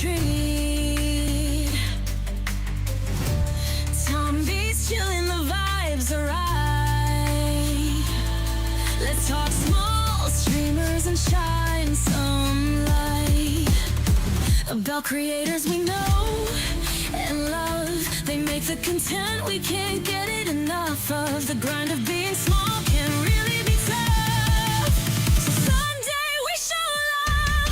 treat. Tombi's chilling, the vibes are right. Let's talk small streamers and shine some light about creators we know and love. They make the content we can't get it enough of. The grind of being small can really be tough. So Sunday we show love.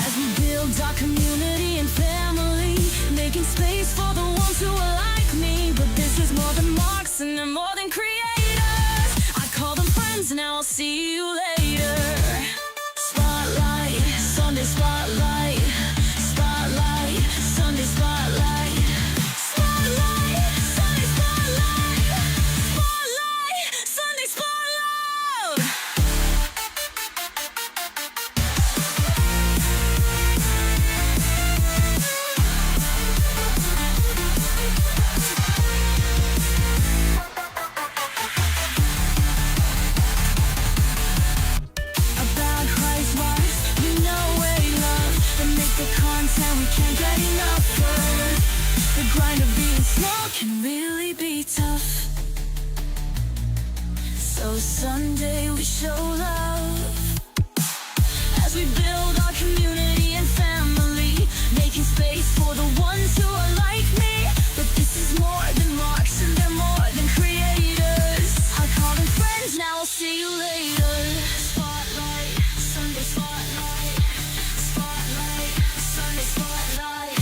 As we build our community and family, making space for the ones who are like me. But this is more than marks and they're more than creators. I call them friends, now I'll see you later. Spotlight, Sunday spotlight. Spotlight, Sunday spotlight. Spotlight, Sunday spotlight. Spotlight, Sunday spotlight. About Christ's wives, we know we love. They make the content we can't get enough of. The grind of being small can really be tough. So Sunday we show love. As we build our community and family, making space for the ones who are like me. But this is more than marks and they're more than creators. I call them friends, now I'll see you later. Spotlight, Sunday spotlight. Spotlight, Sunday spotlight.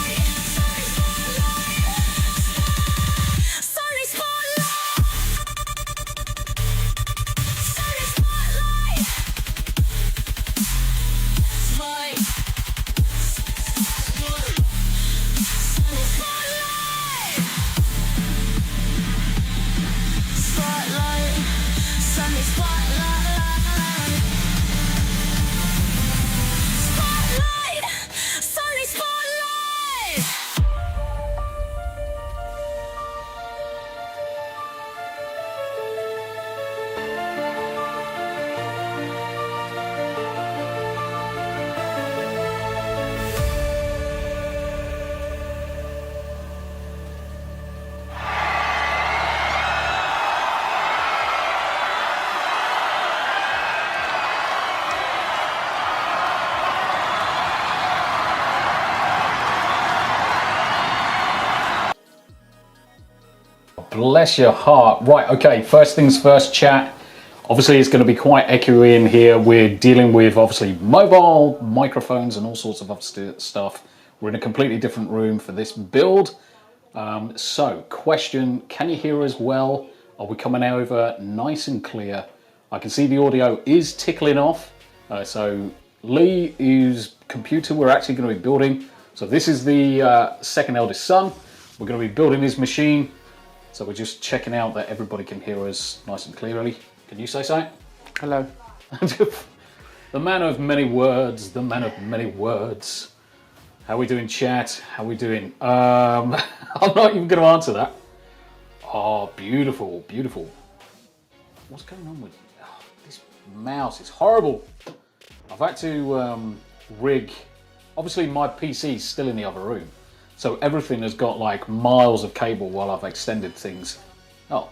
Spotlight, Sunday spotlight. Sunday spotlight. Sunday spotlight. Spotlight. Sunday spotlight. Spotlight. Sunday spotlight. Spotlight. Sunday spotlight. Bless your heart. Right, okay, first things first, chat. Obviously, it's going to be quite echoey in here. We're dealing with, obviously, mobile microphones and all sorts of other stuff. We're in a completely different room for this build. So, question, can you hear us well? Are we coming over nice and clear? I can see the audio is tickling off. So, Lee, whose computer we're actually going to be building. So, this is the second eldest son. We're going to be building his machine. So we're just checking out that everybody can hear us nice and clearly. Can you say something? Hello. The man of many words, the man of many words. How we doing, chat? How we doing? I'm not even going to answer that. Oh, beautiful, beautiful. What's going on with this mouse? It's horrible. I've had to rig. Obviously, my PC is still in the other room. So everything has got like miles of cable while I've extended things. Oh.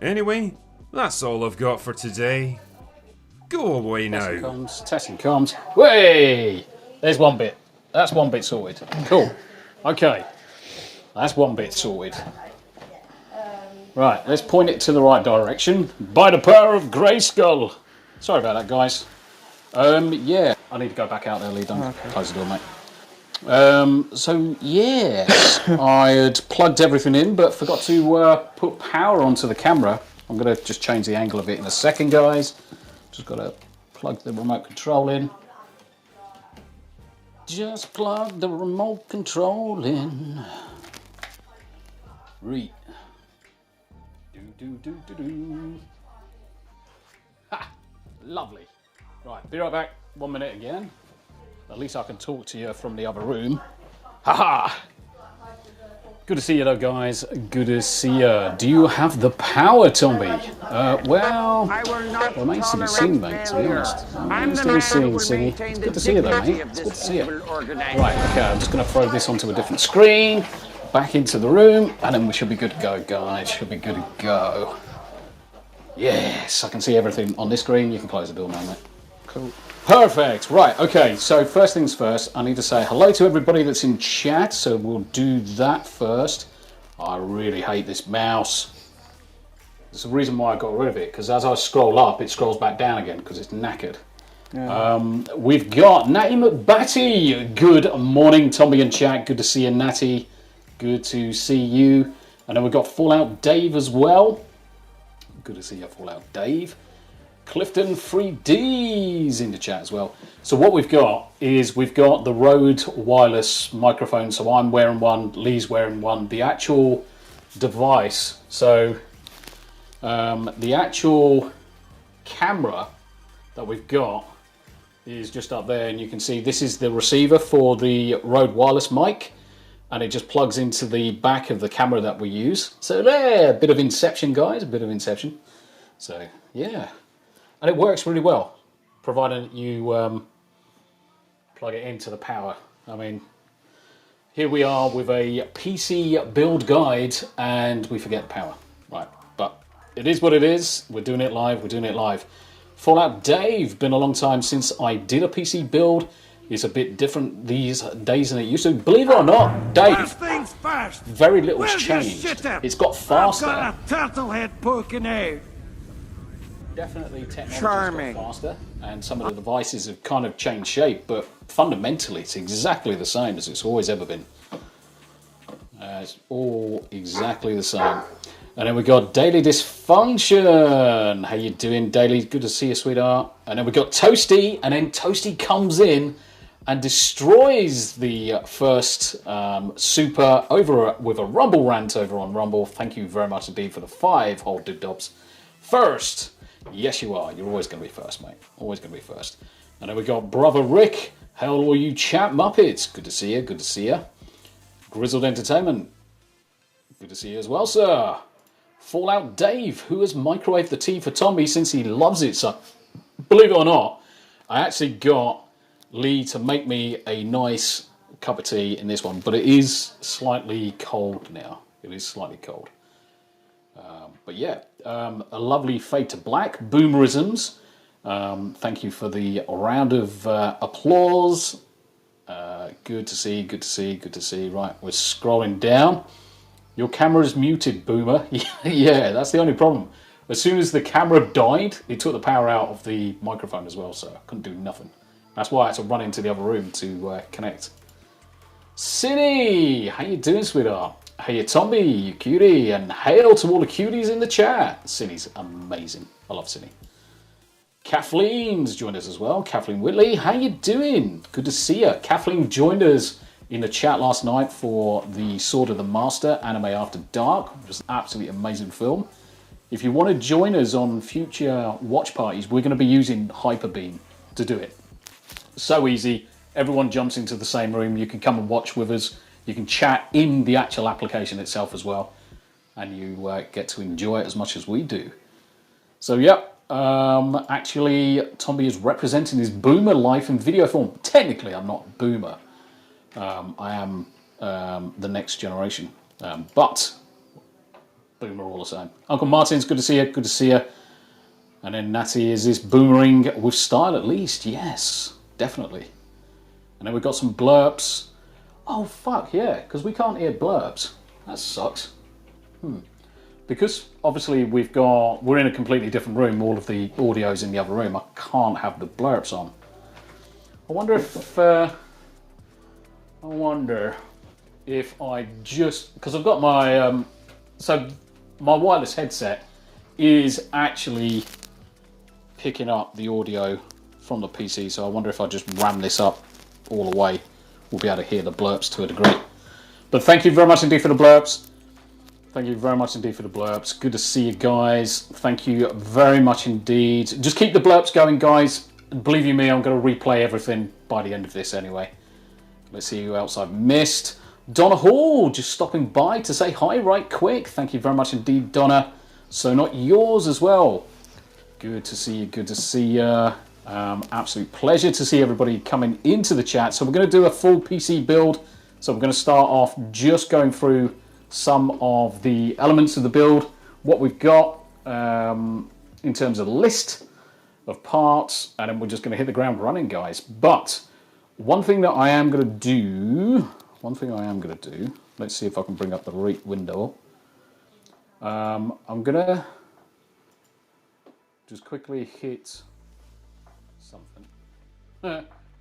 Anyway, that's all I've got for today. Go away now. Testing comms. Way! There's one bit. That's one bit sorted. Cool. Okay. That's one bit sorted. Right, let's point it to the right direction. By the power of Grayskull. Sorry about that, guys. Yeah. I need to go back out there, Lee. Don't close the door, mate. So, yes. I had plugged everything in, but forgot to put power onto the camera. I'm going to just change the angle of it in a second, guys. Just got to plug the remote control in. Just plug the remote control in. Read. Do. Ha! Lovely. Right, be right back. 1 minute again. At least I can talk to you from the other room. Haha! Good to see you though, guys. Good to see you. Do you have the power, Tombi? Well, remains to be seen, mate, to be honest. Remains to be seen, Singy. It's good to see you though, mate. It's good to see you. Right, okay, I'm just going to throw this onto a different screen. Back into the room, and then we should be good to go, guys. Should be good to go. Yes, I can see everything on this screen. You can close the door now, mate. Cool. Perfect. Right, okay, so first things first, I need to say hello to everybody that's in chat, so we'll do that first. I really hate this mouse. There's a reason why I got rid of it, because as I scroll up, it scrolls back down again, because it's knackered. Yeah. We've got Natty McBatty. Good morning, Tombi in chat. Good to see you, Natty. Good to see you. And then we've got Fallout Dave as well. Good to see you, Fallout Dave. Clifton 3D's in the chat as well. So what we've got is we've got the Rode wireless microphone. So I'm wearing one, Lee's wearing one. The actual device, so the actual camera that we've got is just up there, and you can see this is the receiver for the Rode wireless mic. And it just plugs into the back of the camera that we use. So there, a bit of inception, guys, a bit of inception. So, yeah. And it works really well, provided you plug it into the power. I mean, here we are with a PC build guide, and we forget power. Right, but it is what it is. We're doing it live, we're doing it live. Fallout Dave, been a long time since I did a PC build. It's a bit different these days than it used to. Believe it or not, Dave, very little's changed. It's got faster. I've got a turtle head poking out. Definitely technology's got faster, and some of the devices have kind of changed shape, but fundamentally it's exactly the same as it's always ever been. It's all exactly the same. And then we got Daily Dysfunction. How you doing, Daily? Good to see you, sweetheart. And then we got Toasty, and then Toasty comes in and destroys the first super over with a Rumble rant over on Rumble. Thank you very much indeed for the 5 whole dibs. First, yes you are. You're always going to be first, mate. Always going to be first. And then we got Brother Rick. How are you, chat Muppets? Good to see you. Good to see you. Grizzled Entertainment. Good to see you as well, sir. Fallout Dave, who has microwaved the tea for Tombi since he loves it, so believe it or not, I actually got Lee to make me a nice cup of tea in this one, but it is slightly cold now. It is slightly cold. But yeah, a lovely fade to black, boomerisms. Thank you for the round of applause. Good to see, good to see, good to see. Right, we're scrolling down. Your camera is muted, Boomer. Yeah, that's the only problem. As soon as the camera died, it took the power out of the microphone as well, so I couldn't do nothing. That's why I had to run into the other room to connect. Cinny, how you doing, sweetheart? Hey, you Tombi, you cutie, and hail to all the cuties in the chat. Cinny's amazing. I love Cinny. Kathleen's joined us as well. Kathleen Whitley, how you doing? Good to see you. Kathleen joined us in the chat last night for the Sword of the Master Anime After Dark, which was an absolutely amazing film. If you want to join us on future watch parties, we're going to be using Hyperbeam to do it. So easy. Everyone jumps into the same room. You can come and watch with us. You can chat in the actual application itself as well. And you get to enjoy it as much as we do. So, yeah. Actually, Tombi is representing his boomer life in video form. Technically, I'm not boomer. I am the next generation. But Boomer all the same. Uncle Martin's good to see you. Good to see you. And then Natty, is this boomering with style at least? Yes, definitely. And then we've got some blurps. Oh, fuck, yeah, because we can't hear blurps. That sucks. Because obviously we're in a completely different room. All of the audio's in the other room. I can't have the blurps on. I wonder if I just, because I've got my, so my wireless headset is actually picking up the audio from the PC. So I wonder if I just ram this up all the way, we'll be able to hear the blurps to a degree. But thank you very much indeed for the blurps. Thank you very much indeed for the blurps. Good to see you guys. Thank you very much indeed. Just keep the blurps going, guys. Believe you me, I'm going to replay everything by the end of this anyway. Let's see who else I've missed. Donna Hall, just stopping by to say hi right quick. Thank you very much indeed, Donna. So not yours as well. Good to see you. Good to see you. Absolute pleasure to see everybody coming into the chat. So we're going to do a full PC build. So we're going to start off just going through some of the elements of the build, what we've got in terms of the list of parts, and then we're just going to hit the ground running, guys. But one thing that I am going to do, let's see if I can bring up the right window. I'm going to just quickly hit something.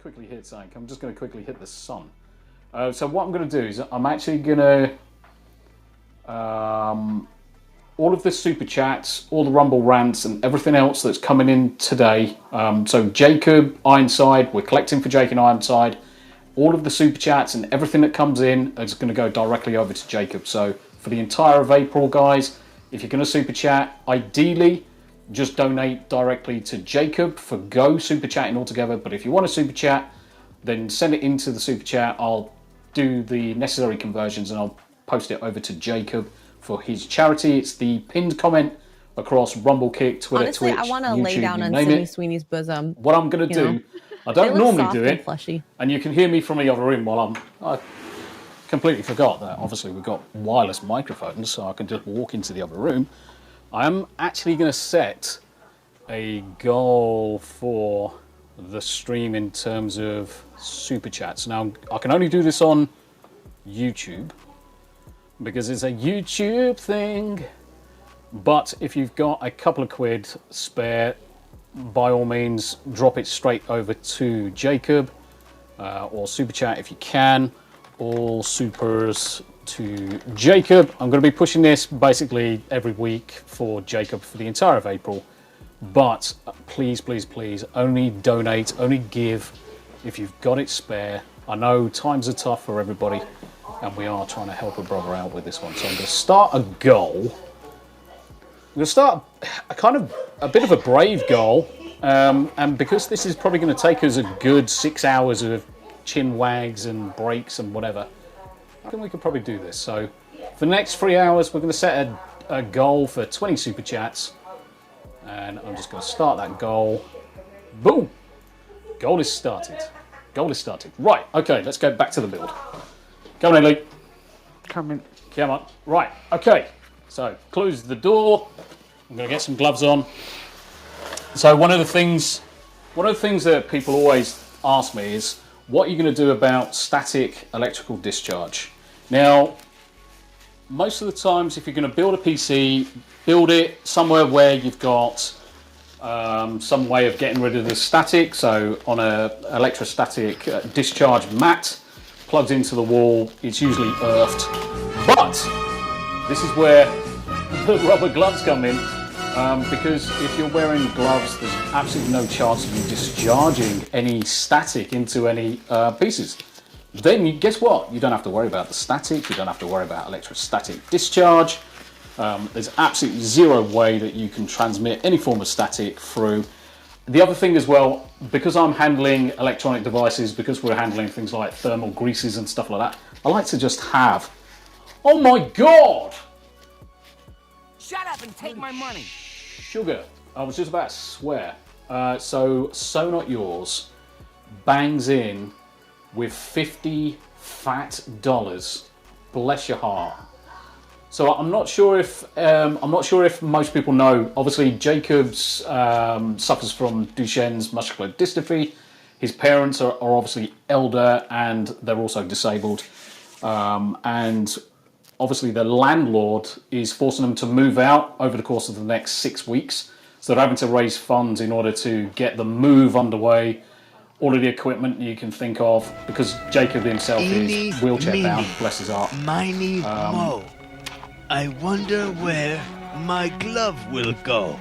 Quickly hit something. I'm just going to quickly hit the sun. So what I'm going to do is I'm actually going to all of the super chats, all the Rumble rants, and everything else that's coming in today. So Jacob Ironside, we're collecting for Jake and Ironside. All of the super chats and everything that comes in is going to go directly over to Jacob. So for the entire of April, guys, if you're going to super chat, ideally just donate directly to Jacob for Go super chatting altogether. But if you want to super chat, then send it into the super chat. I'll do the necessary conversions and I'll post it over to Jacob for his charity. It's the pinned comment across Rumble, Kick, Twitter, Honestly, Twitch, I want to YouTube, lay down you on name Sydney it. Sweeney's bosom. What I'm going to do, I don't They look normally soft do and it, fleshy. and you can hear me from the other room while I completely forgot that obviously we've got wireless microphones, so I can just walk into the other room. I am actually going to set a goal for the stream in terms of super chats. Now, I can only do this on YouTube because it's a YouTube thing, but if you've got a couple of quid spare, by all means drop it straight over to Jacob, or super chat if you can. All supers to Jacob. I'm going to be pushing this basically every week for Jacob for the entire of April, but please, please, please only donate, only give if you've got it spare. I know times are tough for everybody, and we are trying to help a brother out with this one. So I'm going to start a goal. I'm going to start a bit of a brave goal, and because this is probably going to take us a good 6 hours of chin wags and breaks and whatever, I think we could probably do this. So for the next 3 hours, we're going to set a goal for 20 super chats, and I'm just going to start that goal. Boom! Goal is started. Goal is started. Right, okay, let's go back to the build. Come on in, Luke. Coming. Come on. Right, okay. So, close the door. I'm going to get some gloves on. So, one of the things that people always ask me is, what are you going to do about static electrical discharge? Now, most of the times, if you're going to build a PC, build it somewhere where you've got some way of getting rid of the static. So, on a electrostatic discharge mat, plugged into the wall, it's usually earthed. But this is where the rubber gloves come in, because if you're wearing gloves, there's absolutely no chance of you discharging any static into any pieces. Then guess what? You don't have to worry about the static, you don't have to worry about electrostatic discharge. There's absolutely zero way that you can transmit any form of static through. The other thing as well, because I'm handling electronic devices, because we're handling things like thermal greases and stuff like that, I like to just have... Oh my God! Shut up and take my money! Sugar. I was just about to swear. So Not Yours bangs in with $50 fat. Bless your heart. So I'm not sure if most people know. Obviously, Jacobs suffers from Duchenne's muscular dystrophy. His parents are obviously elder and they're also disabled. And obviously, the landlord is forcing them to move out over the course of the next 6 weeks. So they're having to raise funds in order to get the move underway. All of the equipment you can think of, because Jacob himself is wheelchair bound. Bless his heart. Miny Mo. I wonder where my glove will go.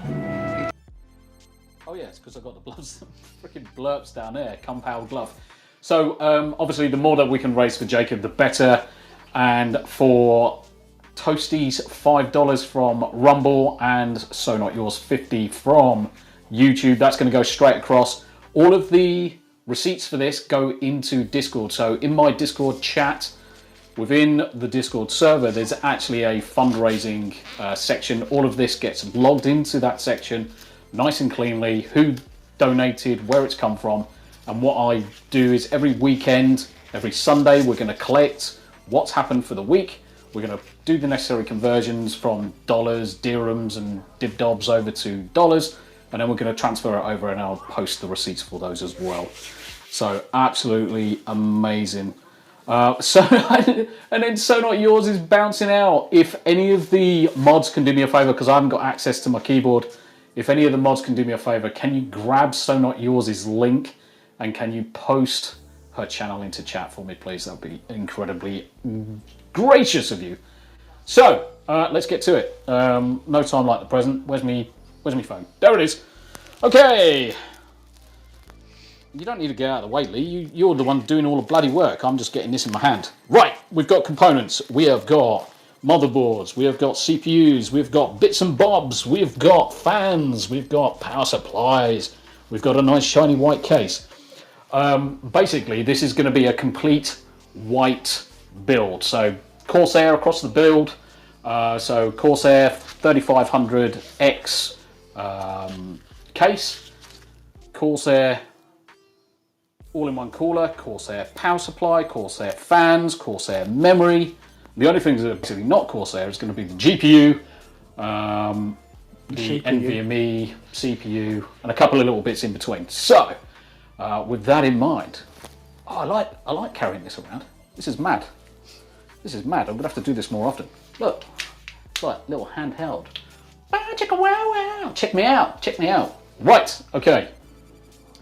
Oh yes, because I've got the gloves, freaking blurps down there, compound glove. So obviously the more that we can raise for Jacob, the better. And for Toasties, $5 from Rumble, and So Not Yours, 50 from YouTube. That's going to go straight across. All of the receipts for this go into Discord. So in my Discord chat, within the Discord server, there's actually a fundraising section. All of this gets logged into that section nice and cleanly, who donated, where it's come from. And what I do is every weekend, every Sunday, we're going to collect what's happened for the week. We're going to do the necessary conversions from dollars, dirhams and dibdobs over to dollars. And then we're going to transfer it over and I'll post the receipts for those as well. So absolutely amazing. And then So Not Yours is bouncing out. If any of the mods can do me a favor, because I haven't got access to my keyboard, if any of the mods can do me a favor, can you grab So Not Yours' link and can you post her channel into chat for me, please? That would be incredibly gracious of you. So let's get to it. No time like the present. Where's me phone? There it is. Okay. You don't need to get out of the way, Lee. You're the one doing all the bloody work. I'm just getting this in my hand. Right, we've got components. We have got motherboards. We have got CPUs. We've got bits and bobs. We've got fans. We've got power supplies. We've got a nice shiny white case. Basically, this is going to be a complete white build. So Corsair across the build. So Corsair 3500X case. Corsair all-in-one cooler, Corsair power supply, Corsair fans, Corsair memory. The only things that are basically not Corsair is going to be the GPU, the NVMe, CPU, and a couple of little bits in between. So, with that in mind, I like carrying this around. This is mad. This is mad. I'm going to have to do this more often. Look, it's like a little handheld. Check me out. Check me out. Right, okay.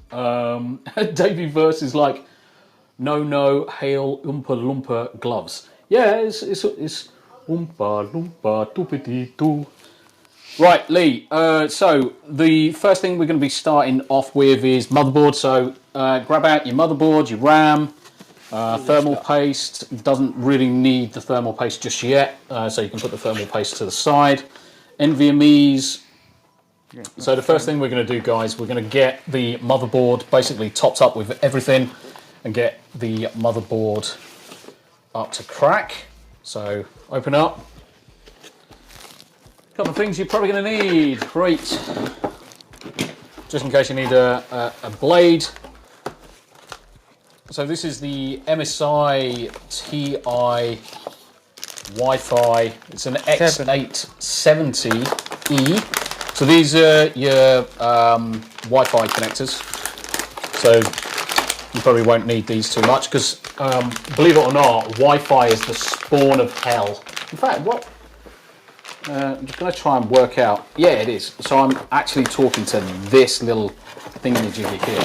Davey Verse is like, no, hail, oompa loompa gloves. Yeah, it's oompa loompa doopity doo. Right, Lee. So the first thing we're going to be starting off with is motherboard. So grab out your motherboard, your RAM, thermal paste. Doesn't really need the thermal paste just yet, so you can put the thermal paste to the side. NVMe's. So the first thing we're going to do, guys, we're going to get the motherboard basically topped up with everything and get the motherboard up to crack. So open up. A couple of things you're probably going to need. Great. Just in case you need a blade. So this is the MSI TI Wi-Fi. It's an X870E. So these are your Wi-Fi connectors. So you probably won't need these too much because, believe it or not, Wi-Fi is the spawn of hell. In fact, what? I'm just going to try and work out. Yeah, it is. So I'm actually talking to this little thingamajiggy here.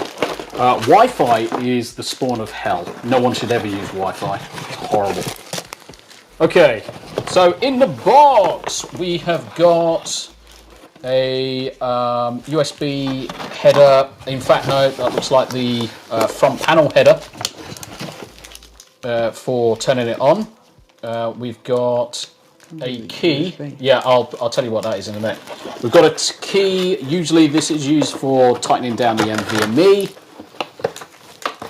Wi-Fi is the spawn of hell. No one should ever use Wi-Fi. It's horrible. Okay, so in the box we have got a USB header. In fact, no, that looks like the front panel header for turning it on. We've got a key. Yeah, I'll tell you what that is in a minute. We've got a key. Usually this is used for tightening down the NVMe.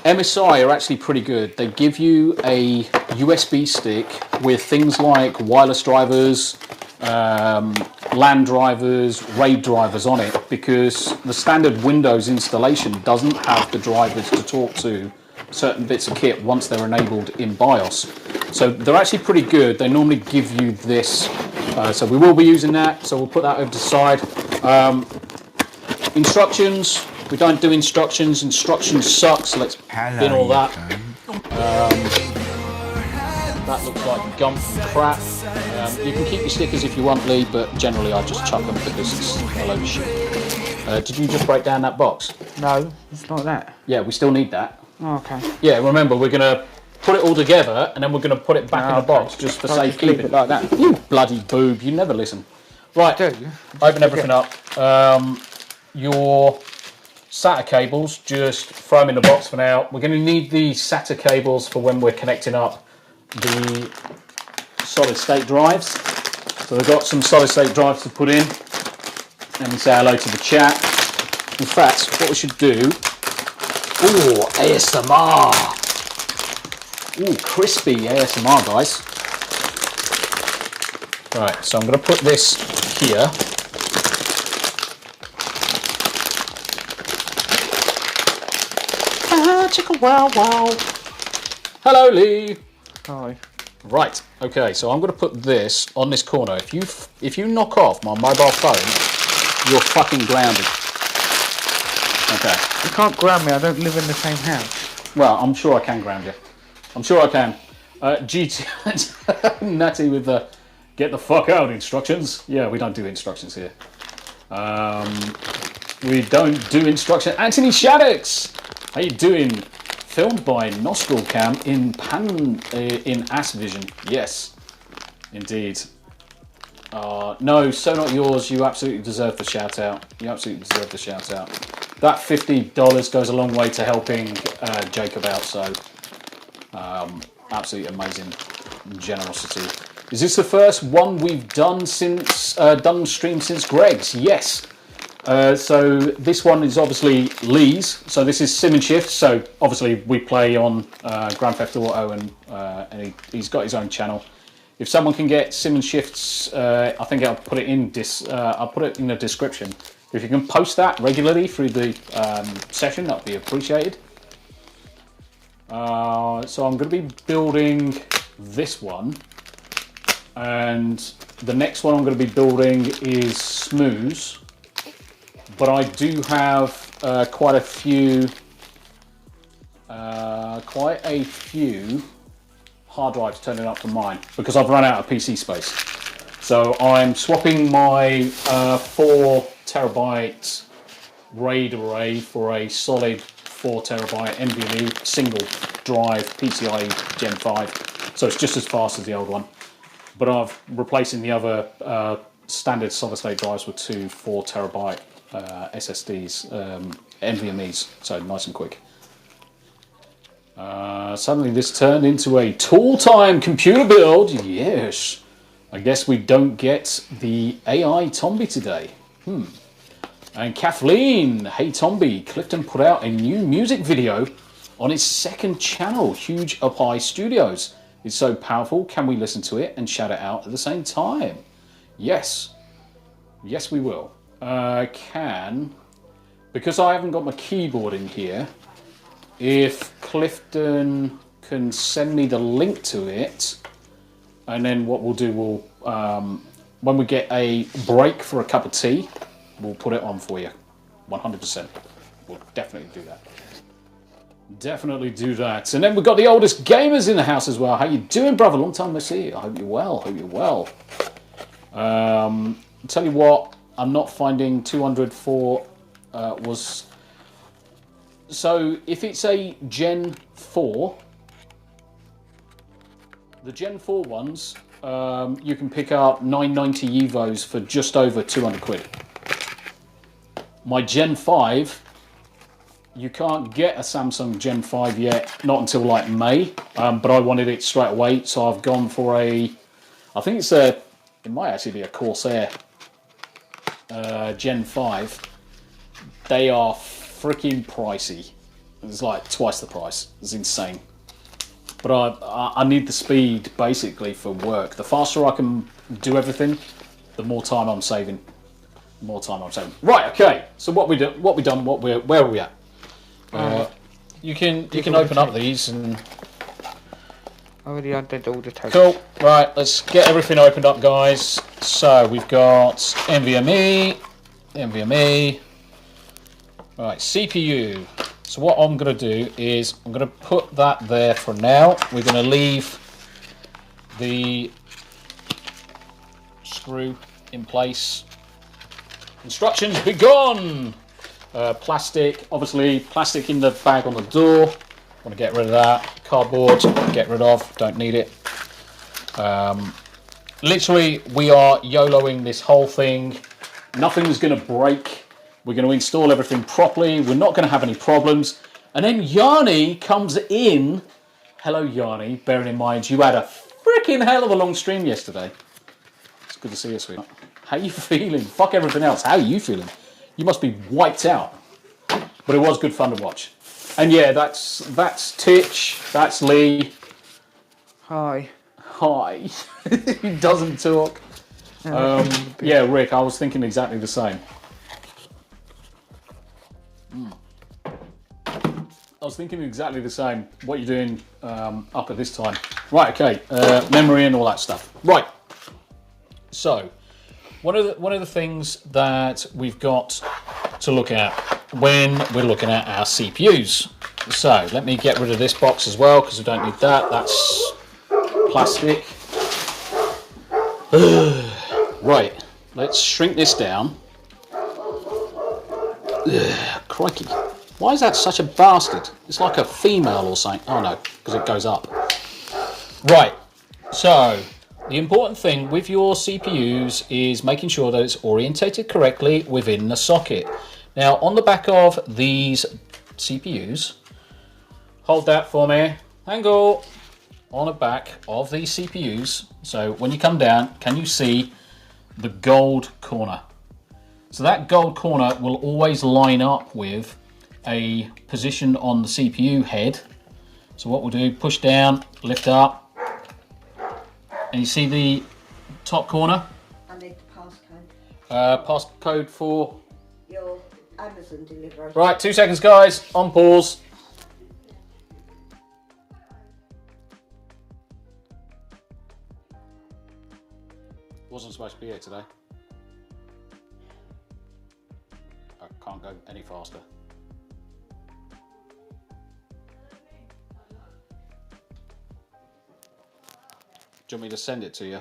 MSI are actually pretty good. They give you a USB stick with things like wireless drivers, LAN drivers, RAID drivers on it, because the standard Windows installation doesn't have the drivers to talk to certain bits of kit once they're enabled in BIOS. So they're actually pretty good. They normally give you this. So we will be using that. So we'll put that over to the side. Instructions. We don't do instructions. Instructions suck. So let's bin all that. That looks like gump and crap. You can keep your stickers if you want, Lee, but generally I just chuck them because it's a load of shit. Did you just break down that box? No, it's not that. Yeah, we still need that. Oh, okay. Yeah, remember, we're going to put it all together and then we're going to put it back in the box just for safekeeping. It like that. You bloody boob, you never listen. Right, open everything up. Your SATA cables, just throw them in the box for now. We're going to need the SATA cables for when we're connecting up the solid state drives. So we've got some solid state drives to put in. Let me say hello to the chat. In fact, what we should do... Ooh, ASMR! Ooh, crispy ASMR, guys. Right, so I'm going to put this here. Ah, chicka wow wow. Hello, Lee. Hi. Right, okay, so I'm going to put this on this corner. If you knock off my mobile phone, you're fucking grounded. Okay. You can't ground me, I don't live in the same house. Well, I'm sure I can ground you. I'm sure I can. GT Natty with the get the fuck out instructions. Yeah, we don't do instructions here. We don't do instructions. Anthony Shaddix, how you doing? Filmed by Nostril Cam in Ass Vision. Yes, indeed. No, so not yours. You absolutely deserve the shout out. You absolutely deserve the shout out. That $50 goes a long way to helping Jacob out. So, absolutely amazing generosity. Is this the first one we've done since stream since Greg's? Yes. So this one is obviously Lee's. So this is Sim and Shift. So obviously we play on Grand Theft Auto, and he's got his own channel. If someone can get Sim and Shift's, I think I'll put it in I'll put it in the description. If you can post that regularly through the session, that'd be appreciated. So I'm going to be building this one, and the next one I'm going to be building is Smooth. But I do have quite a few hard drives turning up to mine because I've run out of PC space. So I'm swapping my 4 terabyte RAID array for a solid 4 terabyte NVMe single drive PCIe Gen 5. So it's just as fast as the old one. But I'm replacing the other standard solid state drives with 2 4 terabyte SSDs, NVMe's, so nice and quick. Suddenly this turned into a tool-time computer build. Yes. I guess we don't get the AI Tombi today. And Kathleen, hey Tombi, Clifton put out a new music video on his second channel, Huge Up High Studios. It's so powerful, can we listen to it and shout it out at the same time? Yes. Yes, we will. Because I haven't got my keyboard in here, if Clifton can send me the link to it, and then what we'll do, when we get a break for a cup of tea, we'll put it on for you. 100%. We'll definitely do that. Definitely do that. And then we've got the oldest gamers in the house as well. How you doing, brother? Long time no see. I hope you're well. Hope you're well. Tell you what, I'm not finding 204 was... So if it's a Gen 4, the Gen 4 ones, you can pick up 990 Evos for just over 200 quid. My Gen 5, you can't get a Samsung Gen 5 yet, not until like May, but I wanted it straight away, so I've gone for I think it might actually be a Corsair Gen 5. They are freaking pricey. It's like twice the price. It's insane. But I need the speed basically for work. The faster I can do everything, the more time I'm saving. The more time I'm saving. Right. Okay. So where are we at? You can open up these and I already undid all the toast. Cool. Right, let's get everything opened up, guys. So we've got NVMe. Right, CPU. So what I'm going to do is I'm going to put that there for now. We're going to leave the screw in place. Instructions, be gone! Plastic, obviously plastic in the bag on the door. Want to get rid of that. Cardboard, get rid of, don't need it. Literally, we are YOLOing this whole thing. Nothing's going to break. We're going to install everything properly. We're not going to have any problems. And then Yanni comes in. Hello, Yanni. Bearing in mind, you had a freaking hell of a long stream yesterday. It's good to see you, sweetheart. How you feeling? Fuck everything else. How are you feeling? You must be wiped out. But it was good fun to watch. And yeah, that's Titch. That's Lee. Hi. Hi. He doesn't talk. Yeah, Rick, I was thinking exactly the same. I was thinking exactly the same. What you're doing up at this time. Right, okay. Memory and all that stuff. Right. So, one of the things that we've got to look at when we're looking at our CPUs. So, let me get rid of this box as well because we don't need that. That's plastic. Right, let's shrink this down. Crikey. Why is that such a bastard? It's like a female or something. Oh no, because it goes up. Right, so the important thing with your CPUs is making sure that it's orientated correctly within the socket. Now, on the back of these CPUs, hold that for me. Angle. On the back of these CPUs, so when you come down, can you see the gold corner? So that gold corner will always line up with a position on the CPU head. So what we'll do, push down, lift up, and you see the top corner? I need the passcode. Passcode for? Your Amazon delivery. Right, 2 seconds guys, on pause. Wasn't supposed to be here today. I can't go any faster. Do you want me to send it to you?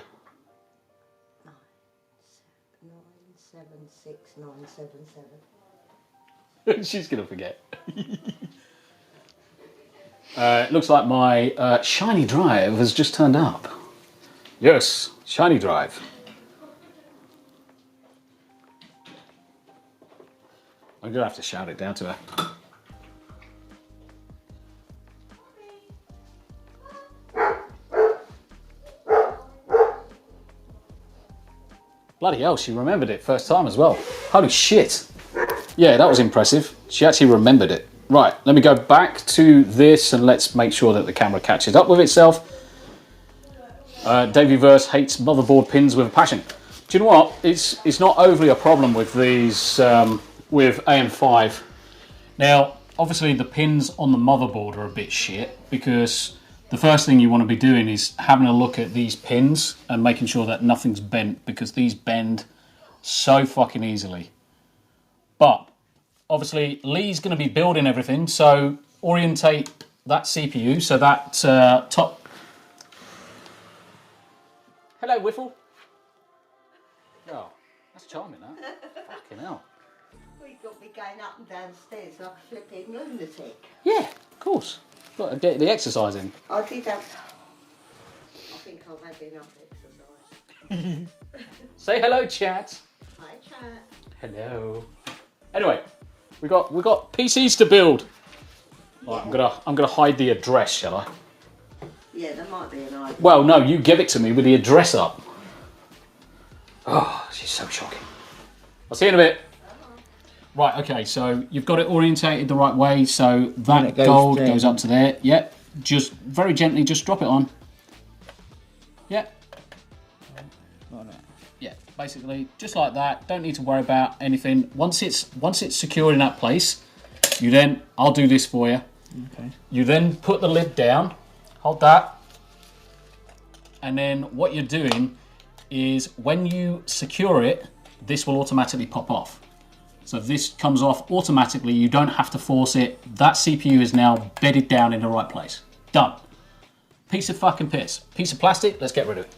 976977. She's gonna forget. It looks like my shiny drive has just turned up. Yes, shiny drive. I'm gonna have to shout it down to her. Bloody hell, she remembered it first time as well. Holy shit. Yeah, that was impressive. She actually remembered it. Right, let me go back to this and let's make sure that the camera catches up with itself. Davey Verse hates motherboard pins with a passion. Do you know what? It's not overly a problem with these, with AM5. Now, obviously the pins on the motherboard are a bit shit because the first thing you want to be doing is having a look at these pins and making sure that nothing's bent because these bend so fucking easily. But obviously Lee's going to be building everything, so orientate that CPU so that top... Hello, Whiffle. Oh, that's charming, that. Fucking hell. Well, you've got me going up and downstairs like a flipping lunatic. Yeah, of course. Got to get the exercise in. I did have... I think I've had enough exercise. Say hello, chat. Hi, chat. Hello. Anyway, we got PCs to build. Yeah. Right, I'm gonna hide the address, shall I? Yeah, there might be an idea. Well, no, you give it to me with the address up. Oh, she's so shocking. I'll see you in a bit. Right, okay, so you've got it orientated the right way, so that gold goes up to there. Yep, just very gently, just drop it on. Yep. Yeah, basically, just like that. Don't need to worry about anything. Once it's secured in that place, you then, I'll do this for you. Okay. You then put the lid down, hold that, And then what you're doing is when you secure it, this will automatically pop off. So if this comes off automatically, you don't have to force it. That CPU is now bedded down in the right place. Done. Piece of fucking piss. Piece of plastic, let's get rid of it.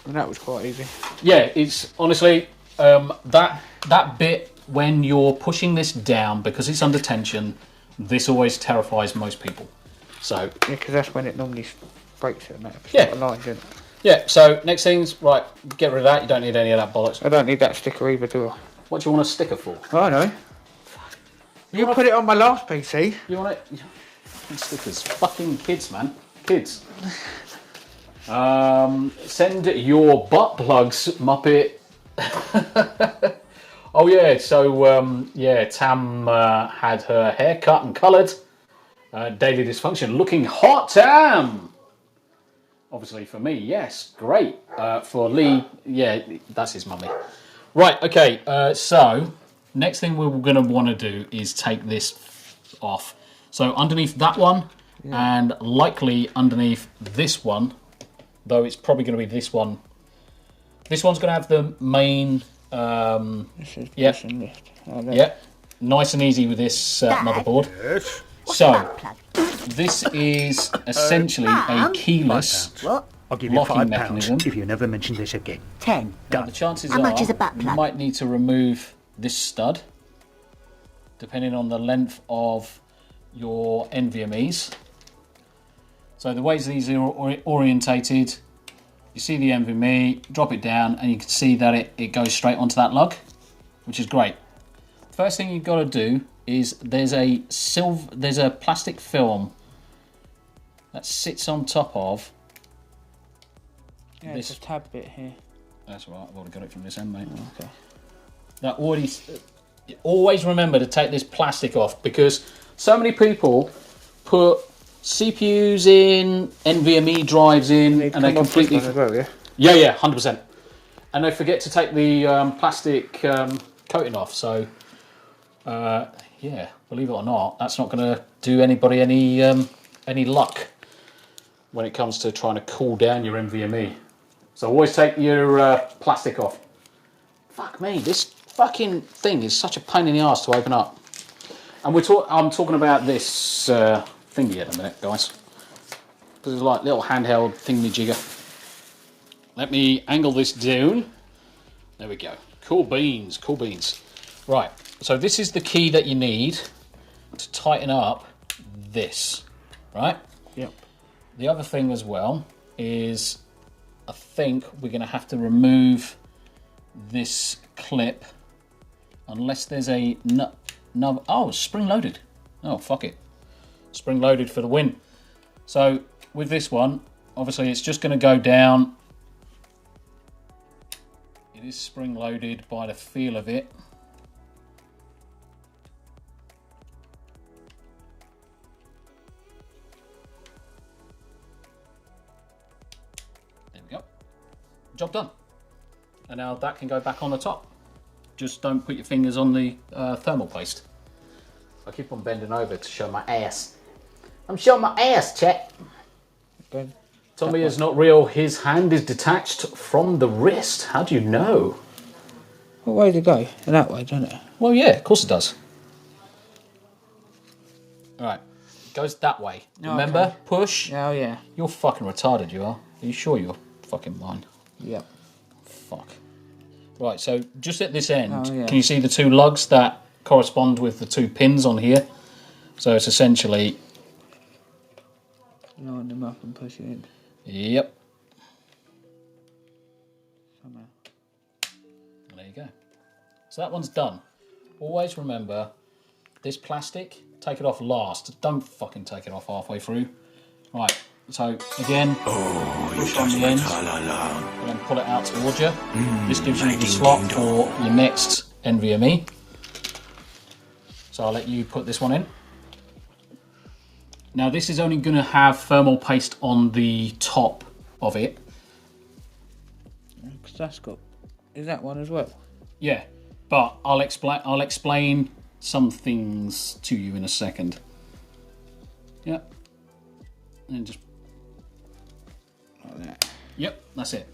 And that was quite easy. Yeah, it's honestly, that bit when you're pushing this down, because it's under tension, this always terrifies most people. So Yeah, because that's when it normally breaks it and that. Yeah. Line, isn't it? yeah, so next thing's, right, get rid of that. You don't need any of that bollocks. I don't need that sticker either, do I? What do you want a sticker for? I know. You put it on my last PC. You want it? Stickers. Fucking kids, man. Kids. Send your butt plugs, Muppet. Oh yeah, so yeah, Tam had her hair cut and coloured. Daily dysfunction, looking hot, Tam. Obviously for me, yes, great. For Lee, yeah, that's his mummy. Right, okay. So next thing we're going to want to do is take this off. So underneath that one, and likely underneath this one. Though it's probably going to be this one. This one's going to have the main, This is yeah, push and lift. Oh, there. yeah, nice and easy with this motherboard. So this is essentially a keyless I'll give you locking £5 mechanism. if you never mention this again. 10. Now, the chances How are much is a butt you plug? might need to remove this stud, depending on the length of your NVMe's. So the ways these are orientated, you see the NVMe, drop it down, and you can see that it goes straight onto that lug, which is great. First thing you've got to do is there's a plastic film that sits on top of Yeah, this. it's a tab bit here. That's right, I've already got it from this end, mate. Okay. That always remember to take this plastic off, because so many people put CPUs in, NVMe drives in, and they completely... As well, yeah? Yeah, 100%. And they forget to take the plastic coating off. So, yeah, believe it or not, that's not going to do anybody any luck when it comes to trying to cool down your NVMe. So always take your plastic off. Fuck me, this fucking thing is such a pain in the arse to open up. And I'm talking about this thingy in a minute, guys. This is like little handheld thingy-jigger. Let me angle this down. There we go. Cool beans, cool beans. Right, so this is the key that you need to tighten up this, right? Yep. The other thing as well is I think we're going to have to remove this clip unless there's a oh, spring loaded. Oh, fuck it. Spring loaded for the win. So with this one, obviously it's just going to go down. It is spring loaded by the feel of it. There we go. Job done. And now that can go back on the top. Just don't put your fingers on the thermal paste. I keep on bending over to show my ass. I'm showing my ass, chat. Good. Tombi is not real. His hand is detached from the wrist. How do you know? What way to go? That way, doesn't it? Well, yeah, of course it does. All right, it goes that way. Oh, Remember, okay. push. Oh, yeah. You're fucking retarded, you are. Are you sure you're fucking mine? Yep. Fuck. Right, so just at this end, Oh, yeah. can you see the two lugs that correspond with the two pins on here? So it's essentially... Line them up and push it in. Yep. Somehow. And there you go. So that one's done. Always remember, this plastic, take it off last. Don't fucking take it off halfway through. Right, so again, push on the ends, and then pull it out towards you. This gives you the slot for your next NVMe. So I'll let you put this one in. Now this is only going to have thermal paste on the top of it. Because that's got... Is that one as well? Yeah, but I'll explain some things to you in a second. Yep. And just Like that. Yep, that's it.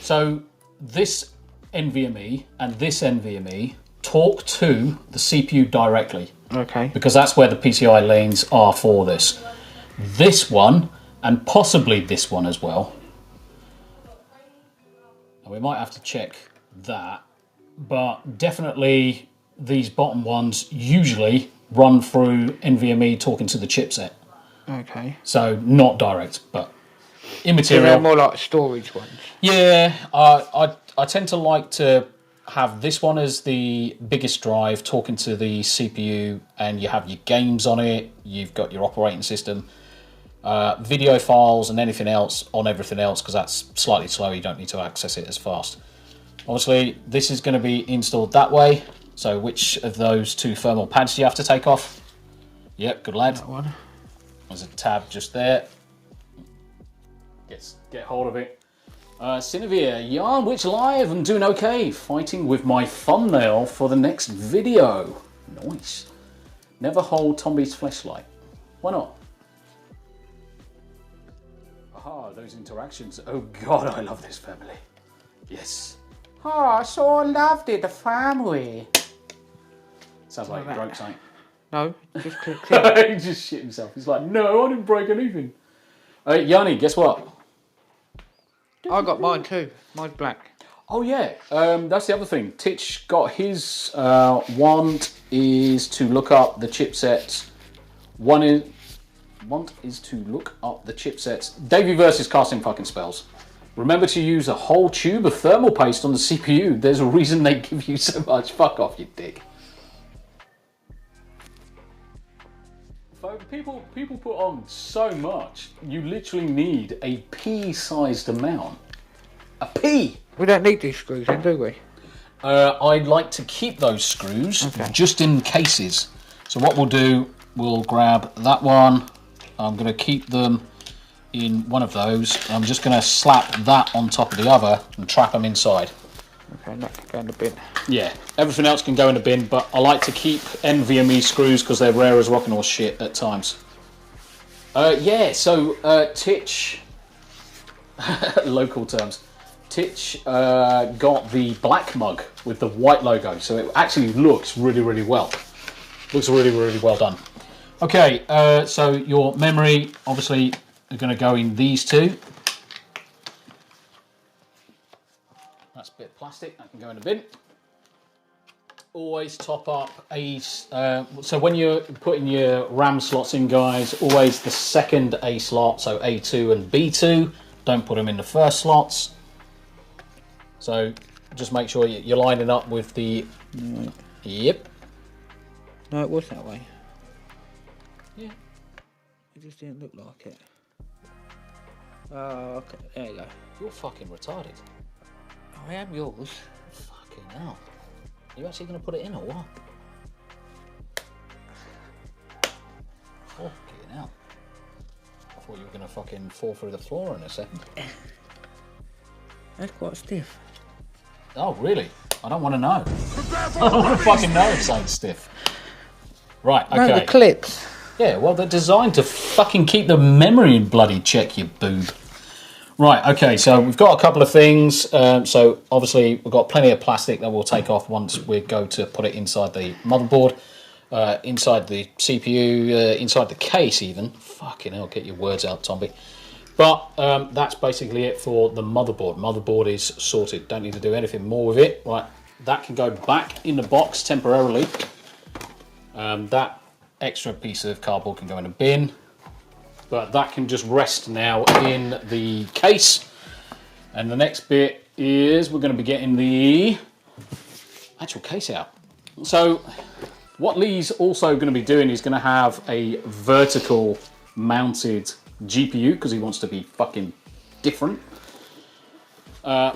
So this NVMe and this NVMe talk to the CPU directly. Okay. Because that's where the PCI lanes are for this. This one, and possibly this one as well. And we might have to check that, but definitely these bottom ones usually run through NVMe talking to the chipset. Okay. So not direct, but So immaterial. they're more like storage ones. Yeah, I tend to like to have this one as the biggest drive talking to the CPU, and you have your games on it, you've got your operating system, video files and anything else on everything else, because that's slightly slower, you don't need to access it as fast. Obviously this is going to be installed that way, so which of those two thermal pads do you have to take off? Yep, good lad. That one. There's a tab just there. Get hold of it. Cinevere, Yarn Witch Live, I'm doing okay. Fighting with my thumbnail for the next video. Nice. Never hold Tombi's fleshlight. Why not? Aha, those interactions. Oh God, I love this family. Yes. Oh, I so loved it, the family. Sounds like he broke something. No, just clicked it. He just shit himself. He's like, no, I didn't break anything. Yanni, guess what? I got mine too. Mine's black. Oh yeah, that's the other thing. Titch got his. One is to look up the chipsets. One is to look up the chipsets. Davey versus casting fucking spells. Remember to use a whole tube of thermal paste on the CPU. There's a reason they give you so much. Fuck off, you dick. People put on so much. You literally need a pea-sized amount. A pea. We don't need these screws then, do we? I'd like to keep those screws just in cases. So what we'll do, we'll grab that one. I'm going to keep them in one of those. I'm just going to slap that on top of the other and trap them inside. Okay, and that can go in the bin. Yeah, everything else can go in the bin, but I like to keep NVMe screws because they're rare as rockin' horse shit at times. Yeah, so Titch, local terms, Titch got the black mug with the white logo, so it actually looks really, really well. Looks really, really well done. Okay, so your memory, obviously, are going to go in these two. That's a bit of plastic, that can go in the bin. Always top up a, so when you're putting your RAM slots in, guys, always the second A slot, so A2 and B2, don't put them in the first slots. So just make sure you're lining up with the, yep. No, it was that way. Yeah. It just didn't look like it. Oh, okay, there you go. You're fucking retarded. I am yours. Fucking hell. Are you actually going to put it in or what? Fucking hell. I thought you were going to fucking fall through the floor in a second. That's quite stiff. Oh, really? I don't want to know. I don't want to fucking know if something's stiff. Right, okay. No, the clips. Yeah, well, they're designed to fucking keep the memory in bloody check, you boob. Right, okay, so we've got a couple of things. So obviously we've got plenty of plastic that we'll take off once we go to put it inside the motherboard, inside the CPU, inside the case even. Fucking hell, get your words out, Tombi. But that's basically it for the motherboard. Motherboard is sorted. Don't need to do anything more with it. Right, that can go back in the box temporarily. That extra piece of cardboard can go in a bin. But that can just rest now in the case. And the next bit is we're going to be getting the actual case out. So what Lee's also going to be doing is going to have a vertical mounted GPU because he wants to be fucking different.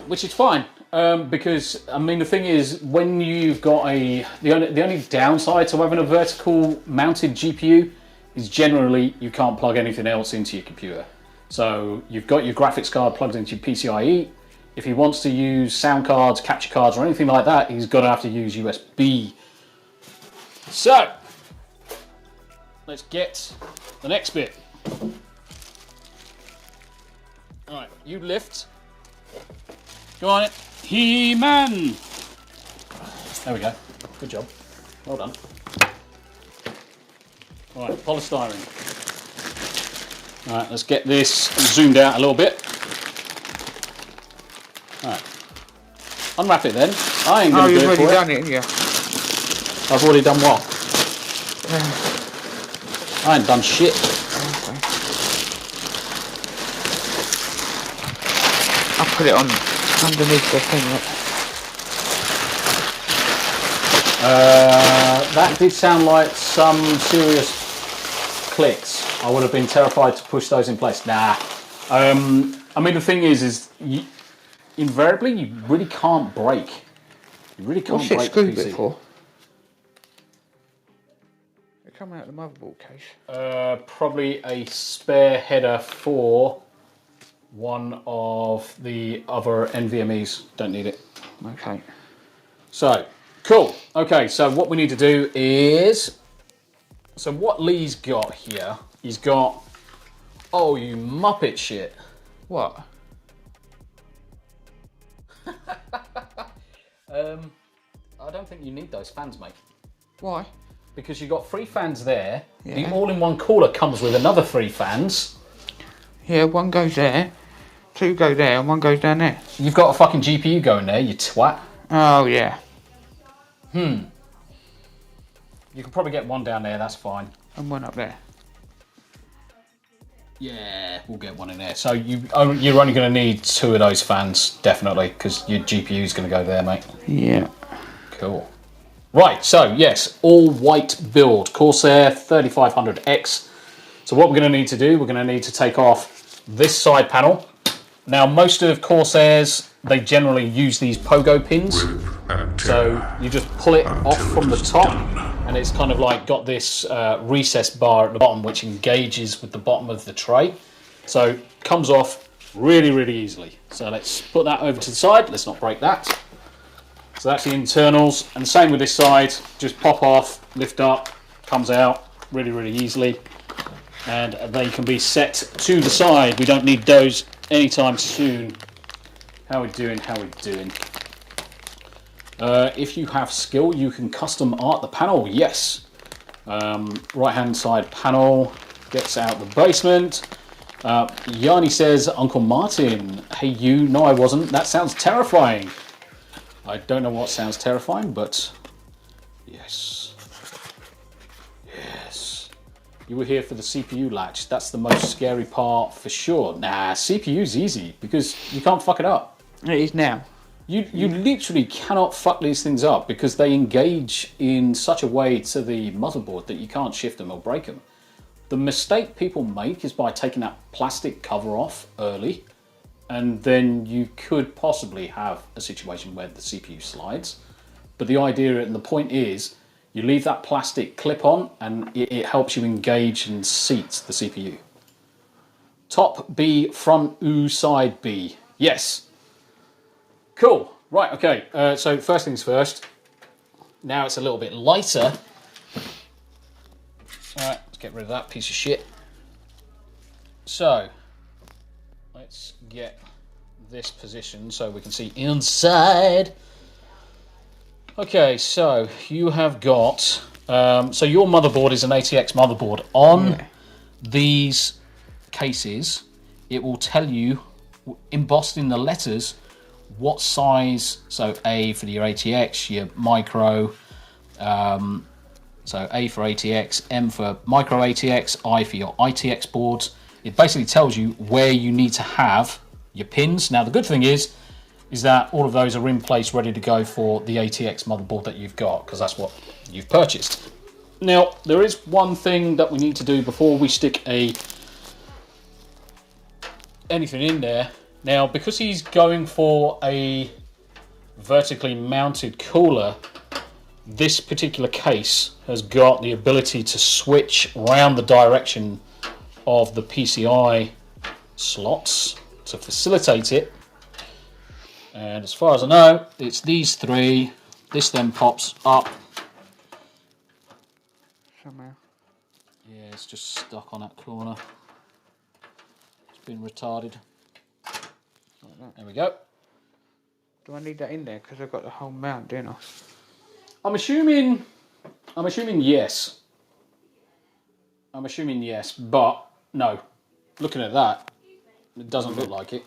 Which is fine. Because, I mean, the thing is, when you've got the only downside to having a vertical mounted GPU is generally you can't plug anything else into your computer. So you've got your graphics card plugged into your PCIe. If he wants to use sound cards, capture cards, or anything like that, he's got to have to use USB. So let's get the next bit. All right, you lift Go on it. He-Man! There we go. Good job. Well done. Alright, polystyrene. Alright, let's get this zoomed out a little bit. Alright. Unwrap it then. I ain't going to do it for you've already it. done it, yeah. I've already done what? I ain't done shit. Okay. I'll put it on underneath the thing. Look. That did sound like some serious clicks. I would have been terrified to push those in place. Nah. I mean, the thing is invariably you really can't break. You really can't What's it break the screwed PC. it for? It come out of the motherboard case. Probably a spare header for one of the other NVMEs. Don't need it. Okay. So, cool. Okay, so what we need to do is... So what Lee's got here, he's got... Oh, you Muppet shit. What? I don't think you need those fans, mate. Why? Because you've got 3 fans there. Yeah. The all-in-one cooler comes with another 3 fans. Yeah, one goes there, 2 go there, and 1 goes down there. You've got a fucking GPU going there, you twat. Oh, yeah. You can probably get 1 down there, that's fine. And 1 up there. Yeah, we'll get 1 in there. So you're only going to need 2 of those fans, definitely, because your GPU is going to go there, mate. Yeah. Cool. Right, so yes, all white build, Corsair 3500X. So what we're going to need to do, we're going to need to take off this side panel. Now, most of Corsairs, they generally use these pogo pins. So you just pull it off from the top, and it's kind of like got this recess bar at the bottom, which engages with the bottom of the tray. So it comes off really, really easily. So let's put that over to the side. Let's not break that. So that's the internals, and same with this side. Just pop off, lift up, comes out really, really easily, and they can be set to the side. We don't need those anytime soon. How we doing? How we doing? If you have skill, you can custom art the panel. Yes. Right-hand side panel gets out the basement. Yanni says, Uncle Martin, hey you. No, I wasn't. That sounds terrifying. I don't know what sounds terrifying, but yes. Yes. You were here for the CPU latch. That's the most scary part for sure. Nah, CPU's easy because you can't fuck it up. It is now. You literally cannot fuck these things up because they engage in such a way to the motherboard that you can't shift them or break them. The mistake people make is by taking that plastic cover off early, and then you could possibly have a situation where the CPU slides. But the idea and the point is, you leave that plastic clip on and it helps you engage and seat the CPU. Top B, front U, side B. Yes. Cool. Right, okay. So first things first. Now it's a little bit lighter. Alright, let's get rid of that piece of shit. So, let's get this position so we can see inside. Okay, so you have got... so your motherboard is an ATX motherboard. On these cases, it will tell you, embossed in the letters, what size, so A for your ATX, your micro, so A for ATX, M for micro ATX, I for your ITX boards. It basically tells you where you need to have your pins. Now the good thing is that all of those are in place ready to go for the ATX motherboard that you've got, because that's what you've purchased. Now there is one thing that we need to do before we stick anything in there. Now, because he's going for a vertically mounted cooler, this particular case has got the ability to switch around the direction of the PCI slots to facilitate it. And as far as I know, it's these 3. This then pops up. Somehow. Yeah, it's just stuck on that corner. It's been retarded. There we go. Do I need that in there? Because I've got the whole mount, don't I? I'm assuming yes. I'm assuming yes, but no. Looking at that, it doesn't look like it.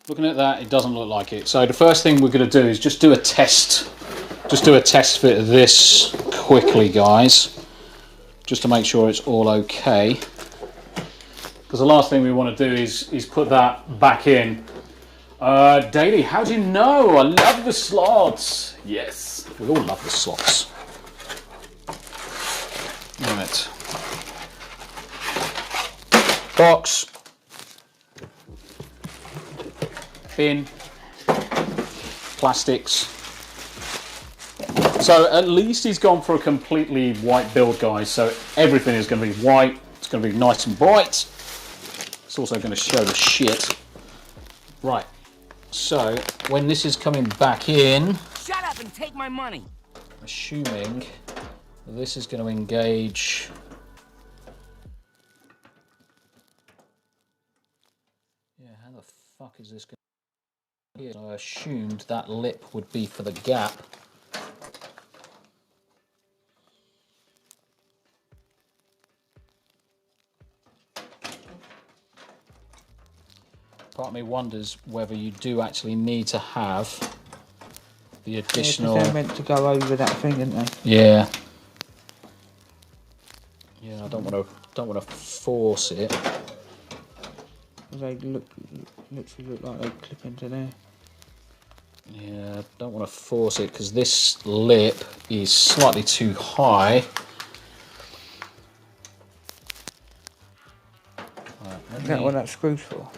Looking at that, it doesn't look like it. So the first thing we're going to do is just do a test. Just do a test fit of this quickly, guys. Just to make sure it's all okay. Because the last thing we want to do is put that back in. Daily, how do you know? I love the slots. Yes, we all love the slots. Right. Box. Bin. Plastics. So at least he's gone for a completely white build, guys. So everything is going to be white. It's going to be nice and bright. It's also going to show the shit. Right. So when this is coming back in, shut up and take my money. Assuming this is going to engage. Yeah, how the fuck is this going to? So I assumed that lip would be for the gap. Part of me wonders whether you do actually need to have the additional. Yeah, they're meant to go over that thing, aren't they? Yeah. Yeah, I don't want to force it. They literally look like they clip into there. Yeah, I don't want to force it because this lip is slightly too high. Right, Is that what that screw's for?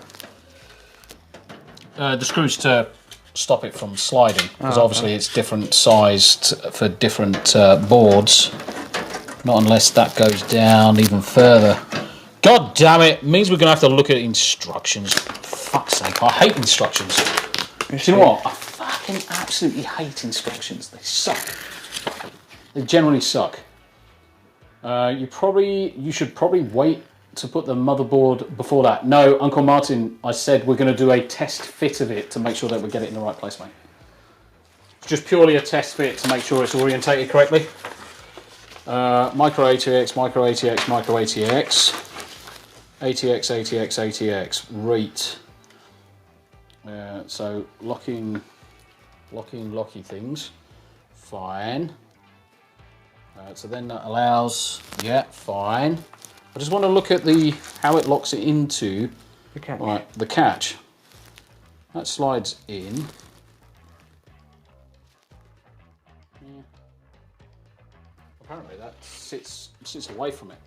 The screws to stop it from sliding, because obviously it's different sized for different boards. Not unless that goes down even further. God damn it! Means we're gonna have to look at instructions. Fuck's sake! I hate instructions. Do you know what? I fucking absolutely hate instructions. They suck. They generally suck. You should probably wait to put the motherboard before that. No, Uncle Martin, I said we're going to do a test fit of it to make sure that we get it in the right place, mate. It's just purely a test fit to make sure it's orientated correctly. Micro ATX, micro ATX, micro ATX, ATX, ATX, ATX, rate. So locking things, fine. So then that allows, yeah, fine. I just want to look at how it locks it into The catch. Right, the catch. That slides in. Yeah. Apparently that sits away from it.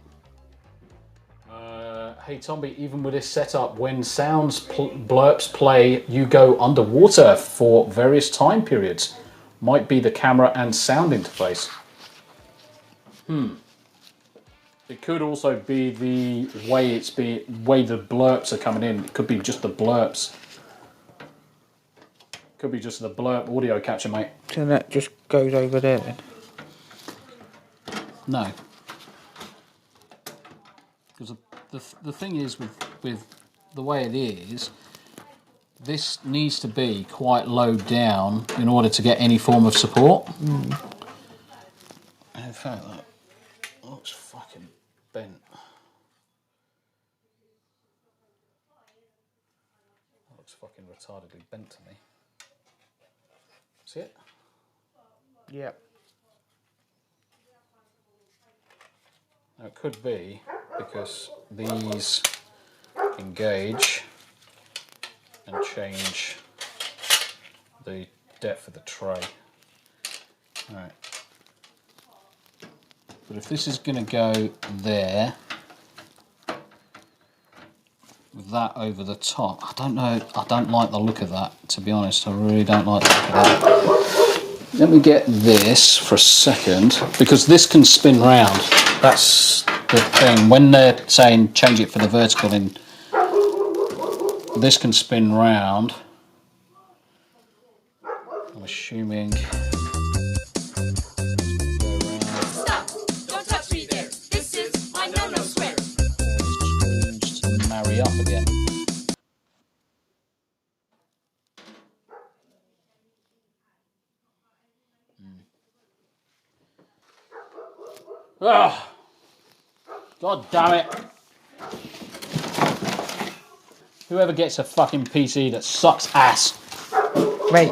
Hey Tombi, even with this setup, when sounds blurps play, you go underwater for various time periods. Might be the camera and sound interface. It could also be the way way the blurps are coming in. It could be just the blurps. Could be just the blurp audio capture, mate. So that just goes over there then? No. Because the thing is with the way it is, this needs to be quite low down in order to get any form of support. In fact, that looks fucking bent. That looks fucking retardedly bent to me. See it? Yep. Now it could be because these engage and change the depth of the tray. Alright. But if this is going to go there, with that over the top, I don't know, I don't like the look of that, to be honest. I really don't like the look of that. Let me get this for a second, because this can spin round. That's the thing. When they're saying change it for the vertical, in this can spin round. I'm assuming. Stop! Don't touch me there! This is my no-no square! To marry up again. Oh, God damn it. Whoever gets a fucking PC that sucks ass. Mate.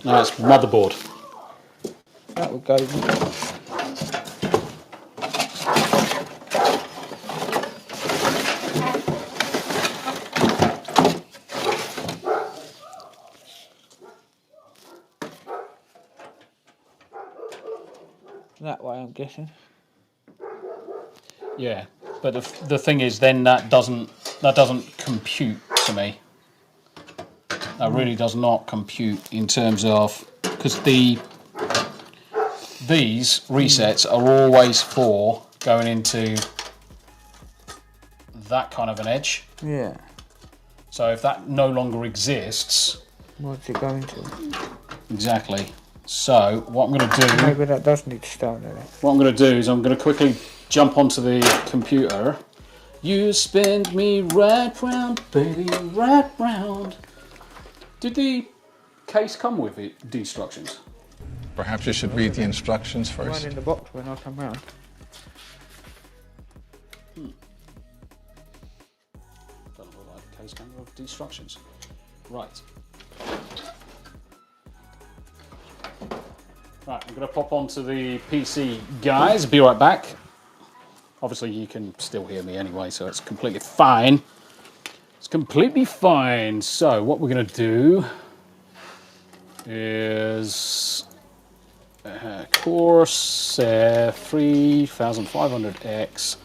No, it's motherboard. That would go. That way, I'm guessing. Yeah, but the thing is, then that doesn't compute to me. That really does not compute in terms of, because these resets are always for going into that kind of an edge. Yeah. So if that no longer exists, What's it going to? exactly. So what I'm going to do, Maybe that does need to start there. what I'm going to do is I'm going to quickly jump onto the computer. You spin me right round, baby, right round. Did the case come with the instructions? Perhaps you should read the instructions One first. in the box when I come round. Doesn't look like the case came with the instructions. Right. Right, I'm going to pop onto the PC, guys. Be right back. Obviously, you can still hear me anyway, so it's completely fine. It's completely fine. So, what we're going to do is Corsair 3500X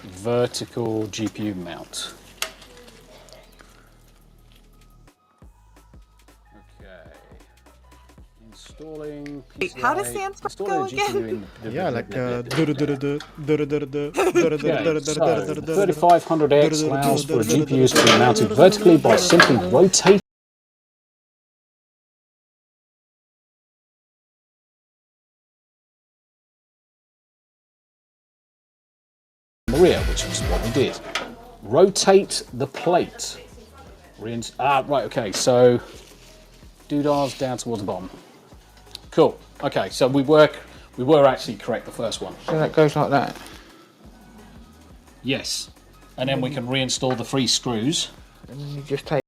vertical GPU mount. Okay. Installing PCI. How does Sans go again? Yeah, like Okay, so 3500X allows for GPUs to be mounted vertically by simply rotating the rear, which is what we did. Rotate the plate. Right, okay, so doodahs down towards the bottom. Cool. Okay, so we were actually correct the first one. So that goes like that. Yes. And then we can reinstall the 3 screws. And then you just take.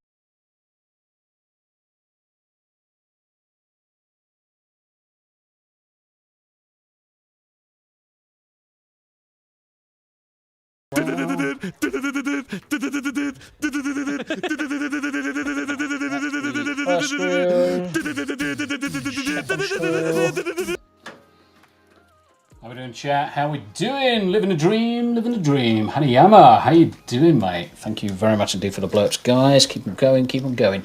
First screw. How we doing, chat? How we doing? Living a dream, living a dream. Hanayama, how you doing, mate? Thank you very much indeed for the blurps, guys. Keep them going, keep them going.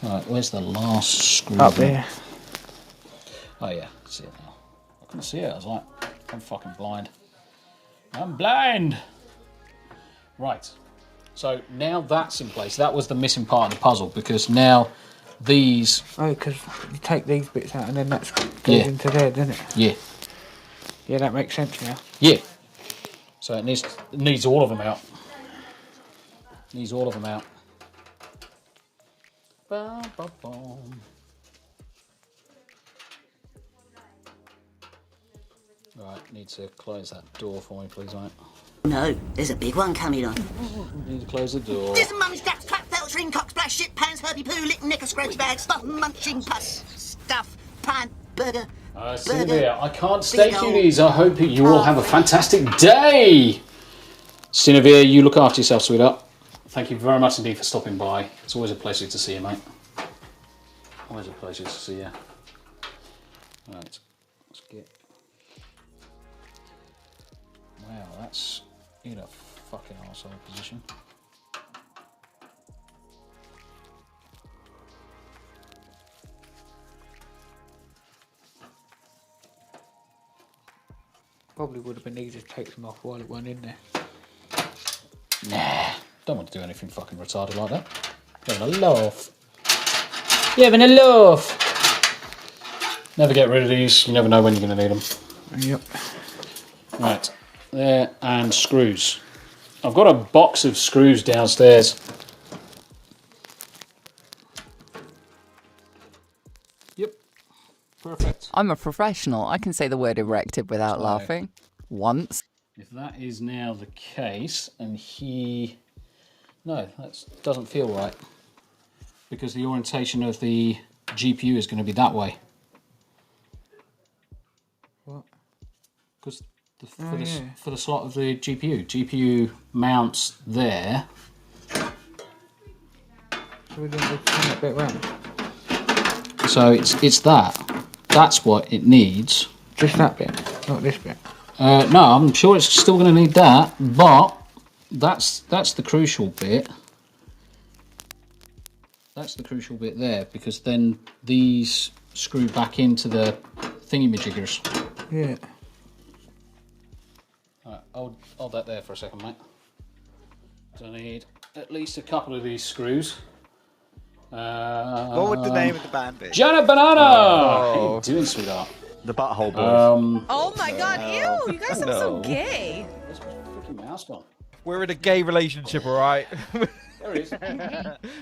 Alright, where's the last screw? Up there. Oh yeah, see it now. I couldn't see it. I was like, I'm fucking blind. I'm blind. Right. So now that's in place. That was the missing part of the puzzle because now these. Oh, because you take these bits out and then that goes into there, doesn't it? Yeah. Yeah, that makes sense now. Yeah. So it needs all of them out. Needs all of them out. Bum, bum, bum. Right, need to close that door for me, please, mate. No, there's a big one coming on. Need to close the door. There's mum's japs, crap, feltering, cock splash, shit pans, herby poo, lick, knicker, scratch bag, stuff, munching, pus, stuff, pan, burger. Cinevere, I can't stay cuties. I hope you all have a fantastic day. Cinevere, you look after yourself, sweetheart. Thank you very much indeed for stopping by. It's always a pleasure to see you, mate. Always a pleasure to see you. Right, let's get. Wow, that's in a fucking arsehole position. Probably would have been easier to take them off while it went in there. Nah, don't want to do anything fucking retarded like that. You're having a laugh. You're having a laugh. Never get rid of these. You never know when you're going to need them. Yep. Right, there, and screws. I've got a box of screws downstairs. Yep. Perfect. I'm a professional. I can say the word erected without So- laughing. Once. If that is now the case, and he... No, that doesn't feel right. Because the orientation of the GPU is going to be that way. What? Because for the slot of the GPU mounts there. So we didn't turn that bit round. So it's that. That's what it needs. Just that bit, not this bit. No, I'm sure it's still going to need that, but that's the crucial bit. That's the crucial bit there, because then these screw back into the thingy-majiggers. Yeah. Alright, hold that there for a second, mate. So I need at least a couple of these screws. What would the name of the band be? Janet Banana! How you doing, sweetheart? The Butthole Boys. Oh my god, ew! You guys sound so gay. Where's my freaking mouse gone? We're in a gay relationship, all right? There it is.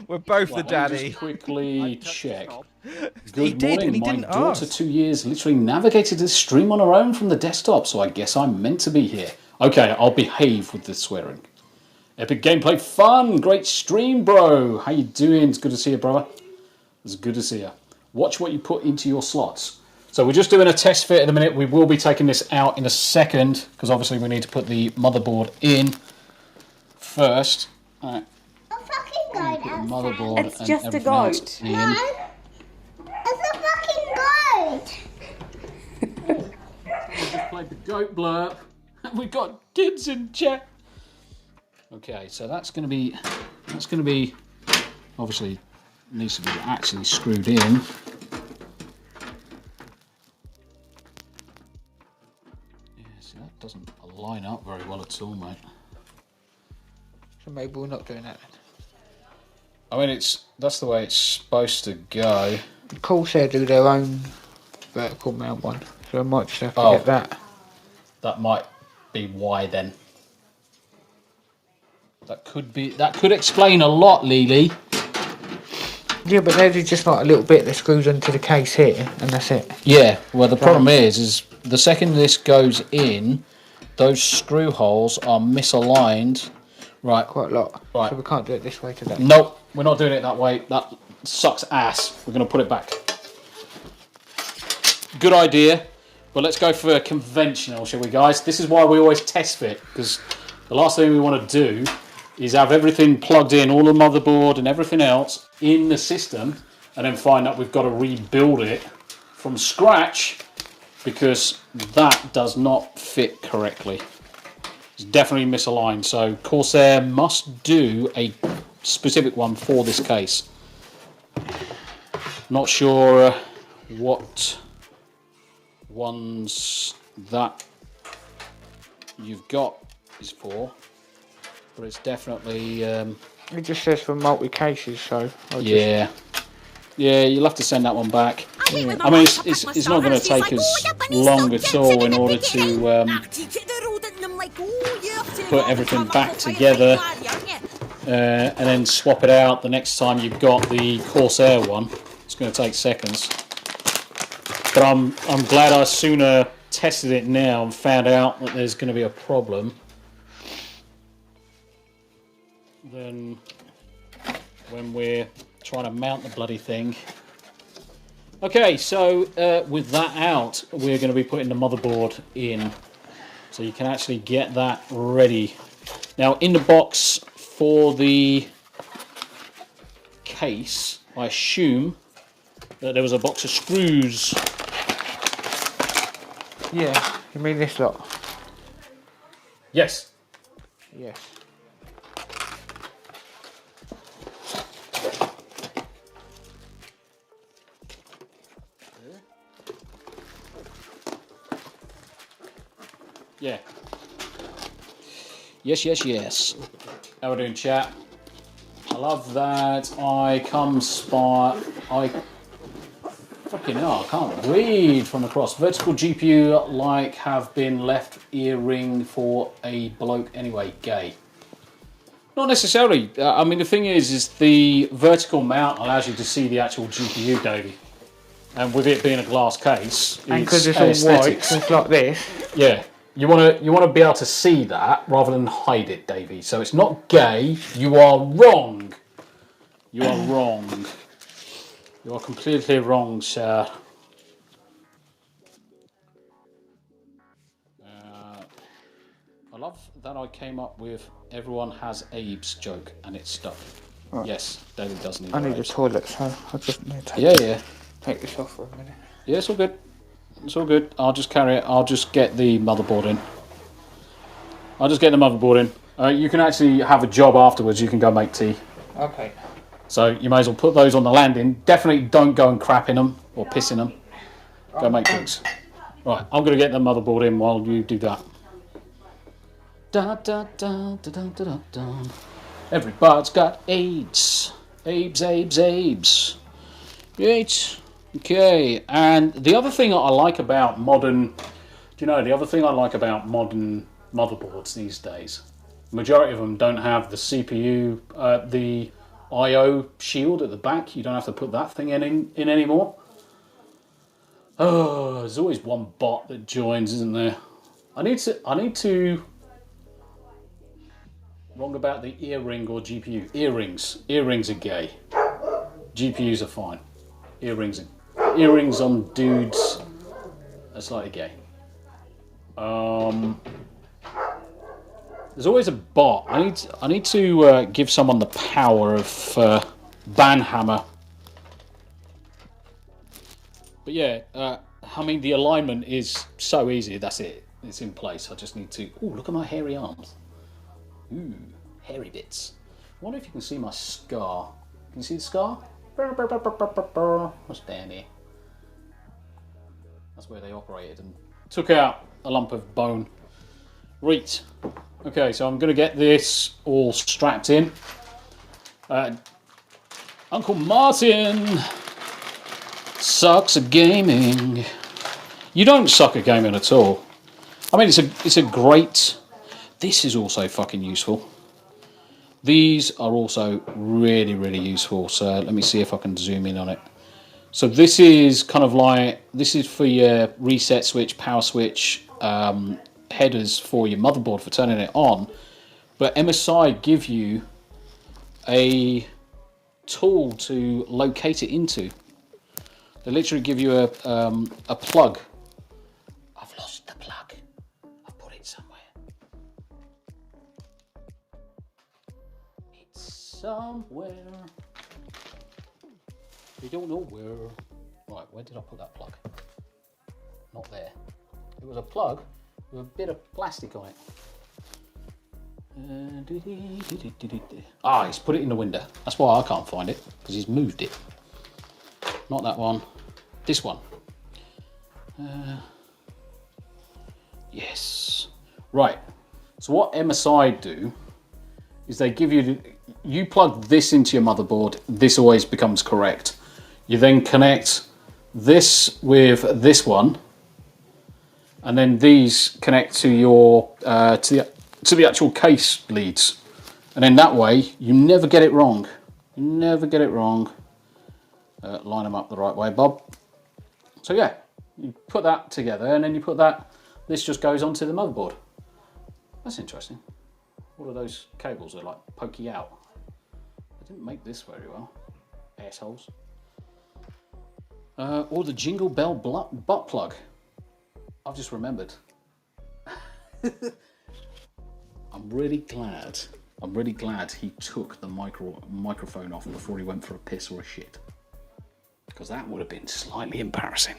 We're both Well, the let me daddy. just quickly check. He Good did, and morning. he My didn't daughter, ask. 2 years, literally navigated this stream on her own from the desktop, so I guess I'm meant to be here. Okay, I'll behave with the swearing. Epic gameplay fun! Great stream, bro! How you doing? It's good to see you, brother. It's good to see you. Watch what you put into your slots. So we're just doing a test fit at the minute. We will be taking this out in a second, because obviously we need to put the motherboard in first. All right. Put the motherboard It's and just a everything else goat. in. Just played the goat blurb. We've got kids in chat. Okay, so that's going to be obviously needs to be actually screwed in. Yeah, see, that doesn't line up very well at all, mate. So maybe we're not doing that then. I mean, that's the way it's supposed to go. Corsair do their own vertical mount one, so I might just have to get that. That might be why then. That could explain a lot, Lily. Yeah, but there's just like a little bit that screws onto the case here, and that's it. Yeah, well the problem is the second this goes in, those screw holes are misaligned. Right. Quite a lot. Right. So we can't do it this way today. Nope, we're not doing it that way. That sucks ass. We're going to put it back. Good idea, but let's go for conventional, shall we, guys? This is why we always test fit, because the last thing we want to do is have everything plugged in, all the motherboard and everything else in the system, and then find that we've got to rebuild it from scratch because that does not fit correctly. It's definitely misaligned, so Corsair must do a specific one for this case. Not sure what ones that you've got is for, but it's definitely It just says for multi cases, so I'll yeah, you'll have to send that one back. I mean, it's not going to take us long at all in order to put everything back together and then swap it out the next time you've got the Corsair one. It's going to take seconds, but I'm glad I sooner tested it now and found out that there's going to be a problem than when we're trying to mount the bloody thing. Okay, so with that out, we're going to be putting the motherboard in, so you can actually get that ready. Now, in the box for the case, I assume that there was a box of screws. Yeah, you mean this lot? Yes. Yes. Yeah. Yes. How we doing, chat? I love that I fucking hell, I can't read from across. Vertical GPU like have been left earring for a bloke anyway, gay. Not necessarily. I mean, the thing is the vertical mount allows you to see the actual GPU, Davey. And with it being a glass case, And because it's all white, aesthetics. it's like this. Yeah, you want to be able to see that rather than hide it, Davey. So it's not gay. You are wrong. You are wrong. You are completely wrong, sir. I love that I came up with everyone has Abe's joke and it's stuck. Right. Yes, Davey does need. I need a toilet, so I just need to take this off for a minute. Yeah, it's all good. It's all good. I'll just carry it. I'll just get the motherboard in. You can actually have a job afterwards. You can go make tea. Okay. So you may as well put those on the landing. Definitely don't go and crap in them or piss in them. Go make drinks. Right, I'm going to get the motherboard in while you do that. Da, da, da, da, da, da, da. Everybody's got AIDS. Abes. Right. Okay, and the other thing I like about modern... the other thing I like about modern motherboards these days, the majority of them don't have the CPU, the I/O shield at the back. You don't have to put that thing in anymore. Oh, there's always one bot that joins, isn't there? I need to... Wrong about the earring or GPU. Earrings are gay. GPUs are fine. Earrings on dudes are slightly gay. There's always a bot. I need to give someone the power of Banhammer. But yeah, I mean the alignment is so easy. That's it. It's in place. I just need to. Oh, look at my hairy arms. Ooh, hairy bits. I wonder if you can see my scar. Can you see the scar? What's down here? That's where they operated and took out a lump of bone. Right. Okay, so I'm going to get this all strapped in. Uncle Martin sucks at gaming. You don't suck at gaming at all. I mean, it's a great... This is also fucking useful. These are also really, really useful. So let me see if I can zoom in on it. So this is kind of like, this is for your reset switch, power switch, headers for your motherboard for turning it on. But MSI give you a tool to locate it into. They literally give you a plug. I've lost the plug. I put it somewhere. It's somewhere. We don't know where. Right, where did I put that plug? Not there. It was a plug with a bit of plastic on it. He's put it in the window. That's why I can't find it, because he's moved it. Not that one. This one. Yes. Right. So what MSI do is they give you... You plug this into your motherboard. This always becomes correct. You then connect this with this one. And then these connect to your... to the actual case leads. And then that way, you never get it wrong. You never get it wrong. Line them up the right way, Bob. So yeah, you put that together and then you put that, this just goes onto the motherboard. That's interesting. What are those cables that are like pokey out? They didn't make this very well. Assholes. Or the jingle bell butt plug. I've just remembered. I'm really glad he took the microphone off before he went for a piss or a shit. Because that would have been slightly embarrassing.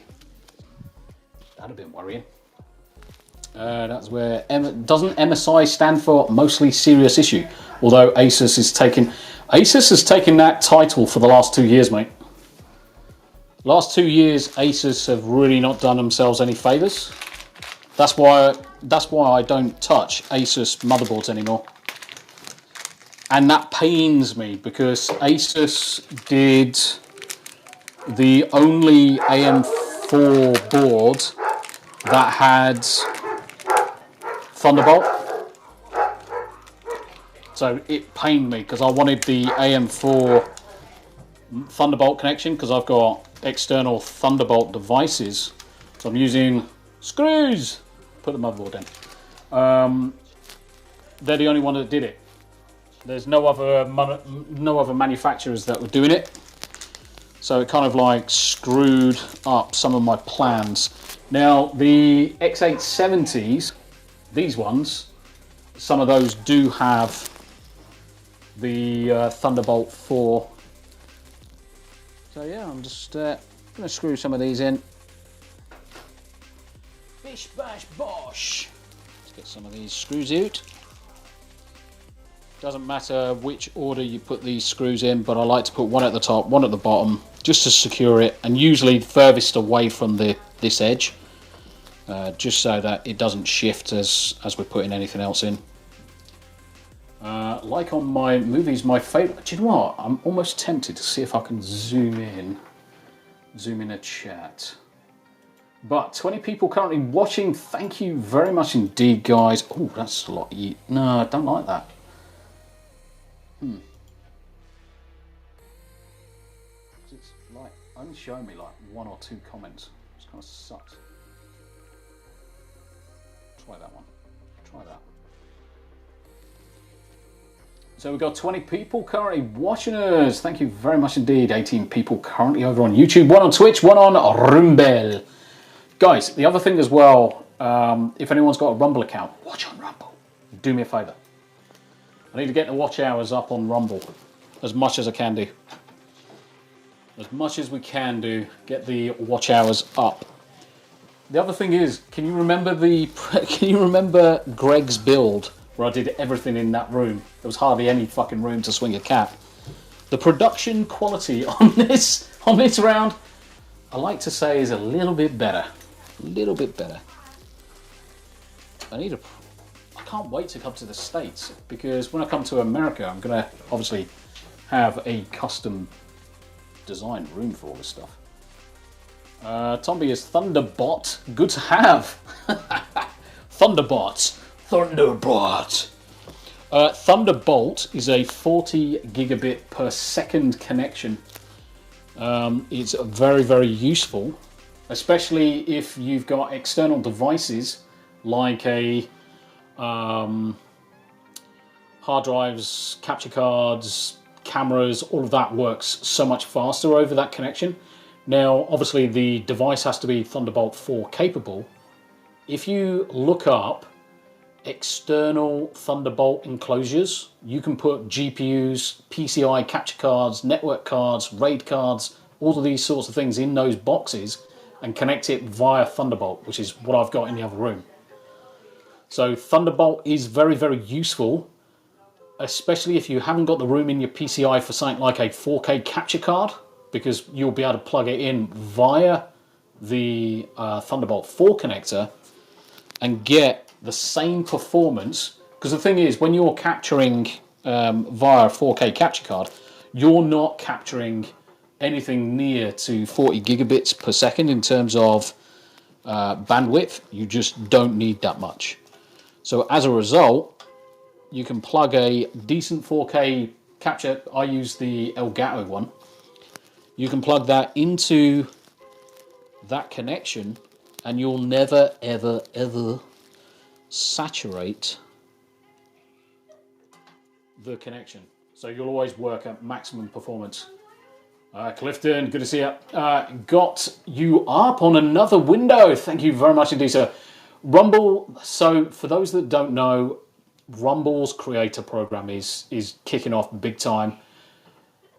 That'd have been worrying. That's where... doesn't MSI stand for mostly serious issue? Although Asus has taken that title for the last 2 years, mate. Last 2 years, Asus have really not done themselves any favours. That's why I don't touch Asus motherboards anymore. And that pains me because Asus did the only AM4 board that had Thunderbolt. So it pained me because I wanted the AM4 Thunderbolt connection because I've got external Thunderbolt devices. So I'm using screws. Put the motherboard in. They're the only one that did it. There's no other manufacturers that were doing it. So it kind of like screwed up some of my plans. Now the X870s, these ones, some of those do have the Thunderbolt 4. So yeah, I'm just going to screw some of these in. Bish bash bosh. Let's get some of these screws out. Doesn't matter which order you put these screws in, but I like to put one at the top, one at the bottom, just to secure it, and usually furthest away from this edge, just so that it doesn't shift as we're putting anything else in. Like on my movies, my favourite. Do you know what? I'm almost tempted to see if I can zoom in a chat. But 20 people currently watching. Thank you very much indeed, guys. Oh, that's a lot. No, I don't like that. It's like only showing me like 1 or 2 comments. It's kind of sucks. Try that one. Try that. So we've got 20 people currently watching us. Thank you very much indeed. 18 people currently over on YouTube. 1 on Twitch, 1 on Rumble. Guys, the other thing as well, if anyone's got a Rumble account, watch on Rumble. Do me a favour. I need to get the watch hours up on Rumble as much as I can do. As much as we can do, get the watch hours up. The other thing is, can you remember Greg's build where I did everything in that room? There was hardly any fucking room to swing a cat. The production quality on this round, I like to say, is a little bit better. A little bit better. I can't wait to come to the States, because when I come to America, I'm going to obviously have a custom designed room for all this stuff. Tombi is Thunderbot. Good to have. Thunderbot. Thunderbolt is a 40 gigabit per second connection. It's very, very useful, especially if you've got external devices like a hard drives, capture cards, cameras. All of that works so much faster over that connection. Now, obviously, the device has to be Thunderbolt 4 capable. If you look up external Thunderbolt enclosures, you can put GPUs, PCI capture cards, network cards, RAID cards, all of these sorts of things in those boxes and connect it via Thunderbolt, which is what I've got in the other room. So Thunderbolt is very, very useful, especially if you haven't got the room in your PCI for something like a 4K capture card, because you'll be able to plug it in via the Thunderbolt 4 connector and get the same performance. Because the thing is, when you're capturing via a 4K capture card, you're not capturing anything near to 40 gigabits per second in terms of bandwidth. You just don't need that much. So as a result, you can plug a decent 4K capture. I use the Elgato one. You can plug that into that connection and you'll never, ever, ever saturate the connection. So you'll always work at maximum performance. Clifton, good to see you. Got you up on another window. Thank you very much indeed, sir. Rumble, so for those that don't know, Rumble's creator program is kicking off big time.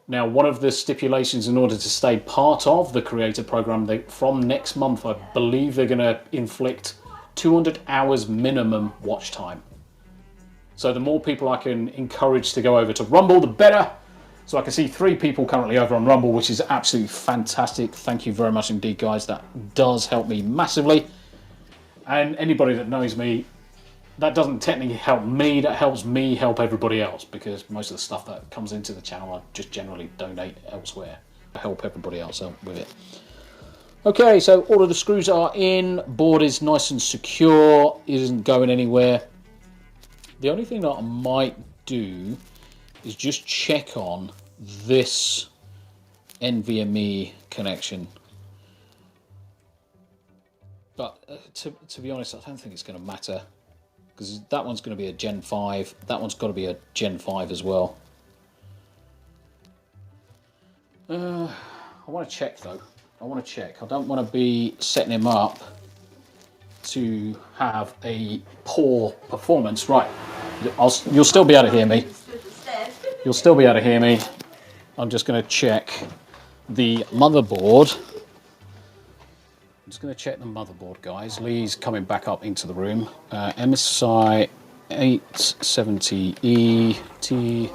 Now, one of the stipulations in order to stay part of the creator program, from next month, I believe they're going to inflict 200 hours minimum watch time. So the more people I can encourage to go over to Rumble, the better. So I can see 3 people currently over on Rumble, which is absolutely fantastic. Thank you very much indeed, guys. That does help me massively. And anybody that knows me, that doesn't technically help me, that helps me help everybody else, because most of the stuff that comes into the channel I just generally donate elsewhere to help everybody else out with it. Okay, so all of the screws are in, board is nice and secure, isn't going anywhere. The only thing that I might do is just check on this NVMe connection. But to be honest, I don't think it's going to matter, because that one's going to be a Gen 5. That one's got to be a Gen 5 as well. I want to check though. I want to check. I don't want to be setting him up to have a poor performance. Right, you'll still be able to hear me. You'll still be able to hear me. I'm just going to check the motherboard. I'm just going to check the motherboard, guys. Lee's coming back up into the room. MSI 870E TI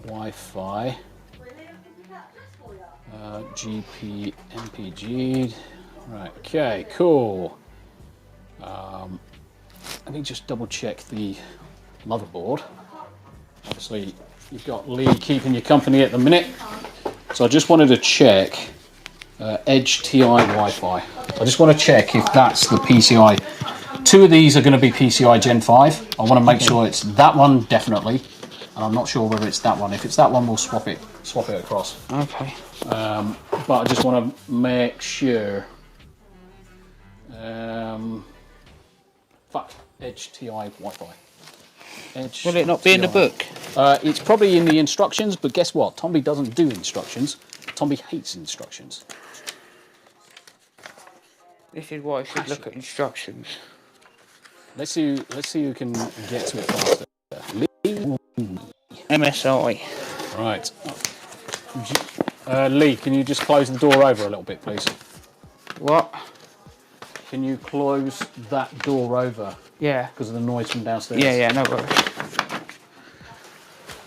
Wi-Fi. GP MPG. Right, okay, cool. Let me just double check the motherboard. Obviously, you've got Lee keeping you company at the minute. So I just wanted to check Edge TI Wi-Fi. I just want to check if that's the PCI. 2 of these are going to be PCI Gen 5. I want to make sure it's that one, definitely. And I'm not sure whether it's that one. If it's that one, we'll swap it across. Okay. But I just want to make sure. Edge TI Wi-Fi. Edge Will it not be in the book? It's probably in the instructions, but guess what? Tombi doesn't do instructions. Tombi hates instructions. This is why I should look at instructions. Let's see who can get to it faster. MSI. Right. Lee, can you just close the door over a little bit, please? What? Can you close that door over? Yeah. Because of the noise from downstairs. Yeah, no worries.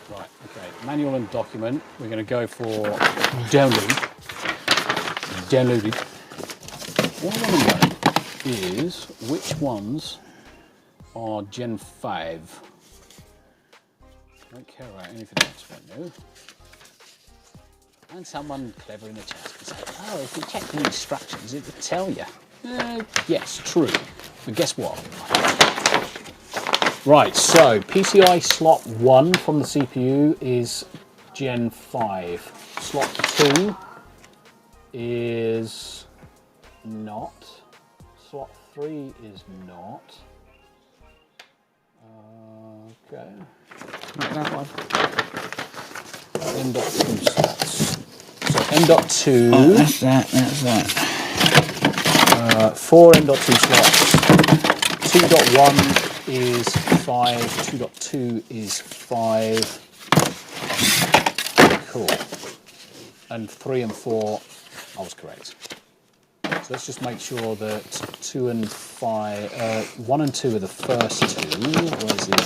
Right, okay. Manual and document. We're going to go for download. Downloaded. What I want to know is which ones are Gen 5. I don't care about anything else right now. And someone clever in the chat can say, oh, if you check the instructions, it would tell you. Yes, true. But guess what? Right, so PCI slot 1 from the CPU is Gen 5. Slot 2 is not. Slot 3 is not. Okay. Not that one. M.2 slots. So M.2. Oh, that's that. 4 M.2 slots. 2.1 is 5. 2.2 is 5. Cool. And 3 and 4, I was correct. So let's just make sure that 2 and 5, 1 and 2 are the first 2. Where's the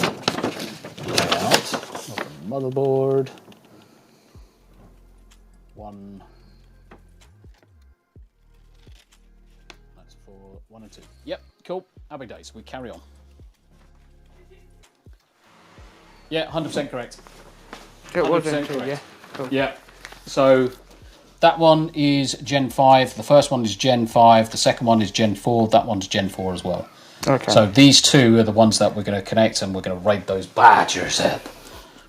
layout of the motherboard? 1. That's for 1 and 2. Yep, cool. Happy days. We carry on. Yeah, 100% correct. It was correct. Yeah. Cool. Yeah. So that one is Gen 5. The first one is Gen 5. The second one is Gen 4. That one's Gen 4 as well. Okay. So these 2 are the ones that we're going to connect, and we're going to raid those badgers up.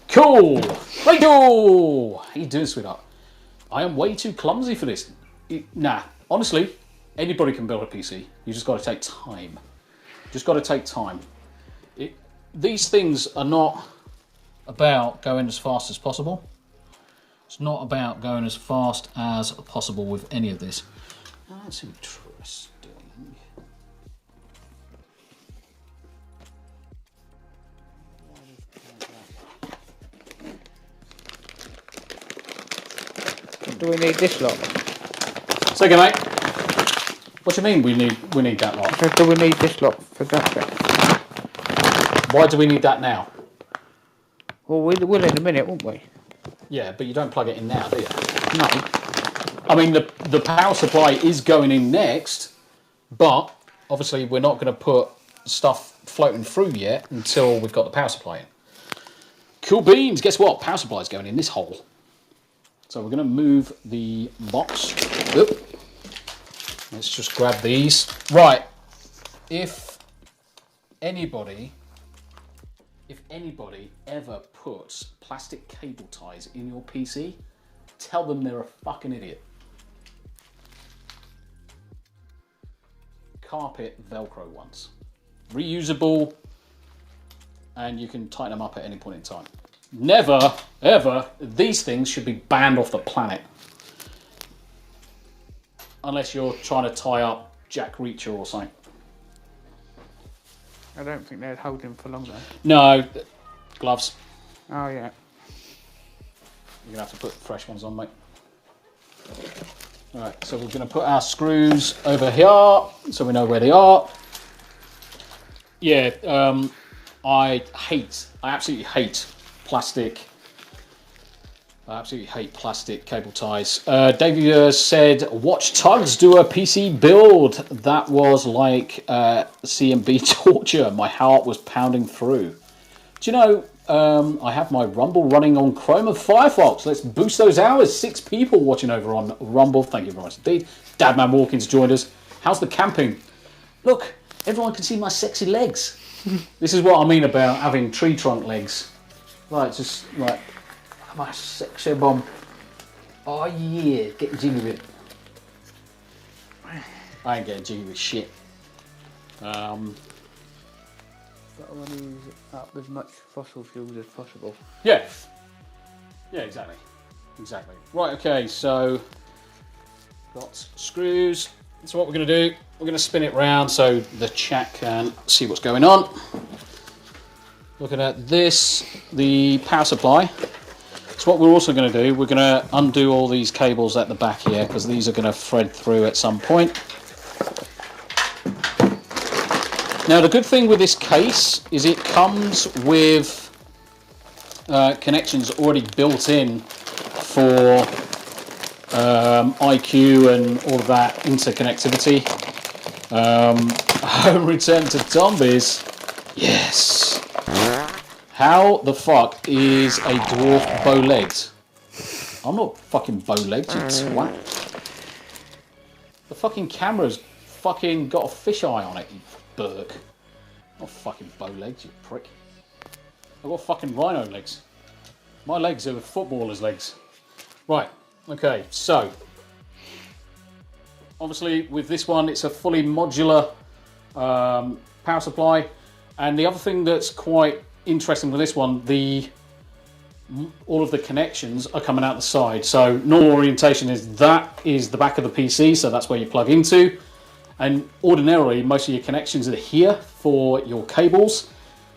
Cool. Righto. How you doing, sweetheart? I am way too clumsy for this. Nah, honestly, anybody can build a PC. You just got to take time. Just got to take time. These things are not about going as fast as possible. It's not about going as fast as possible with any of this. That's interesting. Do we need this lot? Second, mate. What do you mean we need that lot? So do we need this lot for that bit? Why do we need that now? Well, we'll in a minute, won't we? Yeah, but you don't plug it in now, do you? No. I mean, the power supply is going in next, but obviously we're not going to put stuff floating through yet until we've got the power supply in. Cool beans. Guess what? Power supply is going in this hole. So we're going to move the box. Oop. Let's just grab these. Right. If anybody ever puts plastic cable ties in your PC, tell them they're a fucking idiot. Carpet Velcro ones. Reusable, and you can tighten them up at any point in time. Never, ever, these things should be banned off the planet. Unless you're trying to tie up Jack Reacher or something. I don't think they'd hold him for long though. No, gloves. Oh yeah. You're gonna have to put fresh ones on, mate. Alright, so we're gonna put our screws over here so we know where they are. Yeah, I absolutely hate plastic. I absolutely hate plastic cable ties. Davey said, watch Tugs do a PC build. That was like CMB torture. My heart was pounding through. Do you know, I have my Rumble running on Chrome and Firefox. Let's boost those hours. 6 people watching over on Rumble. Thank you very much indeed. Dadman Walkins joined us. How's the camping? Look, everyone can see my sexy legs. This is what I mean about having tree trunk legs. Like, just like... my sexy bum. Oh yeah, get jiggy with it. I ain't getting jiggy with shit. Got to use up as much fossil fuels as possible. Yeah. Yeah, exactly. Exactly. Right, okay, so got screws. So what we're going to do, we're going to spin it round so the chat can see what's going on. Looking at this, the power supply. So what we're also going to do, we're going to undo all these cables at the back here because these are going to thread through at some point. Now the good thing with this case is it comes with connections already built in for IQ and all of that interconnectivity. Home return to Tombi's. Yes. How the fuck is a dwarf bow-legged? I'm not fucking bow-legged, you twat. The fucking camera's fucking got a fisheye on it, you Burke. Not fucking bow-legged, you prick. I've got fucking rhino legs. My legs are the footballer's legs. Right, okay, so. Obviously, with this one, it's a fully modular power supply. And the other thing that's quite interesting with this one, all of the connections are coming out the side. So normal orientation is the back of the PC, so that's where you plug into. And ordinarily, most of your connections are here for your cables.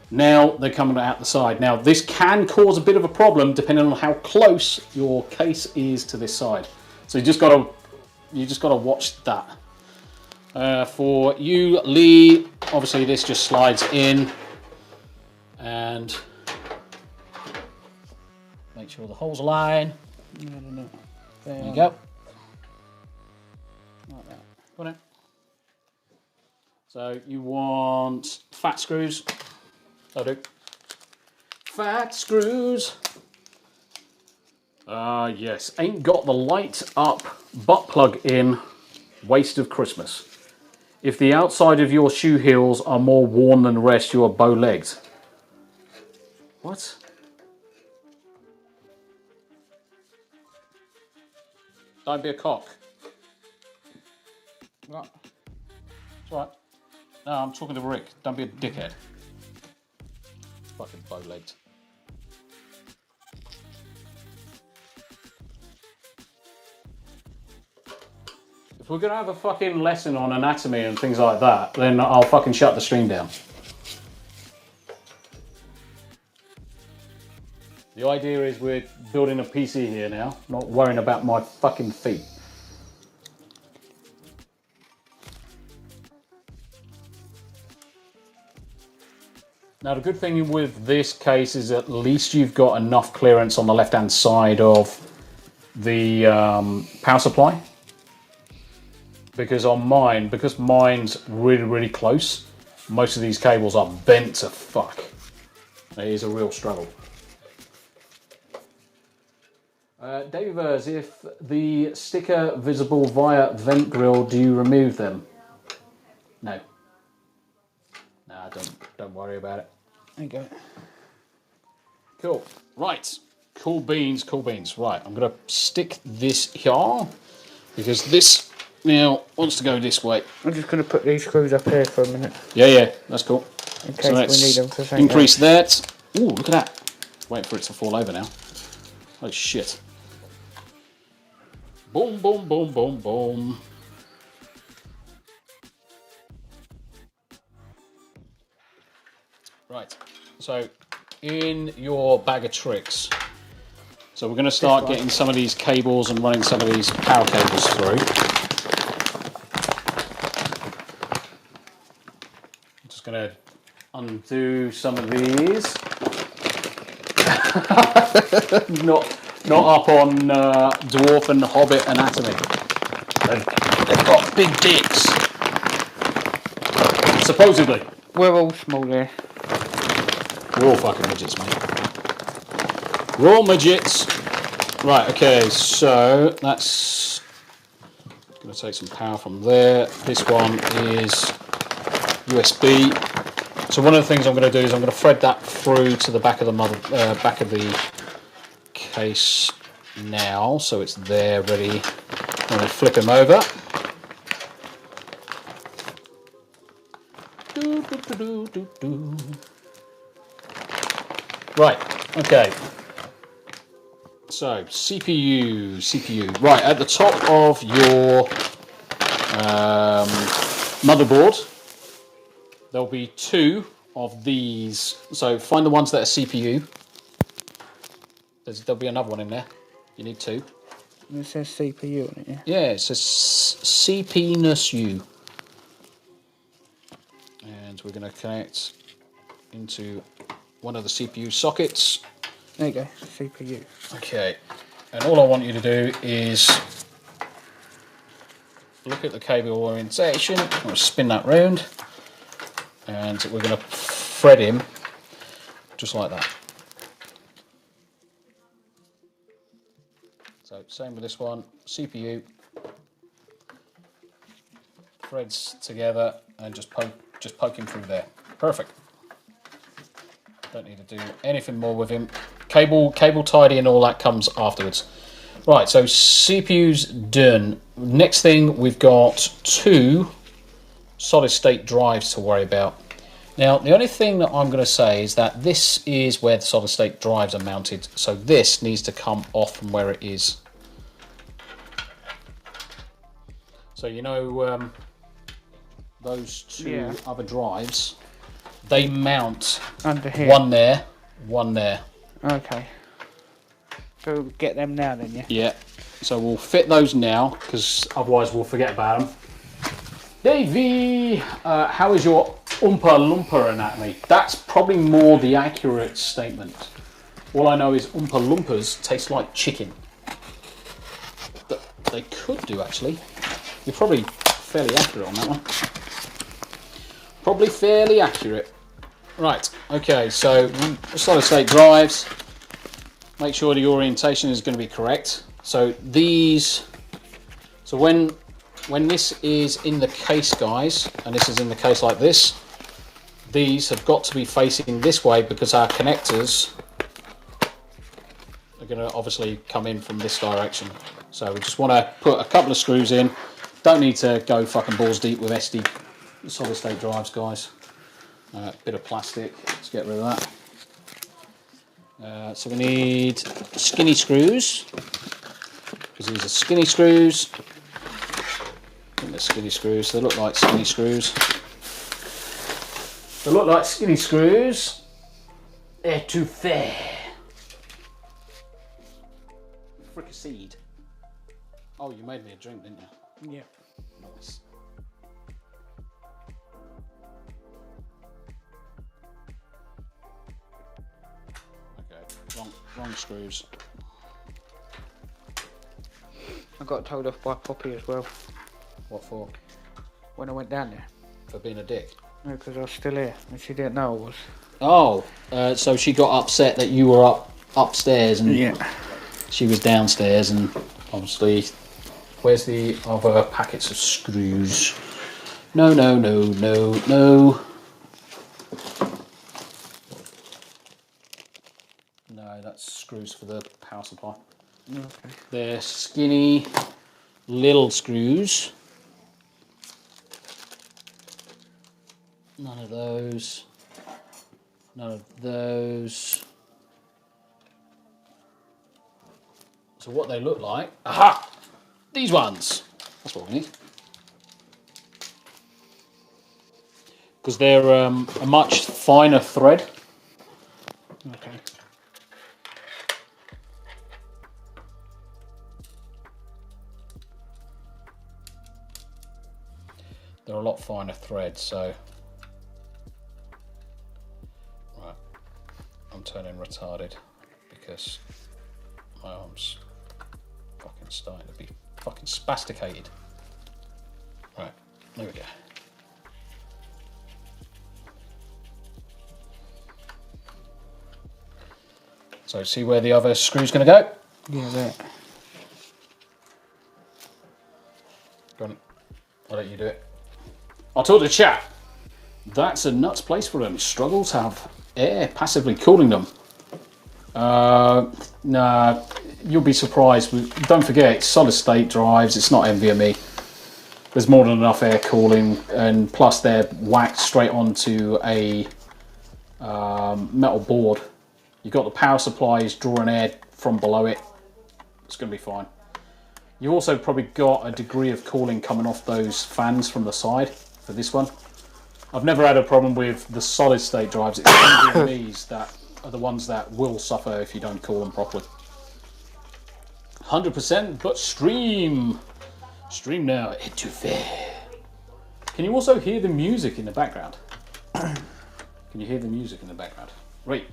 Now they're coming out the side. Now this can cause a bit of a problem depending on how close your case is to this side. So you just gotta watch that. For you, Lee, obviously this just slides in and make sure the holes align. There you go. Like that. Got it. So you want fat screws. I do. Fat screws. Yes. Ain't got the light up butt plug in. Waste of Christmas. If the outside of your shoe heels are more worn than the rest, you are bow-legged. What? Don't be a cock. What? It's all right. No, I'm talking to Rick. Don't be a dickhead. Fucking bow-legged. If we're going to have a fucking lesson on anatomy and things like that, then I'll fucking shut the stream down. The idea is we're building a PC here now, not worrying about my fucking feet. Now the good thing with this case is at least you've got enough clearance on the left-hand side of the power supply. Because on mine, because mine's really, really close, most of these cables are bent to fuck. It is a real struggle. David Vers, if the sticker visible via vent grill, do you remove them? No. Nah, don't worry about it. There you go. Cool. Right. Cool beans, cool beans. Right, I'm going to stick this here because this now wants to go this way. I'm just going to put these screws up here for a minute. Yeah, that's cool. In case So we let's need them for something increase else. that. Ooh, look at that. Wait for it to fall over now. Oh shit. Boom, boom, boom, boom, boom. Right, so in your bag of tricks, so we're going to start getting some of these cables and running some of these power cables through. I'm just going to undo some of these. not up on Dwarf and Hobbit anatomy. They've got big dicks. Supposedly. We're all small here. We're all fucking midgets, mate. We're all midgets. Right, okay, so that's going to take some power from there. This one is USB. So one of the things I'm going to do is I'm going to thread that through to the back of the back of the case now, so it's there ready. I'm going to flip him over. Right, okay. So CPU. Right, at the top of your motherboard, there'll be 2 of these. So find the ones that are CPU. There'll be another one in there. You need 2. It says CPU on it, yeah? Yeah, it says CP-U. And we're going to connect into one of the CPU sockets. There you go, CPU. Okay, and all I want you to do is look at the cable orientation. I'm going to spin that round, and we're going to thread him just like that. So same with this one, CPU, threads together, and just poke him through there. Perfect. Don't need to do anything more with him. Cable tidy and all that comes afterwards. Right, so CPU's done. Next thing, we've got 2 solid state drives to worry about. Now, the only thing that I'm going to say is that this is where the solid state drives are mounted, so this needs to come off from where it is. So you know those 2 other drives, they mount under here. One there, one there. Okay. So we'll get them now then, yeah? Yeah. So we'll fit those now, because otherwise we'll forget about them. Davey, how is your Oompa Loompa anatomy? That's probably more the accurate statement. All I know is Oompa Loompas taste like chicken. But they could do, actually. You're probably fairly accurate on that one. Probably fairly accurate. Right, okay, so solid state drives. Make sure the orientation is going to be correct. So these, so when this is in the case, guys, and this is in the case like this, these have got to be facing this way because our connectors are going to obviously come in from this direction. So we just want to put a couple of screws in. Don't need to go fucking balls deep with SD solid state drives, guys. Bit of plastic, let's get rid of that. So we need skinny screws, because these are skinny screws. I think they're skinny screws, they look like skinny screws. They look like skinny screws. They're too fair. Fricasseed. Oh, you made me a drink, didn't you? Yeah. Nice. Wrong screws. I got told off by Poppy as well. What for? When I went down there. For being a dick? No, because I was still here and she didn't know I was. Oh, so she got upset that you were upstairs and she was downstairs, and obviously, where's the other packets of screws? No. No, screws for the power supply. Okay. They're skinny little screws. None of those. None of those. So what they look like, aha! These ones. That's what we need. Because they're a much finer thread. Okay. They're a lot finer thread, so... Right. I'm turning retarded because my arm's fucking starting to be fucking spasticated. Right, there we go. So see where the other screw's going to go? Yeah, there. Go on. I'll let you do it. I'll talk to chat. That's a nuts place for them. Struggle to have air passively cooling them. Nah, you'll be surprised. Don't forget, it's solid state drives. It's not NVMe. There's more than enough air cooling, and plus they're whacked straight onto a metal board. You've got the power supplies drawing air from below it. It's going to be fine. You've also probably got a degree of cooling coming off those fans from the side for this one. I've never had a problem with the solid state drives. It's NVMe's that are the ones that will suffer if you don't cool them properly. 100%, but stream. Stream now. Et tu fais. Can you also hear the music in the background? Can you hear the music in the background? Right.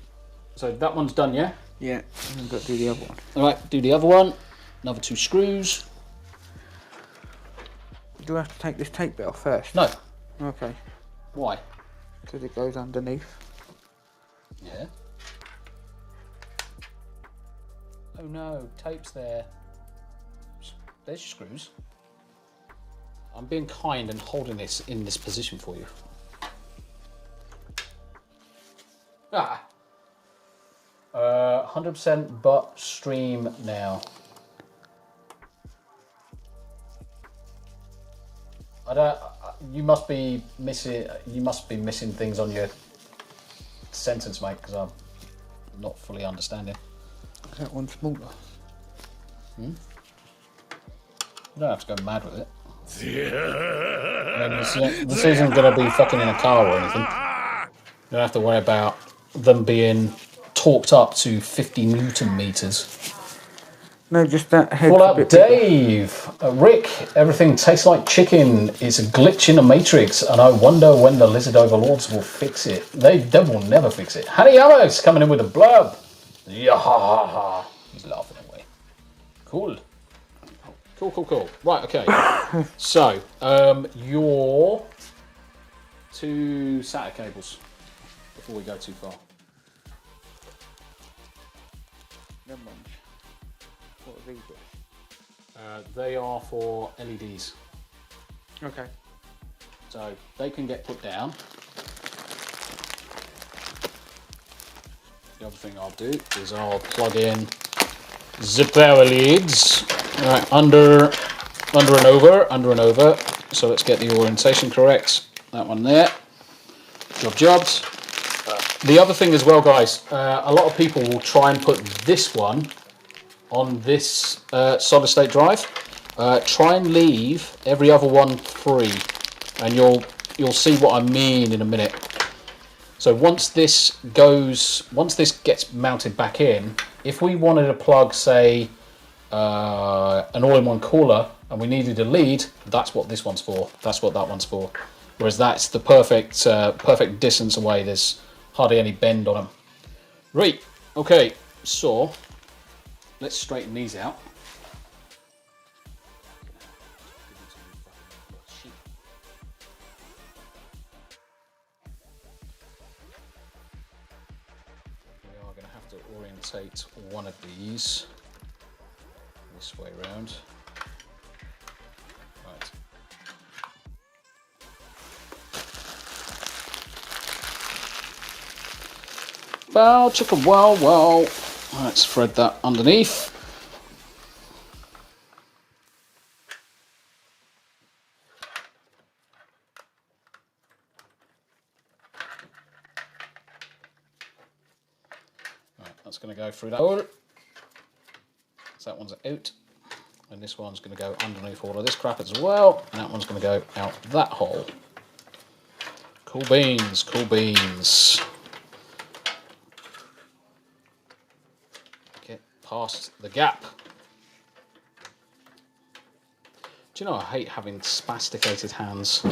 So that one's done, yeah? Yeah, and I've got to do the other one. Alright, do the other one. Another 2 screws. Do I have to take this tape bit off first? No. Okay. Why? Because it goes underneath. Yeah. Oh no, tape's there. There's your screws. I'm being kind and holding this in this position for you. Ah. 100% but stream now. I don't. You must be missing. You must be missing things on your sentence, mate, because I'm not fully understanding. That one's smaller. You don't have to go mad with it. I mean, this isn't going to be fucking in a car or anything. You don't have to worry about them being torqued up to 50 Newton meters. No, just that head. Fallout Dave, Rick, everything tastes like chicken. It's a glitch in the Matrix, and I wonder when the lizard overlords will fix it. They will never fix it. Honey Alex coming in with a blurb. Yeah, ha ha ha. He's laughing away. Cool. Cool. Right, okay. So, your 2 SATA cables before we go too far. Them ones. What are these? They are for LEDs. Okay. So they can get put down. The other thing I'll do is I'll plug in the power leads. Right, under and over. So let's get the orientation correct. That one there. Jobs. The other thing as well, guys, a lot of people will try and put this one on this solid state drive. Try and leave every other one free, and you'll see what I mean in a minute. So once this gets mounted back in, if we wanted to plug, say, an all-in-one cooler, and we needed a lead, that's what this one's for. That's what that one's for. Whereas that's the perfect distance away. There's hardly any bend on them. Right. Okay. So let's straighten these out. We are going to have to orientate one of these this way around. Right. Bow, chicka, wow, wow. Let's thread that underneath. Right, that's going to go through that hole. So that one's out. And this one's going to go underneath all of this crap as well. And that one's going to go out that hole. Cool beans, cool beans. Get past the gap. Do you know I hate having spasticated hands?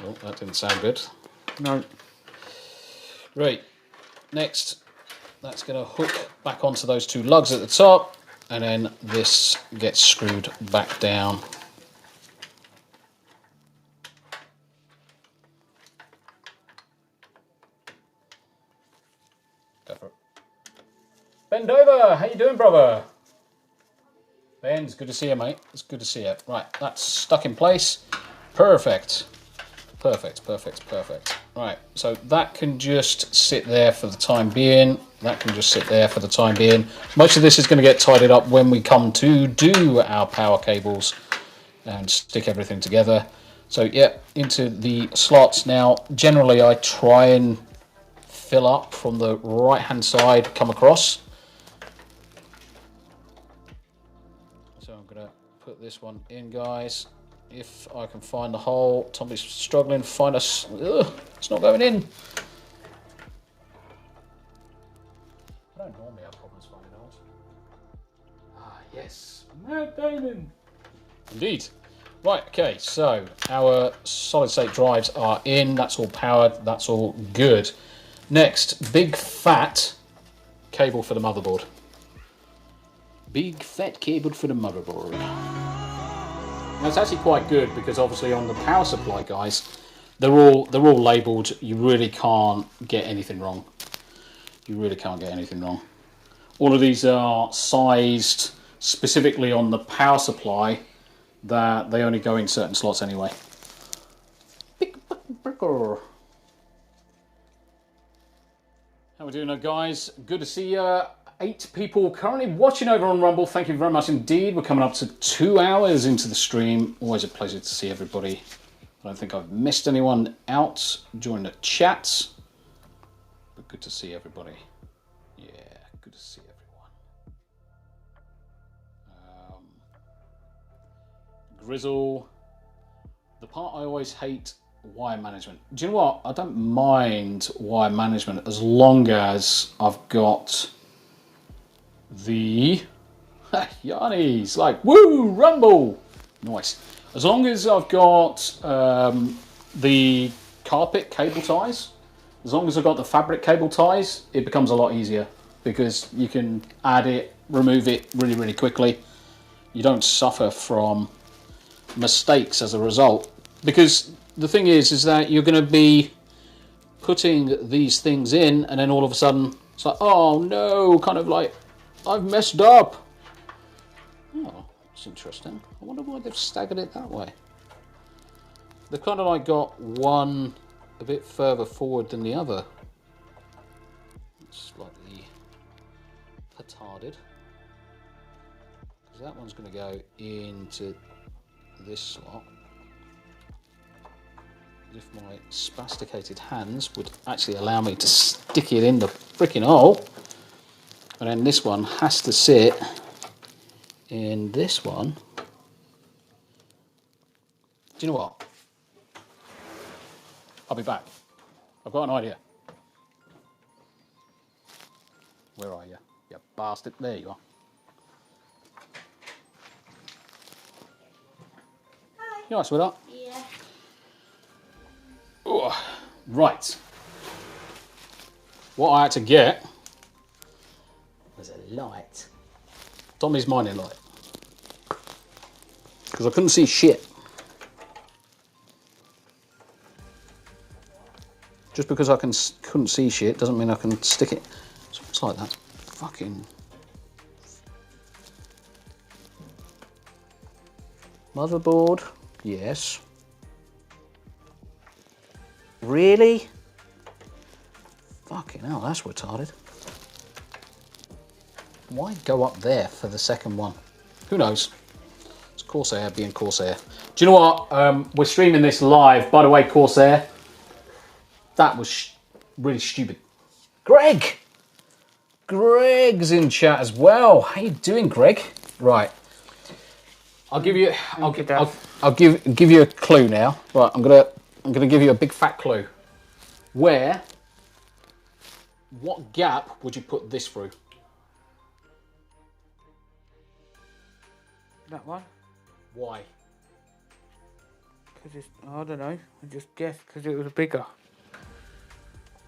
Oh, that didn't sound good. No. Right, next, that's going to hook back onto those two lugs at the top, and then this gets screwed back down. Go for it. Bend over, how you doing, brother? Ben, it's good to see you, mate. It's good to see you. Right, that's stuck in place. Perfect. Perfect, perfect, perfect. Right, so that can just sit there for the time being. That can just sit there for the time being. Most of this is going to get tidied up when we come to do our power cables and stick everything together. So, yeah, into the slots. Now, generally, I try and fill up from the right-hand side, come across. So I'm going to put this one in, guys. If I can find the hole. Tombi's struggling to find us. Ugh, it's not going in. I don't normally have problems finding holes. Ah, yes. Matt Damon. Indeed. Right, okay, so our solid state drives are in. That's all powered. That's all good. Next, big fat cable for the motherboard. Big fat cable for the motherboard. Now, it's actually quite good because obviously on the power supply, guys, they're all labelled. You really can't get anything wrong. You really can't get anything wrong. All of these are sized specifically on the power supply that they only go in certain slots anyway. Big bricker. How we doing, guys? Good to see you. 8 people currently watching over on Rumble. Thank you very much indeed. We're coming up to 2 hours into the stream. Always a pleasure to see everybody. I don't think I've missed anyone out during the chats. But good to see everybody. Yeah, good to see everyone. Grizzle. The part I always hate, wire management. Do you know what? I don't mind wire management as long as I've got the Yanni's like woo rumble, nice. As long as I've got the carpet cable ties, as long as I've got the fabric cable ties, it becomes a lot easier because you can add it, remove it really, really quickly. You don't suffer from mistakes as a result, because the thing is that you're going to be putting these things in, and then all of a sudden it's like, oh no, kind of like, I've messed up. Oh, that's interesting. I wonder why they've staggered it that way. They've kind of like got one a bit further forward than the other. It's slightly petarded. Because that one's going to go into this slot. If my spasticated hands would actually allow me to stick it in the freaking hole. And then this one has to sit in this one. Do you know what? I'll be back. I've got an idea. Where are you? You bastard. There you are. Hi. You alright, sweetheart? Yeah. Oh, right. What I had to get was a light. Tommy's mining light. Because I couldn't see shit. Just because I couldn't see shit doesn't mean I can stick it. So it's like that. Fucking... Motherboard. Yes. Really? Fucking hell, that's retarded. Why go up there for the second one? Who knows? It's Corsair being Corsair. Do you know what? We're streaming this live. By the way, Corsair, that was really stupid. Greg! Greg's in chat as well. How you doing, Greg? Right. I'll give you I'll give you a clue now. Right, I'm gonna give you a big fat clue. What gap would you put this through? That one? Why? Because it's, I don't know, I just guessed because it was bigger.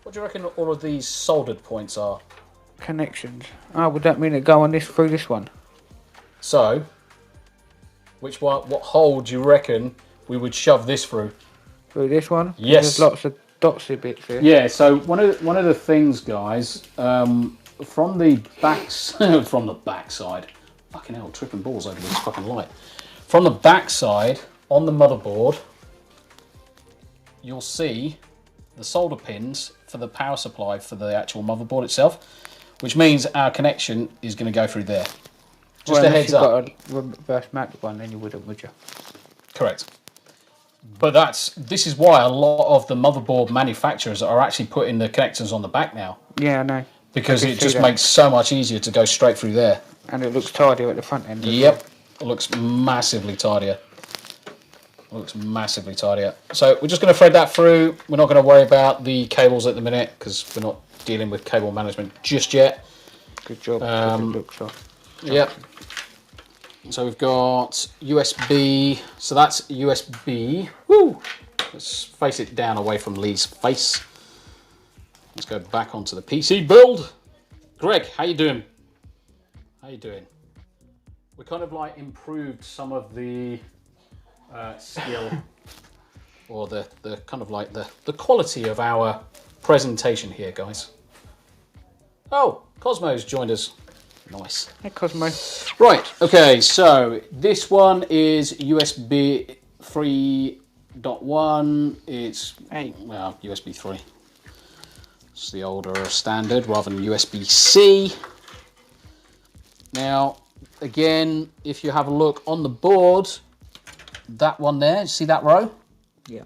What do you reckon all of these soldered points are? Connections. Oh, would that mean it go on this through this one? So, which one? What hole do you reckon we would shove this through? Through this one? Yes. There's lots of dotsy bits here. Yeah. So one of the things, guys, from the backside, fucking hell, tripping balls over this fucking light. From the backside on the motherboard, you'll see the solder pins for the power supply for the actual motherboard itself, which means our connection is going to go through there. Just a heads up. If you've got a reverse mount one, then you wouldn't, would you? Correct. But this is why a lot of the motherboard manufacturers are actually putting the connectors on the back now. Yeah, I know. Because it just makes so much easier to go straight through there. And it looks tidier at the front end. Yep. It looks massively tidier. So we're just going to thread that through. We're not going to worry about the cables at the minute because we're not dealing with cable management just yet. Good job. It looks off. Yep. So we've got USB. So that's USB. Woo! Let's face it down away from Lee's face. Let's go back onto the PC build. Greg, how you doing? We kind of like improved some of the skill or the kind of like the quality of our presentation here, guys. Oh, Cosmo's joined us. Nice. Hey, Cosmo. Right, okay, so this one is USB 3.1. It's, well, USB 3. It's the older standard rather than USB-C. Now, again, if you have a look on the board, that one there, see that row? Yeah.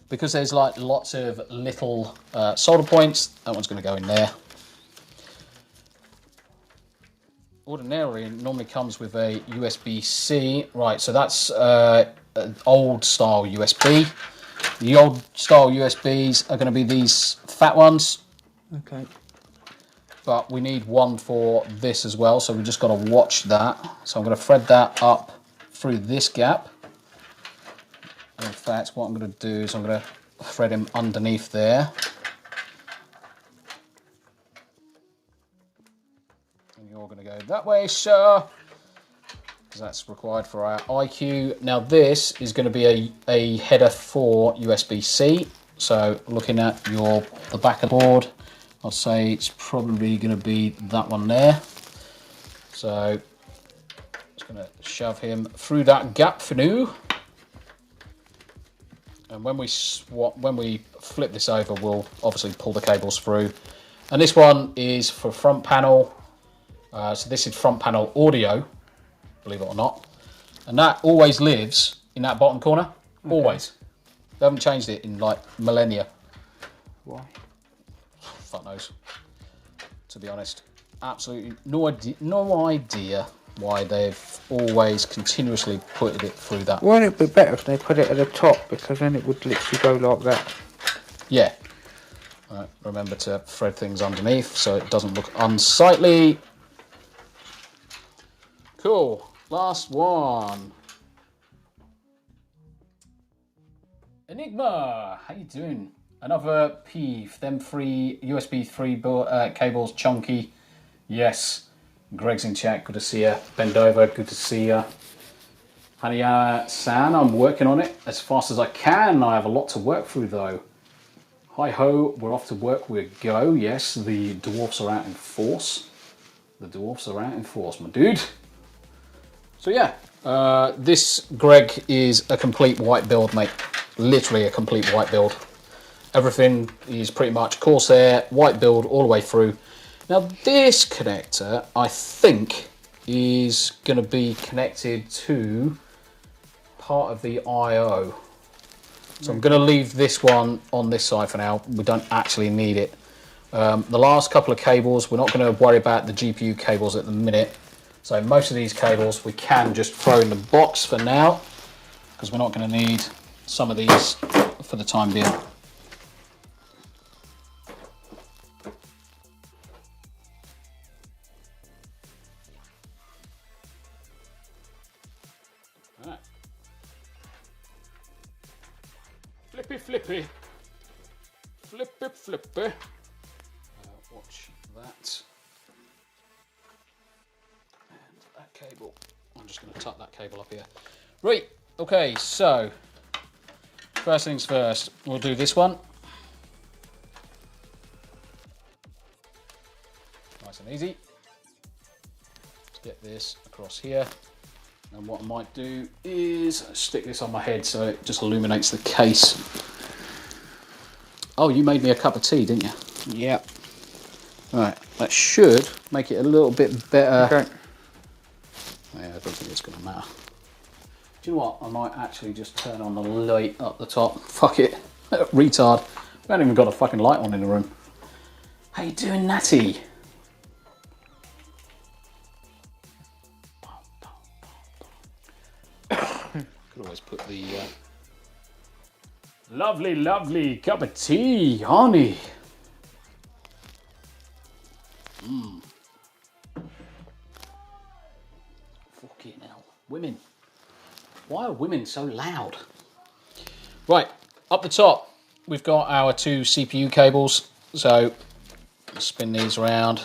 Because there's like lots of little solder points, that one's going to go in there. Ordinarily, it normally comes with a USB-C. Right, so that's an old style USB. The old style USBs are going to be these fat ones. Okay. But we need one for this as well, so we just got to watch that. So I'm going to thread that up through this gap. In fact, what I'm going to do is I'm going to thread him underneath there. And you're going to go that way, sir, because that's required for our IQ. Now this is going to be a header for USB-C. So looking at the back of the board, I'll say it's probably going to be that one there. So just going to shove him through that gap for now. And when we flip this over, we'll obviously pull the cables through. And this one is for front panel. So this is front panel audio, believe it or not. And that always lives in that bottom corner. Okay. Always. They haven't changed it in like millennia. Why? Fuck knows. To be honest, absolutely no idea why they've always continuously put it through that. Wouldn't it be better if they put it at the top, because then it would literally go like that? Yeah. Right, remember to thread things underneath so it doesn't look unsightly. Cool. Last one. Enigma, how you doing? Another peeve. Them three USB 3 cables chunky. Yes. Greg's in chat. Good to see you. Bend over. Good to see you. San, I'm working on it as fast as I can. I have a lot to work through though. Hi ho, we're off to work. We go. Yes, the dwarfs are out in force. The dwarfs are out in force, my dude. So yeah, this Greg is a complete white build, mate. Literally a complete white build. Everything is pretty much Corsair, white build all the way through. Now this connector, I think, is going to be connected to part of the I/O. So I'm going to leave this one on this side for now. We don't actually need it. The last couple of cables, we're not going to worry about the GPU cables at the minute. So most of these cables we can just throw in the box for now, because we're not going to need some of these for the time being. Right. Flippy, flippy. Flippy, flippy. Watch that. And that cable. I'm just going to tuck that cable up here. Right, okay, so first things first, we'll do this one. Nice and easy. Let's get this across here. And what I might do is stick this on my head so it just illuminates the case. Oh, you made me a cup of tea, didn't you? Yep. Right, that should make it a little bit better. Okay. Yeah, I don't think it's going to matter. Do you know what? I might actually just turn on the light up the top. Fuck it. Retard. We haven't even got a fucking light on in the room. How you doing, Natty? Could always put the lovely, lovely cup of tea, honey. Fucking hell. Women. Why are women so loud? Right, up the top, we've got our two CPU cables. So, spin these around.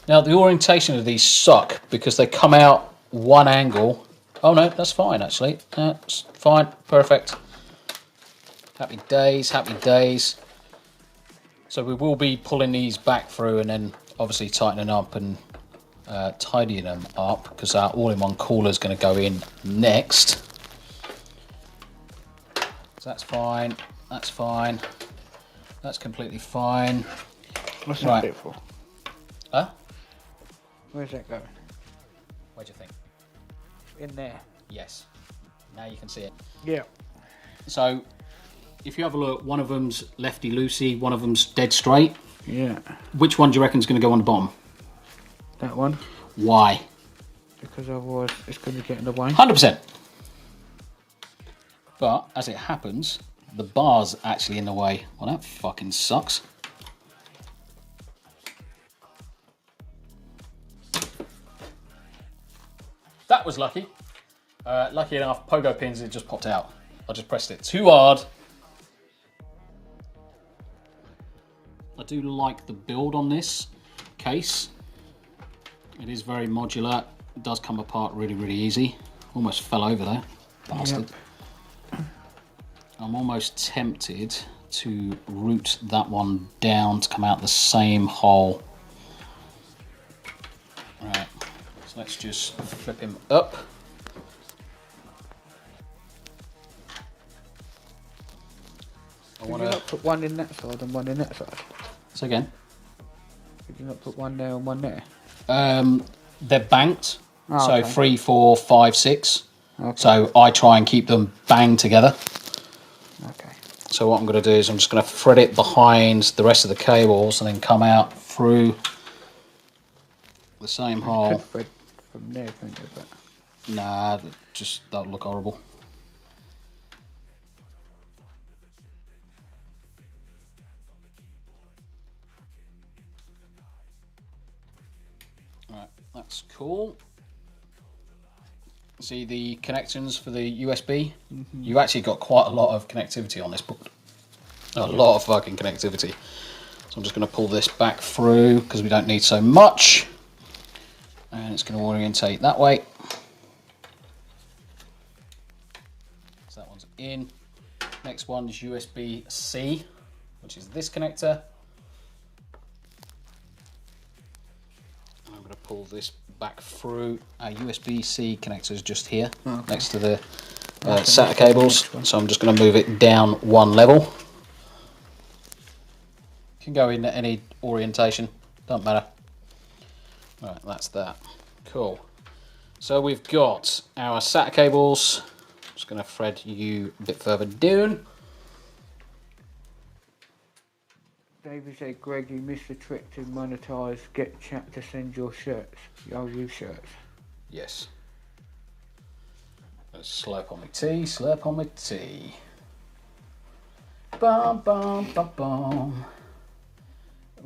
Now, the orientation of these suck because they come out one angle. Oh no, that's fine actually. That's fine, perfect. Happy days, happy days. So we will be pulling these back through and then obviously tightening up and tidying them up, because our all-in-one cooler is going to go in next. So that's fine, that's fine. That's completely fine. What's that Right. bit for? Huh? Where's that going? What do you think? In there. Yes. Now you can see it. Yeah. So, if you have a look, one of them's lefty-loosey, one of them's dead straight. Yeah. Which one do you reckon is going to go on the bottom? That one. Why? Because otherwise it's going to get in the way. 100%. But, as it happens, the bar's actually in the way. Well, that fucking sucks. That was lucky. Lucky enough, pogo pins, it just popped out. I just pressed it too hard. I do like the build on this case. It is very modular. It does come apart really, really easy. Almost fell over there, bastard. Yep. I'm almost tempted to route that one down to come out the same hole. Right, so let's just flip him up. Did you not put one in that side and one in that side? So again? Did you not put one there and one there? They're banked. Oh, so okay. 3, 4, 5, 6. Okay. So I try and keep them banged together. Okay. So what I'm going to do is I'm just going to thread it behind the rest of the cables and then come out through the same hole. Could thread from there, couldn't you? But Nah, that would look horrible. Right, that's cool. See the connections for the USB? Mm-hmm. You actually got quite a lot of connectivity on this board. A lot of fucking connectivity. So I'm just going to pull this back through because we don't need so much. And it's going to orientate that way. So that one's in. Next one is USB-C, which is this connector. And I'm going to pull this back through. Our USB-C connector is just here, next to the SATA cables. So I'm just going to move it down one level. Can go in any orientation, don't matter. Right, that's that. Cool. So we've got our SATA cables. Just going to thread you a bit further down. David said, Greg, you missed the trick to monetize. Get chat to send your shirts. Your used shirts. Yes. Let's slurp on my tea, slurp on my tea. Bum, bum, bum, bum.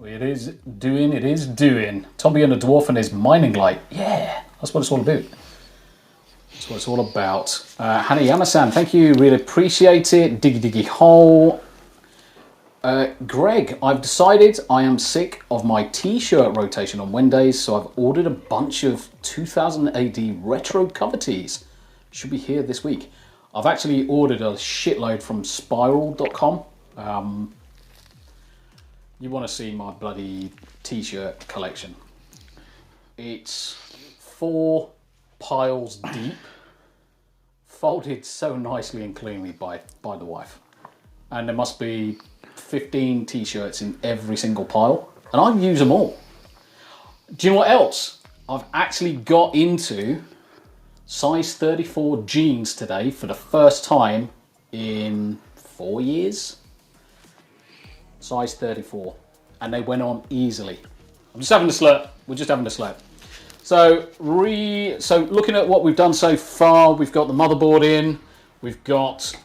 It is doing. Tombi and the Dwarf and his mining light. Yeah, that's what it's all about. That's what it's all about. Hanayama-san, thank you. Really appreciate it. Diggy diggy hole. Greg, I've decided I am sick of my t-shirt rotation on Wednesdays, so I've ordered a bunch of 2000 AD retro cover tees. Should be here this week. I've actually ordered a shitload from spiral.com. You want to see my bloody t-shirt collection. It's 4 piles deep, folded so nicely and cleanly by the wife. And there must be 15 t-shirts in every single pile, and I use them all. Do you know what else? I've actually got into size 34 jeans today for the first time in 4 years. Size 34, and they went on easily. I'm just having a slurp. We're just having a slurp. So looking at what we've done so far, we've got the motherboard in, we've got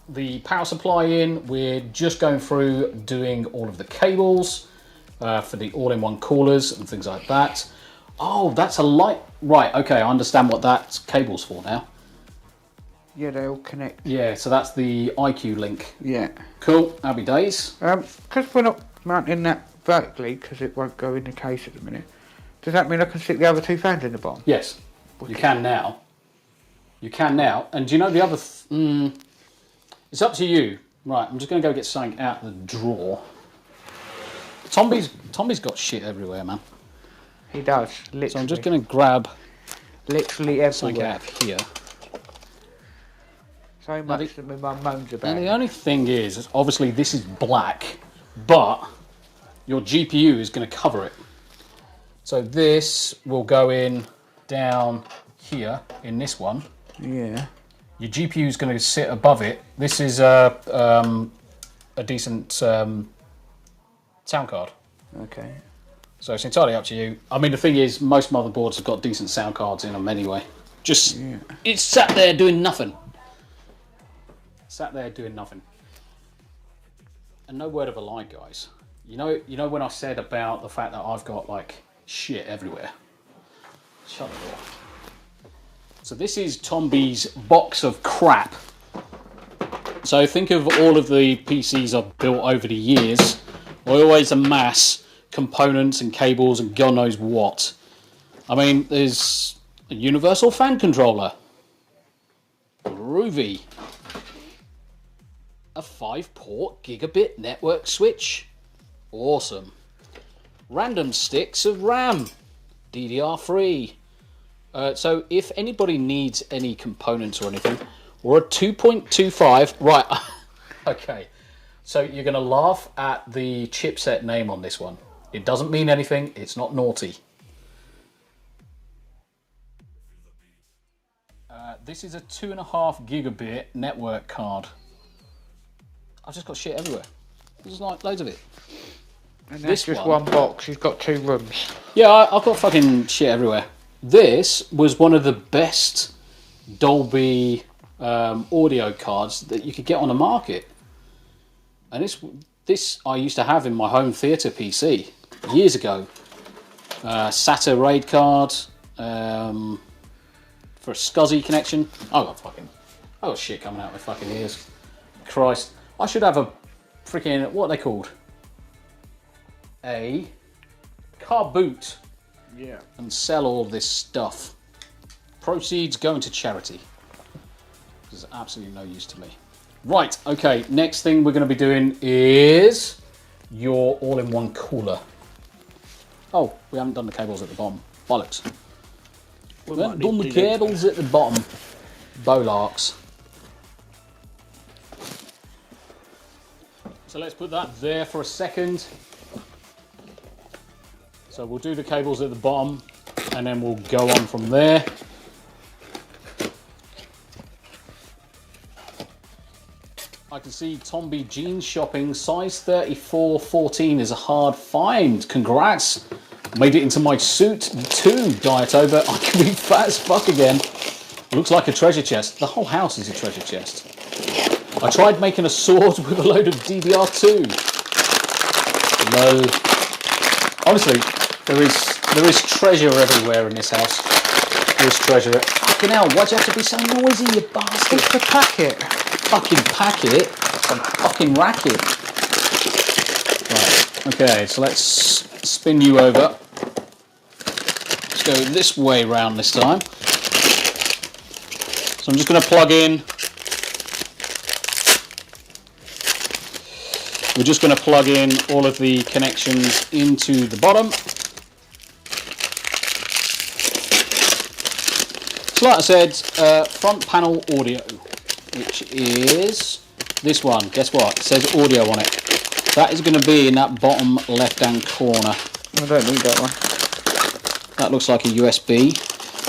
the power supply in. We're just going through doing all of the cables for the all-in-one coolers and things like that. Oh, that's a light. Right, okay, I understand what that cable's for now. Yeah, they all connect. Yeah, so that's the IQ link. Yeah. Cool, happy days. Because we're not mounting that vertically, because it won't go in the case at the minute, does that mean I can stick the other 2 fans in the bottom? Yes, you can now. You can now. And do you know the other... it's up to you. Right, I'm just going to go get something out of the drawer. Tombi's got shit everywhere, man. He does, literally. So I'm just going to grab... literally everywhere. Something out of here. So much that my mum moans about. And the only thing is, obviously this is black, but your GPU is going to cover it. So this will go in down here in this one. Yeah. Your GPU is going to sit above it. This is a decent sound card. Okay. So it's entirely up to you. I mean, the thing is, most motherboards have got decent sound cards in them anyway. Just, it's sat there doing nothing. Sat there doing nothing. And no word of a lie, guys. You know when I said about the fact that I've got like shit everywhere. Shut the door. So this is Tombi's box of crap. So think of all of the PCs I've built over the years. I always amass components and cables and God knows what. I mean, there's a universal fan controller. Groovy. A 5-port gigabit network switch. Awesome. Random sticks of RAM. DDR3. So if anybody needs any components or anything, we're at 2.25. Right. Okay. So you're going to laugh at the chipset name on this one. It doesn't mean anything. It's not naughty. This is a 2.5 gigabit network card. I've just got shit everywhere. There's like loads of it. And that's just one box. He's got 2 rooms. Yeah, I've got fucking shit everywhere. This was one of the best Dolby audio cards that you could get on the market. And this I used to have in my home theatre PC years ago. SATA RAID card for a SCSI connection. I got shit coming out of my fucking ears. Christ. I should have a freaking, what are they called? A car boot. Yeah. And sell all this stuff. Proceeds going to charity. There's absolutely no use to me. Right, okay, next thing we're going to be doing is your all-in-one cooler. Oh, we haven't done the cables at the bottom. Bollocks. We haven't done the cables at the bottom. Bolarks. So let's put that there for a second. So we'll do the cables at the bottom and then we'll go on from there. I can see Tombi jeans shopping, size 34-14 is a hard find. Congrats. Made it into my suit too, Diet Over. I can be fat as fuck again. Looks like a treasure chest. The whole house is a treasure chest. I tried making a sword with a load of DDR2. Lol. Honestly, there is treasure everywhere in this house. There is treasure. Fucking hell, why'd you have to be so noisy, you bastard? It's the packet. Fucking packet. Some fucking racket. Right, okay, so let's spin you over. Let's go this way round this time. So I'm just going to plug in. We're just going to plug in all of the connections into the bottom. So like I said, front panel audio, which is this one. Guess what? It says audio on it. That is going to be in that bottom left-hand corner. I don't need that one. That looks like a USB.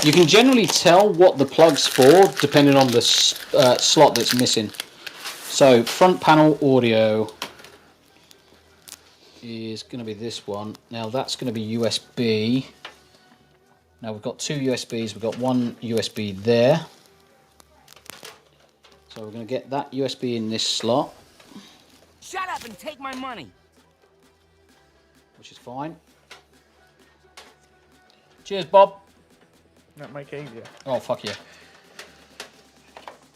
You can generally tell what the plug's for depending on the slot that's missing. So front panel audio is going to be this one. Now that's going to be USB. Now we've got two USBs. We've got one USB there. So we're going to get that USB in this slot. Shut up and take my money. Which is fine. Cheers, Bob. That make it easier. Oh, fuck yeah.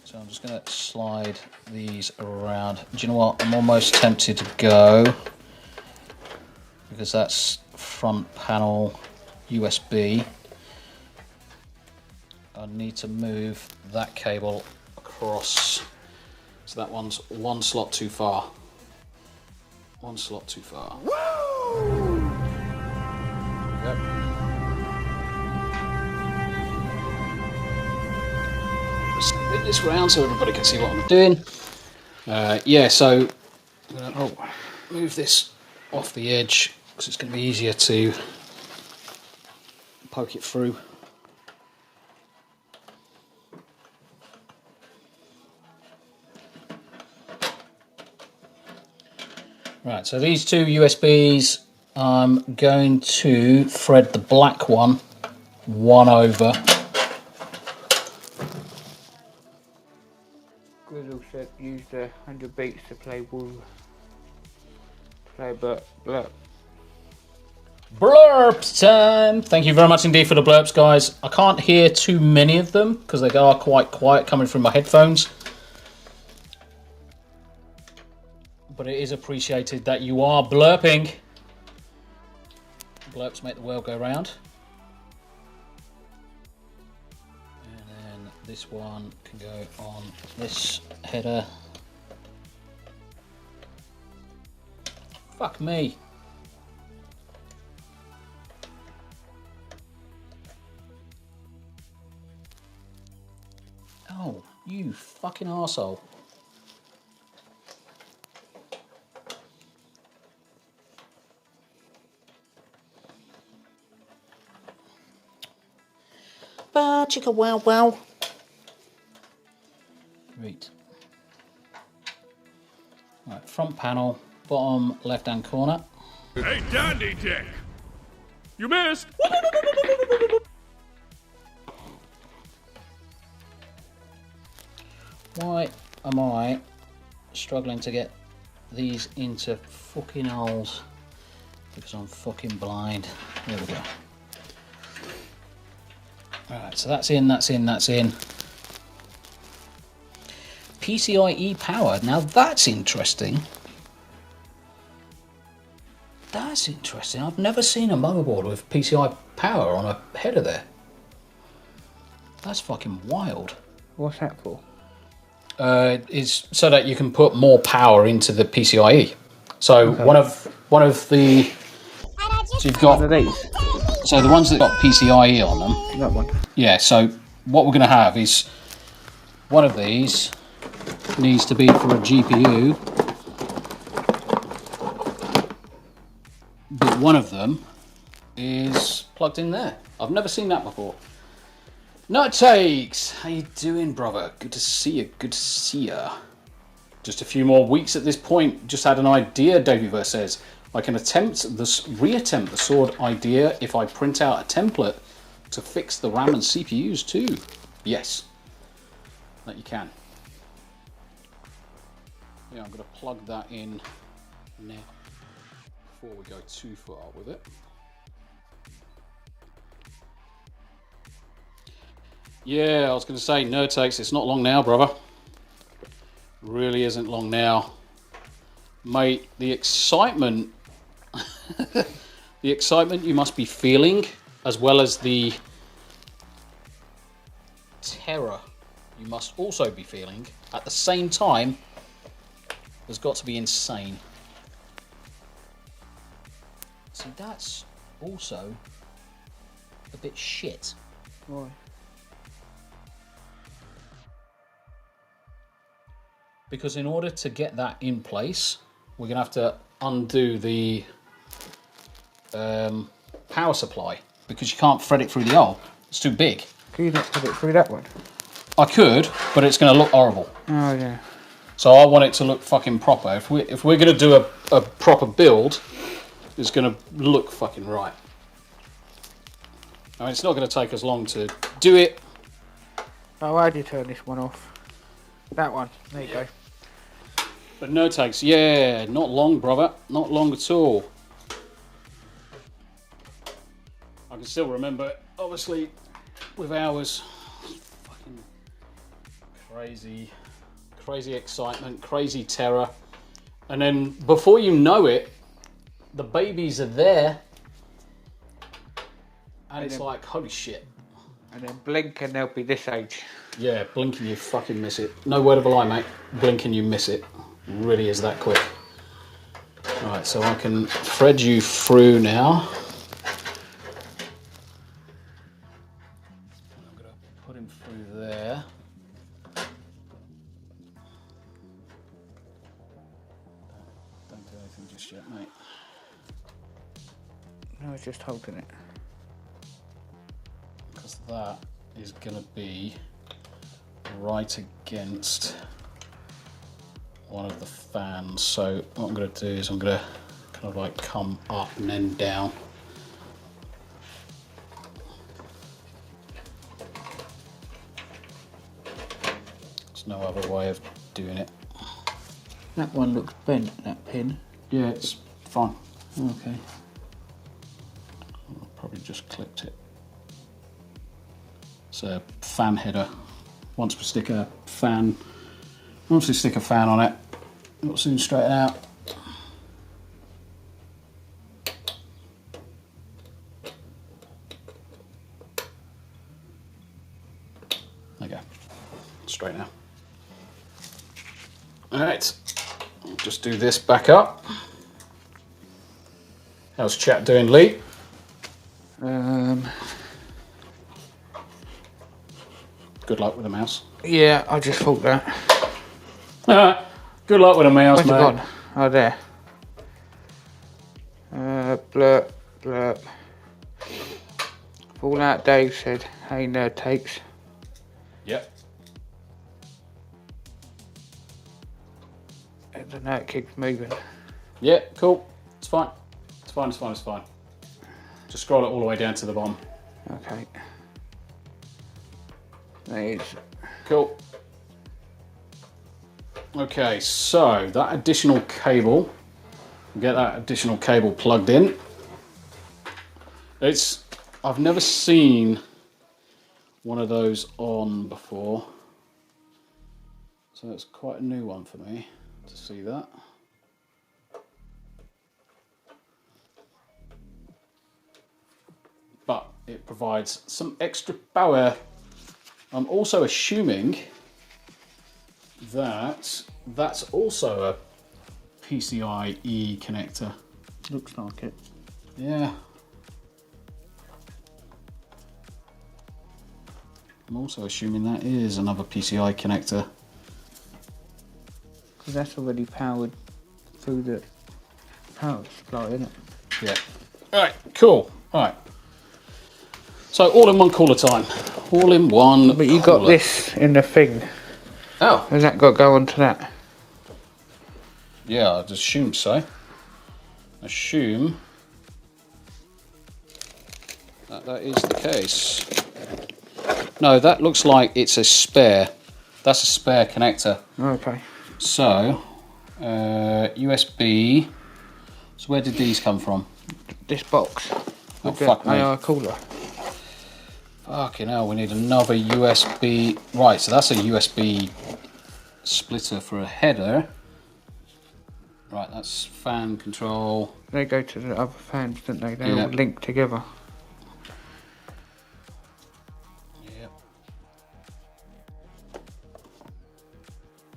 So I'm just going to slide these around. Do you know what? I'm almost tempted to go, because that's front panel USB. I need to move that cable across. So that one's one slot too far. One slot too far. Woo! Yep. Spin this round so everybody can see what I'm doing. Yeah, so I'm going to move this off the edge because it's going to be easier to poke it through. Right, so these two USBs, I'm going to thread the black one over. Grizzle said use the 100 beats to play blurp. Blurp time! Thank you very much indeed for the blurps, guys. I can't hear too many of them because they are quite quiet coming from my headphones. But it is appreciated that you are blurping. Blurps make the world go round. And then this one can go on this header. Fuck me. Oh, you fucking arsehole. Bah, chicka wow wow. Right. Right, front panel, bottom left hand corner. Hey, Dandy Dick! You missed! Why am I struggling to get these into fucking holes? Because I'm fucking blind. There we go. Alright, so that's in, that's in, that's in. PCIe power. Now that's interesting. That's interesting. I've never seen a motherboard with PCI power on a header there. That's fucking wild. What's that for? Is so that you can put more power into the PCIe. So okay. one of the so you've got these. So the ones that got PCIe on them. That one. Yeah. So what we're going to have is one of these needs to be for a GPU, but one of them is plugged in there. I've never seen that before. No takes. How you doing, brother? Good to see you. Good to see ya. Just a few more weeks at this point. Just had an idea, Davyverse says. I can reattempt the sword idea if I print out a template to fix the RAM and CPUs too. Yes, that you can. Yeah, I'm going to plug that in now before we go too far with it. Yeah, I was going to say, no takes. It's not long now, brother. Really isn't long now. Mate, the excitement, the excitement you must be feeling, as well as the terror you must also be feeling at the same time, has got to be insane. See, that's also a bit shit. Why? Because in order to get that in place, we're going to have to undo the power supply, because you can't thread it through the hole. It's too big. Can you not put it through that one? I could, but it's going to look horrible. Oh, yeah. So I want it to look fucking proper. If we're going to do a proper build, it's going to look fucking right. I mean, it's not going to take us long to do it. Oh, how do you turn this one off? That one. There you go. But no takes. Yeah, not long, brother. Not long at all. I can still remember, obviously, with ours. Fucking crazy excitement, crazy terror. And then before you know it, the babies are there. And it's like, holy shit. And then blink and they'll be this age. Yeah, blinking you fucking miss it. No word of a lie, mate. Blinking you miss it. Really is that quick. Right, so I can thread you through now. I'm going to put him through there. Don't do anything just yet, mate. No, I was just holding it. Because that is going to be right against one of the fans. So what I'm going to do is I'm going to kind of like come up and then down. There's no other way of doing it. That one looks bent, that pin. Yeah, it's fine. Okay. I've probably just clipped it. It's a fan header. Once we stick a fan on it, it'll soon straighten out. There you go. Straight now. Alright, I'll just do this back up. How's chat doing, Lee? Good luck with the mouse. Yeah, I just thought that. Good luck with the mouse, Where's mate. it gone? Oh, there. Blurp, blurp. Fallout Dave said, hey, nerd takes. Yep. I don't know, it keeps moving. Yeah, cool. It's fine. It's fine, it's fine, it's fine. Just scroll it all the way down to the bottom. Okay. There it is. Cool. Okay, so that additional cable, get that additional cable plugged in. I've never seen one of those on before, so it's quite a new one for me to see that. But it provides some extra power. I'm also assuming that that's also a PCIe connector. Looks like it. Yeah. I'm also assuming that is another PCI connector. Because that's already powered through the power supply, isn't it? Yeah. Alright, cool. Right. So all in one cooler time. All in one. But you got this in the thing. Oh. Has that got to go onto that? Yeah, I'd assume so. Assume that is the case. No, that looks like it's a spare. That's a spare connector. Okay. So, USB. So where did these come from? This box. Oh, With the fuck me. AR cooler. Fucking hell, we need another USB. Right, so that's a USB splitter for a header. Right, that's fan control. They go to the other fans, don't they? They Yeah. all link together. Yep.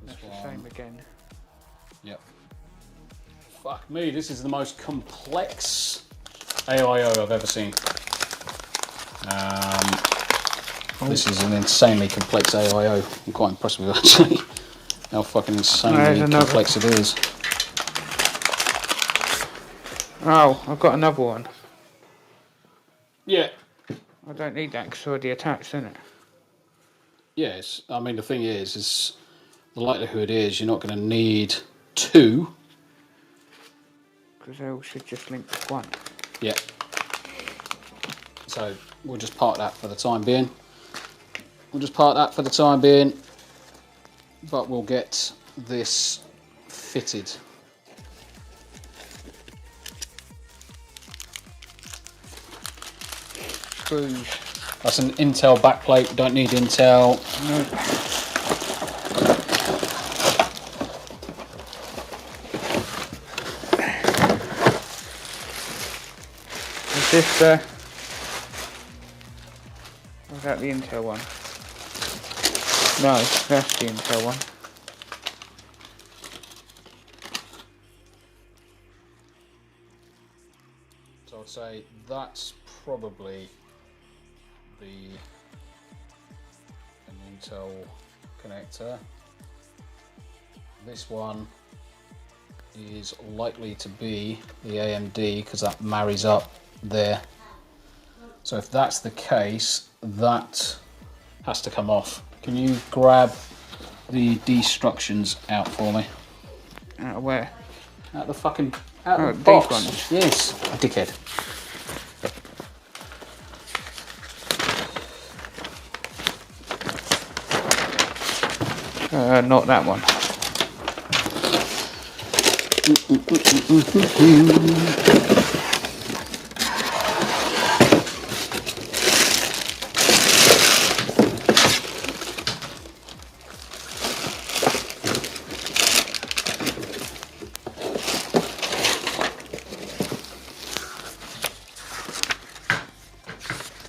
That's the same again. Yep. Fuck me, this is the most complex AIO I've ever seen. This is an insanely complex AIO. I'm quite impressed with it, actually. How fucking insanely complex it is. Oh, I've got another one. Yeah. I don't need that because it's already attached, isn't it? Yes, I mean the thing is the likelihood is you're not going to need two. Because they all should just link to one. Yeah. So we'll just park that for the time being. But we'll get this fitted. Screws. That's an Intel backplate. Don't need Intel. No. Is this was that the Intel one? No, that's the Intel one. So I'd say that's probably an Intel connector. This one is likely to be the AMD because that marries up there. So if that's the case, that has to come off. Can you grab the destructions out for me? Out of where? Out the fucking out of the these box. ones? Yes, dickhead. Not that one.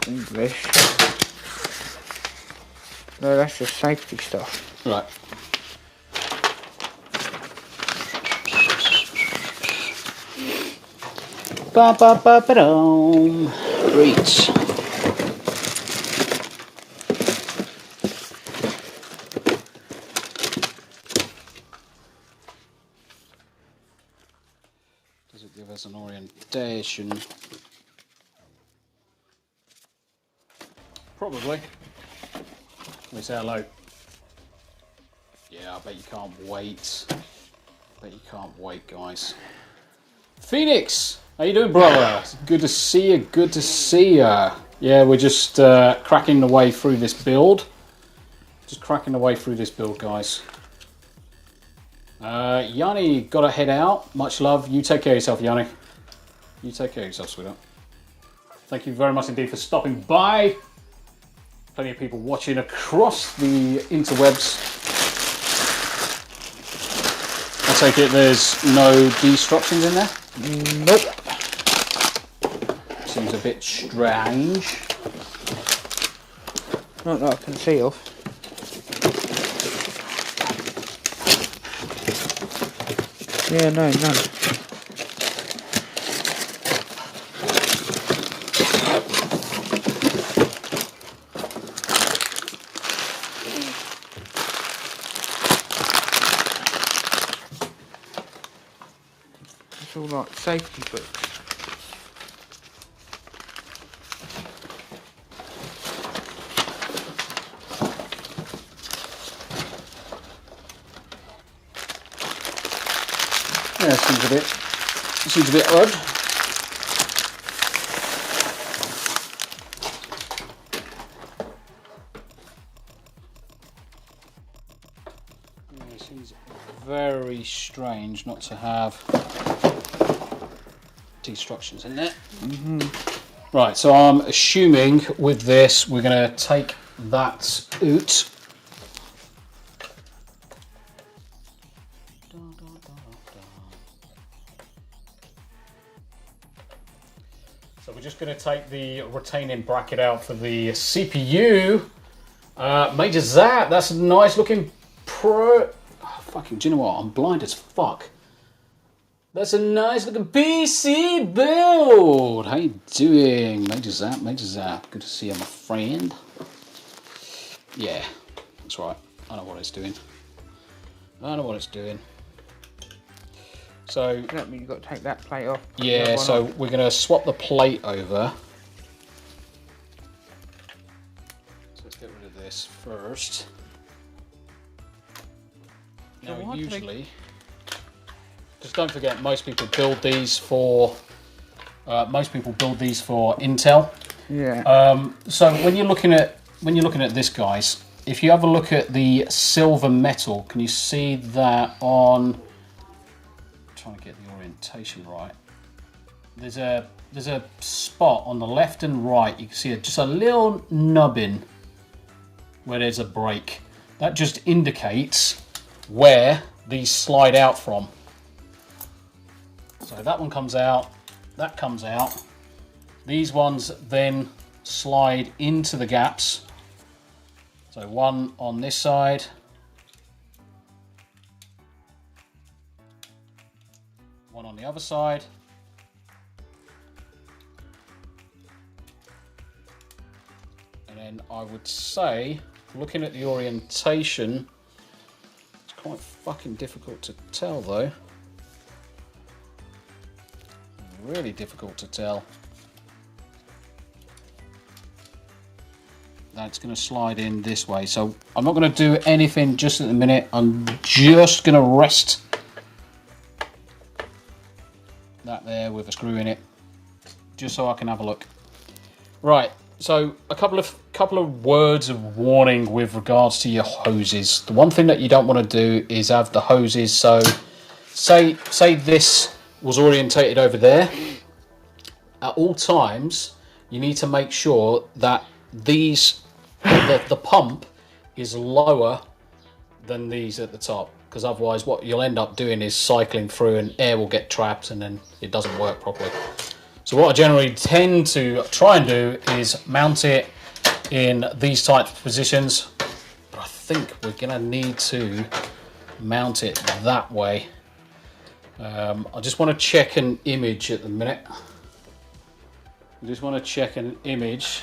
English. No, that's just safety stuff. Right. Ba ba ba ba dum. Great. Does it give us an orientation? Probably. Let me say hello. Yeah, I bet you can't wait. Guys. Phoenix! How you doing, brother? Good to see you, Yeah, we're just cracking the way through this build. Guys. Yanni, gotta head out. Much love. You take care of yourself, Yanni. You take care of yourself, sweetheart. Thank you very much indeed for stopping by. Plenty of people watching across the interwebs. I take it there's no destructions in there? Nope. Seems a bit strange. Not that I can see of. Yeah, no, none. It's all like safety books. Yeah, seems a bit odd. Yeah, it seems very strange not to have instructions in there. Right, so I'm assuming with this we're going to take that out. So we're just going to take the retaining bracket out for the CPU. Major Zap, that's a nice looking pro... Oh, fucking, do you know what? I'm blind as fuck. That's a nice looking PC build. How you doing? Major Zap, Major Zap. Good to see you, my friend. Yeah, that's right. I know what it's doing. I know what it's doing. So that means you've got to take that plate off. Yeah, so we're going to swap the plate over. So let's get rid of this first. Now usually, just don't forget, most people build these for Intel. Yeah. So when you're looking at this, guys, if you have a look at the silver metal, can you see that on? Trying to get the orientation right. There's a spot on the left and right. You can see just a little nubbin where there's a break. That just indicates where these slide out from. So that one comes out, that comes out. These ones then slide into the gaps. So one on this side. One on the other side. And then I would say, looking at the orientation, it's quite fucking difficult to tell though. Really difficult to tell. That's going to slide in this way. So I'm not going to do anything just at the minute. I'm just going to rest that there with a screw in it, just so I can have a look. Right, so a couple of words of warning with regards to your hoses. The one thing that you don't want to do is have the hoses. So say this was orientated over there. At all times, you need to make sure that the pump is lower than these at the top, because otherwise what you'll end up doing is cycling through and air will get trapped and then it doesn't work properly. So what I generally tend to try and do is mount it in these types of positions, but I think we're going to need to mount it that way. I just want to check an image at the minute. I just want to check an image.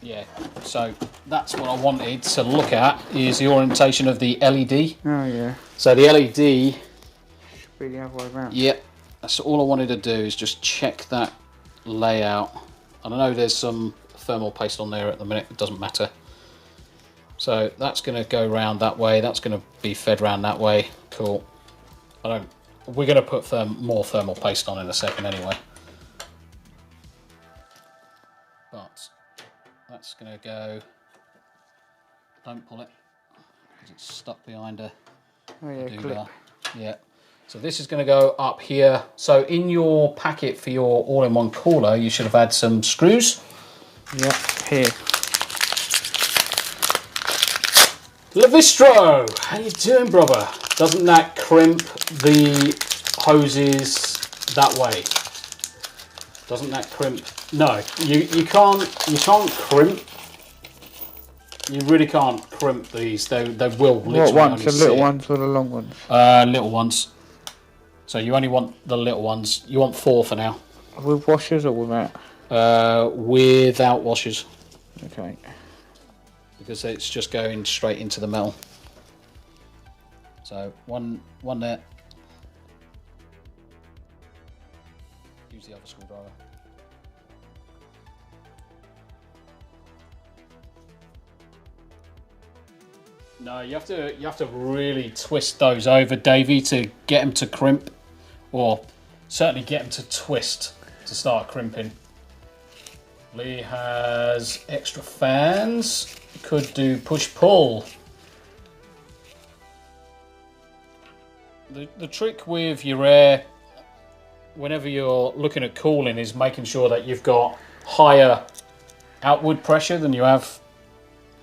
Yeah, so that's what I wanted to look at, is the orientation of the LED. Oh yeah. So the LED should be the other way around. Yep, that's all I wanted to do, is just check that layout. And I know there's some thermal paste on there at the minute, it doesn't matter. So that's going to go round that way, that's going to be fed round that way. Cool. We're going to put more thermal paste on in a second anyway. But that's going to go, don't pull it, because it's stuck behind a clip. Yeah. So this is going to go up here. So in your packet for your all-in-one cooler, you should have had some screws. Yep, here. Levistro, how you doing, brother? Doesn't that crimp the hoses that way? Doesn't that crimp? No, you can't crimp. You really can't crimp these. They will literally. What ones? Only The little sit. ones or the long ones? Little ones. So you only want the little ones. You want 4 for now. With washers or without? Without washers. Okay. Because it's just going straight into the metal. So one there. Use the other screwdriver. No, you have to really twist those over, Davey, to get them to crimp, or certainly get them to twist to start crimping. Lee has extra fans. Could do push-pull. The trick with your air, whenever you're looking at cooling, is making sure that you've got higher outward pressure than you have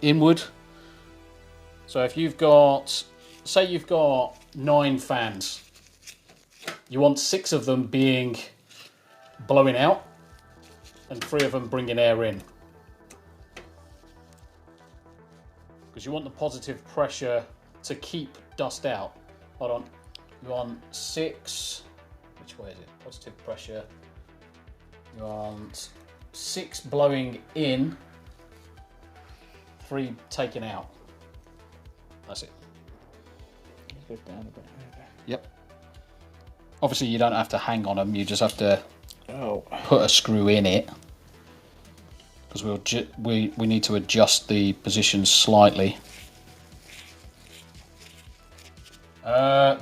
inward. So if you've got, say you've got 9 fans, you want 6 of them being blowing out and 3 of them bringing air in. Because you want the positive pressure to keep dust out. Hold on. You want 6, which way is it? Positive pressure. You want 6 blowing in, 3 taking out. That's it. Go down a bit. Yep. Obviously, you don't have to hang on them. You just have to put a screw in it, because we need to adjust the position slightly.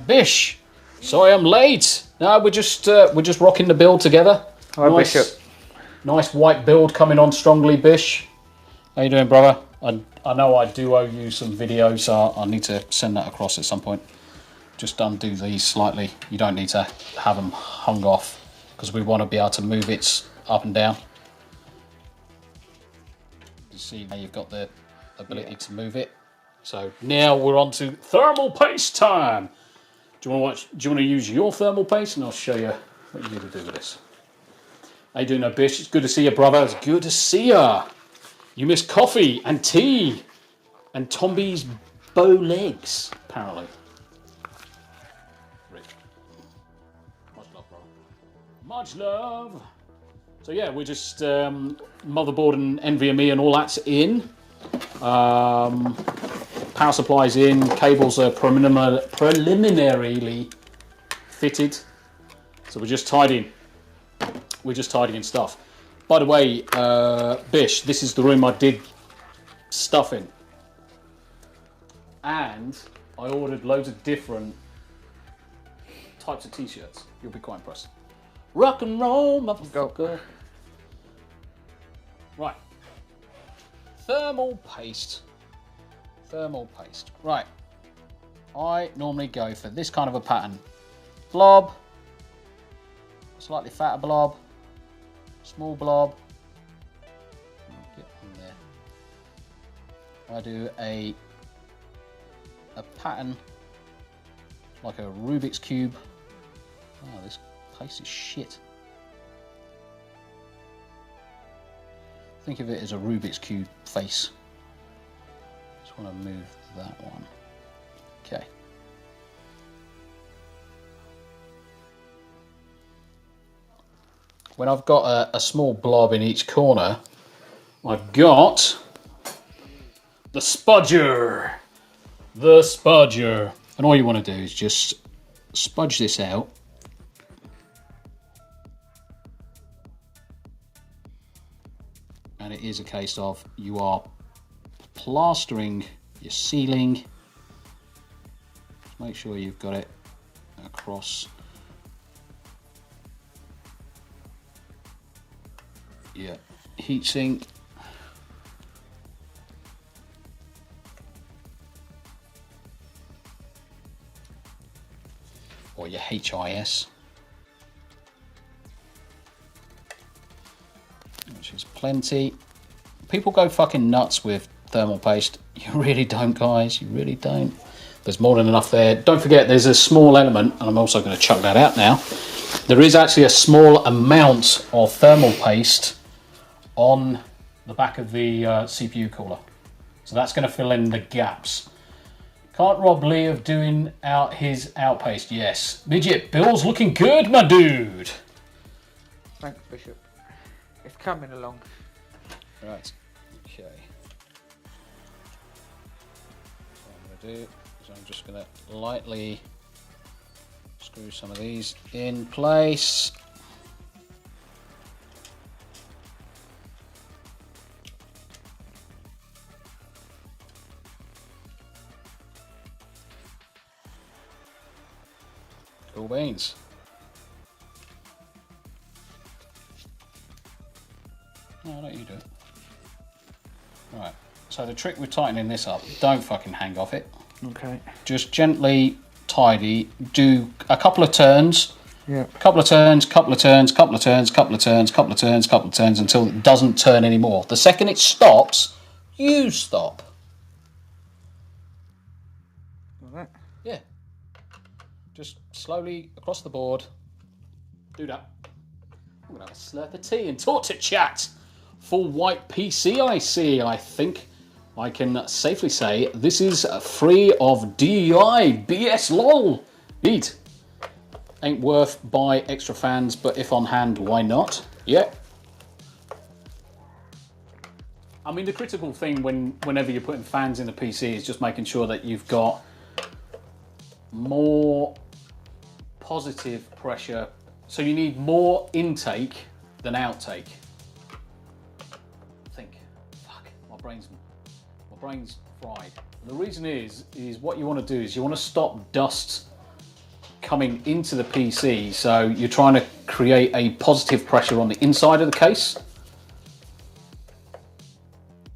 Bish, sorry I'm late. No, we're just rocking the build together. Hi, Bishop. Nice white build coming on strongly, Bish. How you doing, brother? I know I do owe you some videos, so I need to send that across at some point. Just undo these slightly. You don't need to have them hung off, because we want to be able to move it up and down. You see now you've got the ability to move it. So now we're on to thermal paste time. Do you want to use your thermal paste, and I'll show you what you need to do with this. How you doing, Bish? It's good to see you, brother. It's good to see you. You missed coffee and tea and Tombi's bow legs, apparently. Rick. Much love, brother. Much love. So yeah, we're just motherboard and NVMe and all that's in. Power supply's in. Cables are preliminarily fitted. So we're just tidying. We're just tidying stuff. By the way, Bish, this is the room I did stuff in. And I ordered loads of different types of t-shirts. You'll be quite impressed. Rock and roll, motherfucker. Right. Thermal paste. Thermal paste. Right. I normally go for this kind of a pattern. Blob. Slightly fatter blob. Small blob. Get on there. I do a pattern like a Rubik's Cube. Oh, this paste is shit. Think of it as a Rubik's Cube face. Just want to move that one. Okay. When I've got a small blob in each corner, I've got the spudger. The spudger. And all you want to do is just spudge this out. And it is a case of you are plastering your ceiling. Just make sure you've got it across your heatsink. Or your HIS. Which is plenty. People go fucking nuts with thermal paste. You really don't, guys. You really don't. There's more than enough there. Don't forget, there's a small element, and I'm also going to chuck that out now. There is actually a small amount of thermal paste on the back of the CPU cooler. So that's going to fill in the gaps. Can't rob Lee of doing out his outpaste. Yes. Midget, Bill's looking good, my dude. Thanks, Bishop. It's coming along. Right. Okay. What I'm going to do is I'm just going to lightly screw some of these in place. Cool beans. No, I'll let you do it. Right. So the trick with tightening this up, don't fucking hang off it. Okay. Just gently, tidy, do a couple of turns. Yeah. Couple of turns, couple of turns, couple of turns, couple of turns, couple of turns, couple of turns until it doesn't turn anymore. The second it stops, you stop. Like that? Yeah. Just slowly across the board. Do that. I'm gonna have a slurp of tea and talk to chat. Full white PC I see, I think. I can safely say this is free of DEI, BS lol. Eat. Ain't worth buy extra fans, but if on hand, why not? Yeah. I mean, the critical thing whenever you're putting fans in the PC is just making sure that you've got more positive pressure. So you need more intake than outtake. Think. Fuck, my brain's fried. And the reason is what you want to do is you want to stop dust coming into the PC, so you're trying to create a positive pressure on the inside of the case.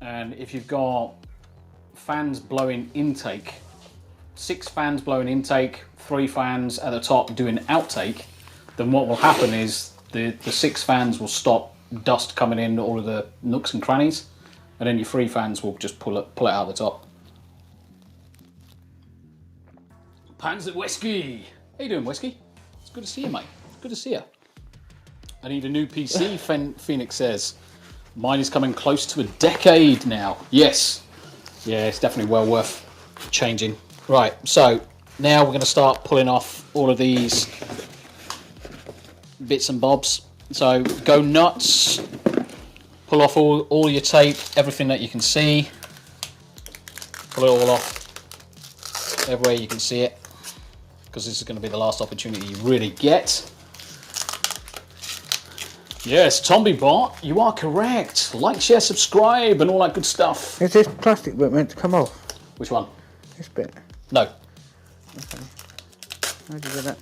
And if you've got fans blowing intake, 6 fans blowing intake, 3 fans at the top doing outtake, then what will happen is the 6 fans will stop dust coming in all of the nooks and crannies, and then your 3 fans will just pull it out of the top. Panzer Whiskey! How you doing, Whiskey? It's good to see you, mate. Good to see you. I need a new PC, Phoenix says. Mine is coming close to a decade now. Yes. Yeah, it's definitely well worth changing. Right, so now we're going to start pulling off all of these bits and bobs. So go nuts. Pull off all your tape, everything that you can see. Pull it all off everywhere you can see it, because this is going to be the last opportunity you really get. Yes, Tombi bot, you are correct. Like, share, subscribe, and all that good stuff. Is this plastic bit meant to come off? Which one? This bit. No. Okay. How do you do that?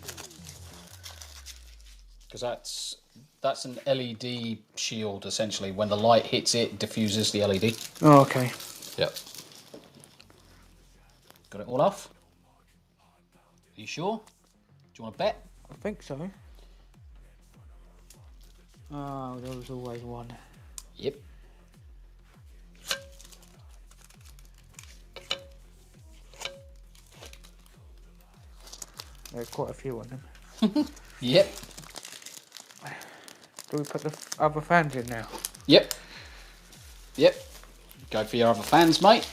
Because that's an LED shield, essentially. When the light hits it, diffuses the LED. Oh, okay. Yep. Got it all off? Are you sure? Do you want to bet? I think so. Oh, there was always one. Yep. There's quite a few on them. Yep. Do we put the other fans in now? Yep. Yep. Go for your other fans, mate.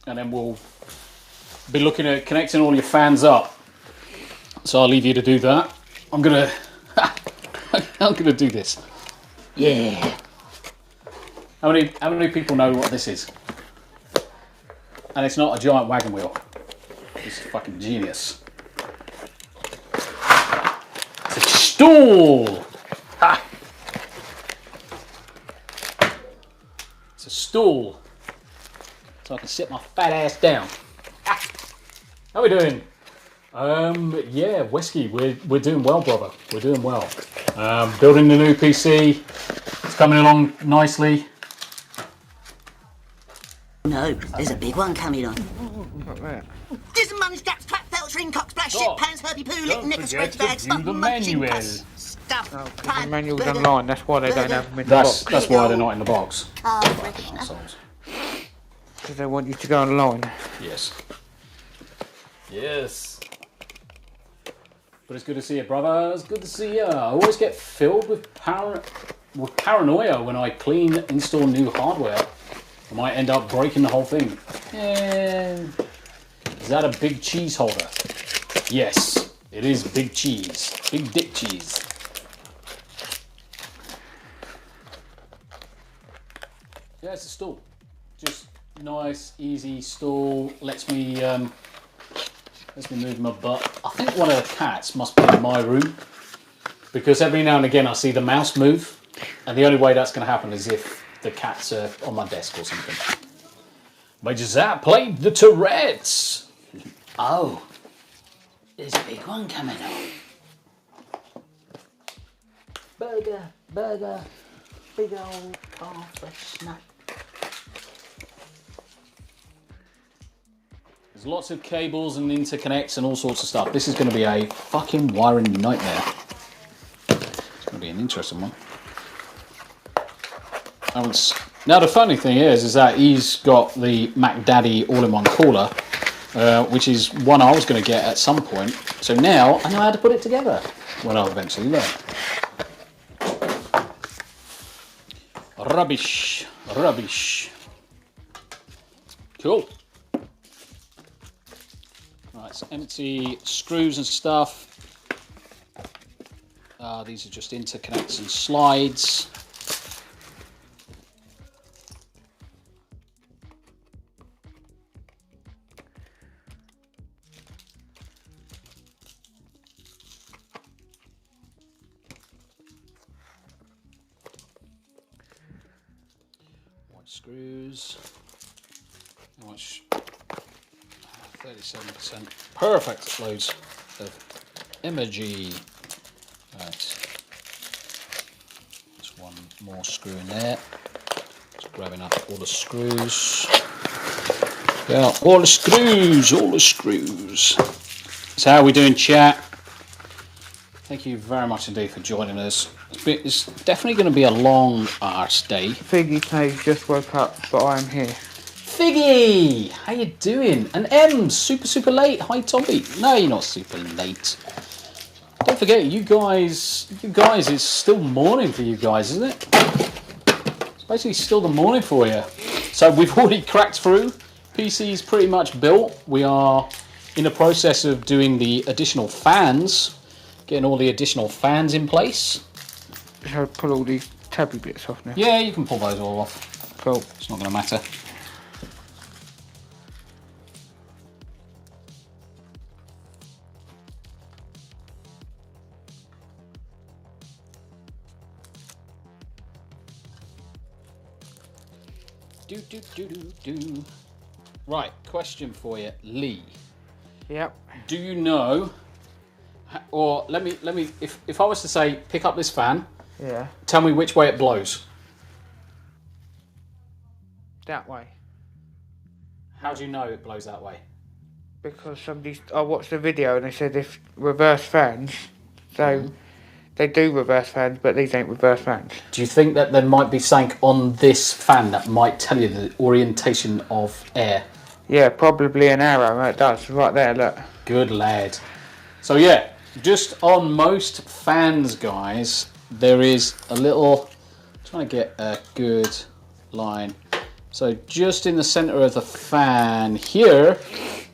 And then we'll be looking at connecting all your fans up. So I'll leave you to do that. I'm gonna do this. Yeah. How many people know what this is? And it's not a giant wagon wheel. It's fucking genius. It's a stool. Ha. It's a stool. So I can sit my fat ass down. Ha. How we doing? Yeah, Whiskey, we're doing well, brother. We're doing well. Building the new PC. It's coming along nicely. No, there's a big one coming on. Look at that. There's munch, gaps, crap, filtering, cock, splash, shit, Stop. pans, herpy poo, Don't licking, knicker, forget scratch, to bag, view stuff, the munching, manual. pus, stuff, Oh, 'cause pan, the manual's burger, online, that's why they don't have them in the That's box. why they're not in the box. car, freshener. Assholes. Because they want you to go online. Yes. Yes. But it's good to see you, brother. It's good to see you. I always get filled with paranoia when I install new hardware. I might end up breaking the whole thing. Yeah. Is that a big cheese holder? Yes, it is big cheese. Big dick cheese. Yeah, it's a stool. Just nice, easy stool. Lets me move my butt. I think one of the cats must be in my room, because every now and again I see the mouse move, and the only way that's going to happen is if the cats are on my desk or something. Major Zap played the Tourette's. Oh. There's a big one coming up. Burger, big old car fresh snack. There's lots of cables and interconnects and all sorts of stuff. This is going to be a fucking wiring nightmare. It's going to be an interesting one. Now the funny thing is that he's got the Mac Daddy all-in-one cooler, which is one I was going to get at some point. So now I know how to put it together when I eventually learn. Rubbish. Cool. Right, so empty screws and stuff. These are just interconnects and slides. Screws. How much? 37%. Perfect. Loads of energy. Right. There's one more screw in there. Just grabbing up all the screws. Yeah, all the screws. So how are we doing, chat? Thank you very much indeed for joining us. It's definitely going to be a long arse day. Figgy Page just woke up, but I'm here. Figgy! How you doing? And M's super late. Hi Tombi. No, you're not super late. Don't forget, you guys, it's still morning for you guys, isn't it? It's basically still the morning for you. So we've already cracked through. PC's pretty much built. We are in the process of doing the additional fans. Getting all the additional fans in place. Shall I pull all these tabby bits off now? Yeah, you can pull those all off. Cool. It's not going to matter. Do. Right, question for you, Lee. Yep. Do you know, or let me, if I was to say, pick up this fan, yeah, tell me which way it blows. That way. How do you know it blows that way? Because I watched the video and they said if reverse fans, so they do reverse fans, but these ain't reverse fans. Do you think that there might be something on this fan that might tell you the orientation of air? Yeah, probably an arrow. It does, right there, look. Good lad. So yeah, just on most fans, guys, there is a little, trying to get a good line. So just in the center of the fan here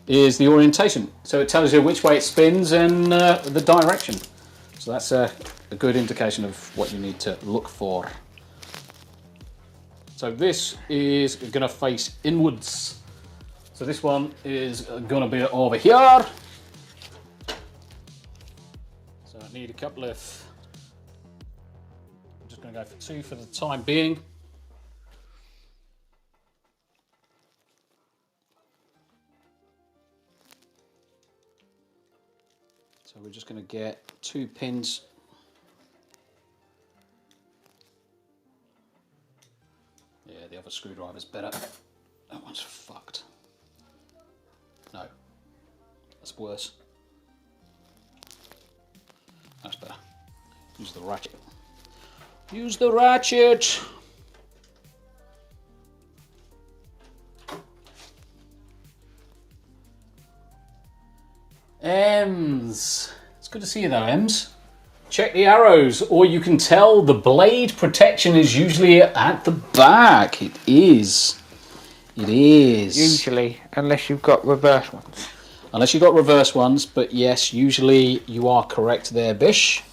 is the orientation. So it tells you which way it spins and the direction. So that's a good indication of what you need to look for. So this is going to face inwards. So this one is going to be over here. So I need a couple of, I'm just going to go for 2 for the time being. So we're just going to get 2 pins. Yeah, the other screwdriver's better. That one's fucked. No, that's worse. That's better. Use the ratchet. Use the ratchet! Ems. It's good to see you though, Ems. Check the arrows, or you can tell the blade protection is usually at the back. It is. It is. Usually, unless you've got reverse ones. Unless you've got reverse ones, but yes, usually you are correct there, Bish.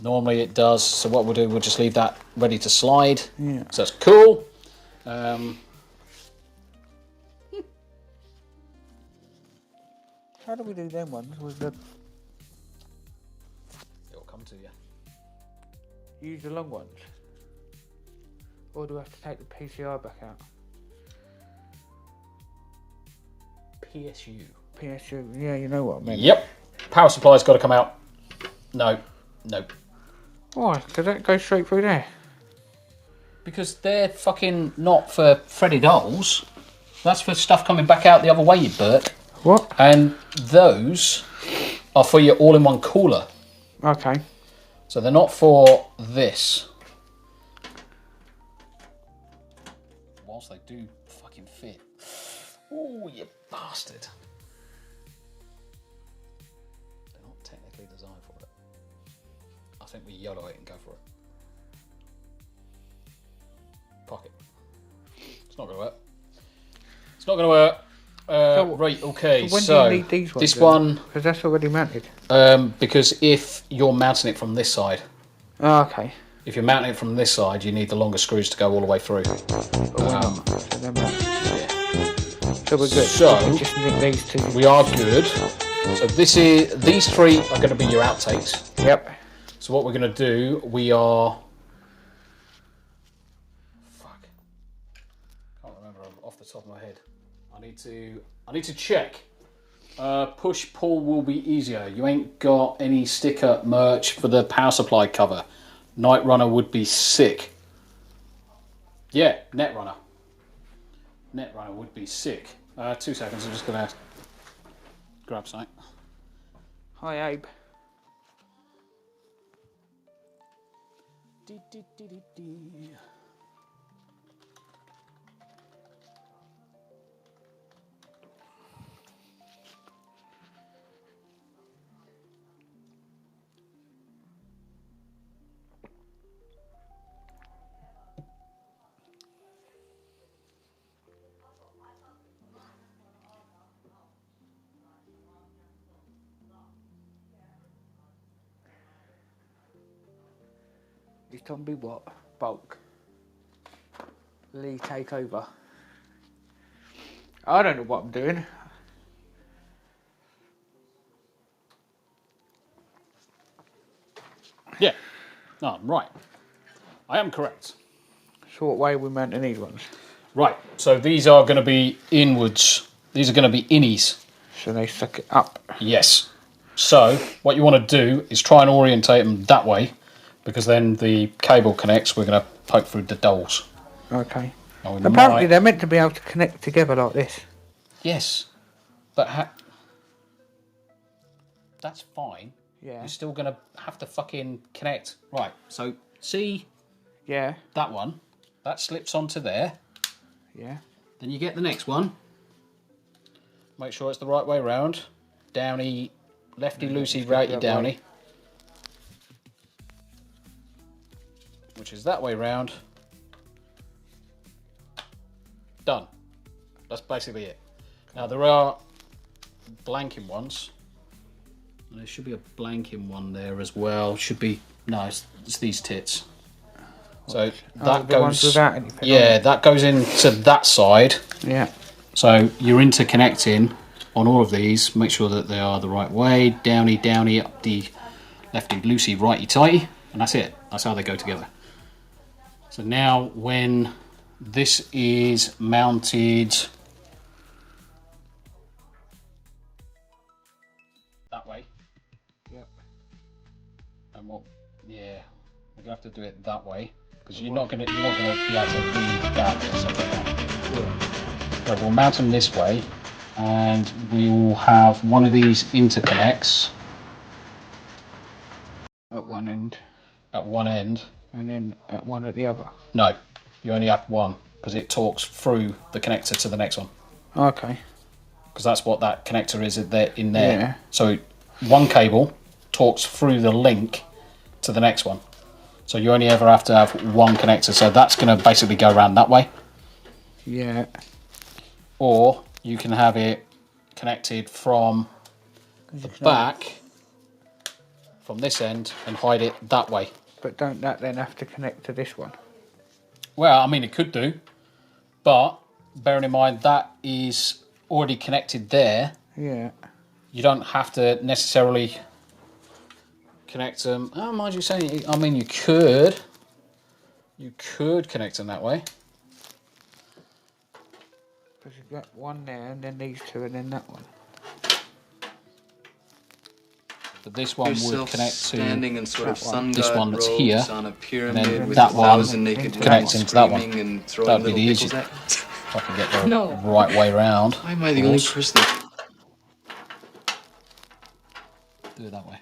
Normally it does, so what we'll do, we'll just leave that ready to slide. Yeah. So that's cool. How do we do them ones? Was the It'll come to you. use the long ones? Or do I have to take the PCI back out? PSU. PS2, yeah, you know what I mean. Yep. Power supply's got to come out. No. Nope. Why? Because that goes straight through there. Because they're fucking not for Freddy dolls. That's for stuff coming back out the other way, you Bert. What? And those are for your all-in-one cooler. Okay. So they're not for this. Whilst they do fucking fit. Oh, you bastard. They're not technically designed for it. I think we YOLO it and go for it. Pocket. It's not going to work. It's not going to work. Right, okay, when do you need these ones this then? one... Because that's already mounted. Because if you're mounting it from this side... Oh, okay. If you're mounting it from this side, you need the longer screws to go all the way through. So we're good. So, we just need these two. We are good. So these three are going to be your outtakes. Yep. So what we're going to do, we are... Fuck. Can't remember off the top of my head. I need to check. Push pull will be easier. You ain't got any sticker merch for the power supply cover. Night Runner would be sick. Yeah, Net Runner. Net Runner would be sick. 2 seconds, I'm just gonna grab something. Hi, Abe. Is Tombi what? Bulk. Lee take over. I don't know what I'm doing. Yeah. No, I'm right. I am correct. So what way are we mounting these ones? Right, so these are going to be inwards. These are going to be innies. So they suck it up. Yes. So what you want to do is try and orientate them that way, because then the cable connects. We're going to poke through the dolls. Okay. Apparently they're meant to be able to connect together like this. Yes, but that's fine. Yeah. You're still going to have to fucking connect. Right, so see Yeah. that one? That slips onto there. Yeah. Then you get the next one. Make sure it's the right way round. Downy, lefty loosey, righty downy. Which is that way round. Done. That's basically it. Now there are blanking ones. There should be a blanking one there as well. Should be, no, it's these tits. So that goes. Ones without anything yeah, that goes into that side. Yeah. So you're interconnecting on all of these. Make sure that they are the right way. Downy, downy, up the lefty, loosey, righty, tighty, and that's it. That's how they go together. So now when this is mounted that way. Yep. And what? Yeah, we're gonna have to do it that way because you're not gonna be able to read that or something like that. Yeah. So we'll mount them this way, and we will have one of these interconnects At one end. at one end. And then at one at the other. No, you only have one because it talks through the connector to the next one. Okay. Because that's what that connector is in there. Yeah. So one cable talks through the link to the next one. So you only ever have to have one connector. So that's going to basically go around that way. Yeah. Or you can have it connected from the back, from this end, and hide it that way. But don't that then have to connect to this one? Well, I mean, it could do. But bearing in mind that is already connected there. Yeah. You don't have to necessarily connect them. Oh, mind you saying, I mean, you could connect them that way. Because you've got one there, and then these two, and then that one. But this one would connect to standing in sort of sun this one that's here, on a and pyramid then with that one 1,000 naked connects women into that one. screaming and throwing That'd be little the pickles easiest. at you. If I can get the right way round. Why am I the only person that... Do it that way.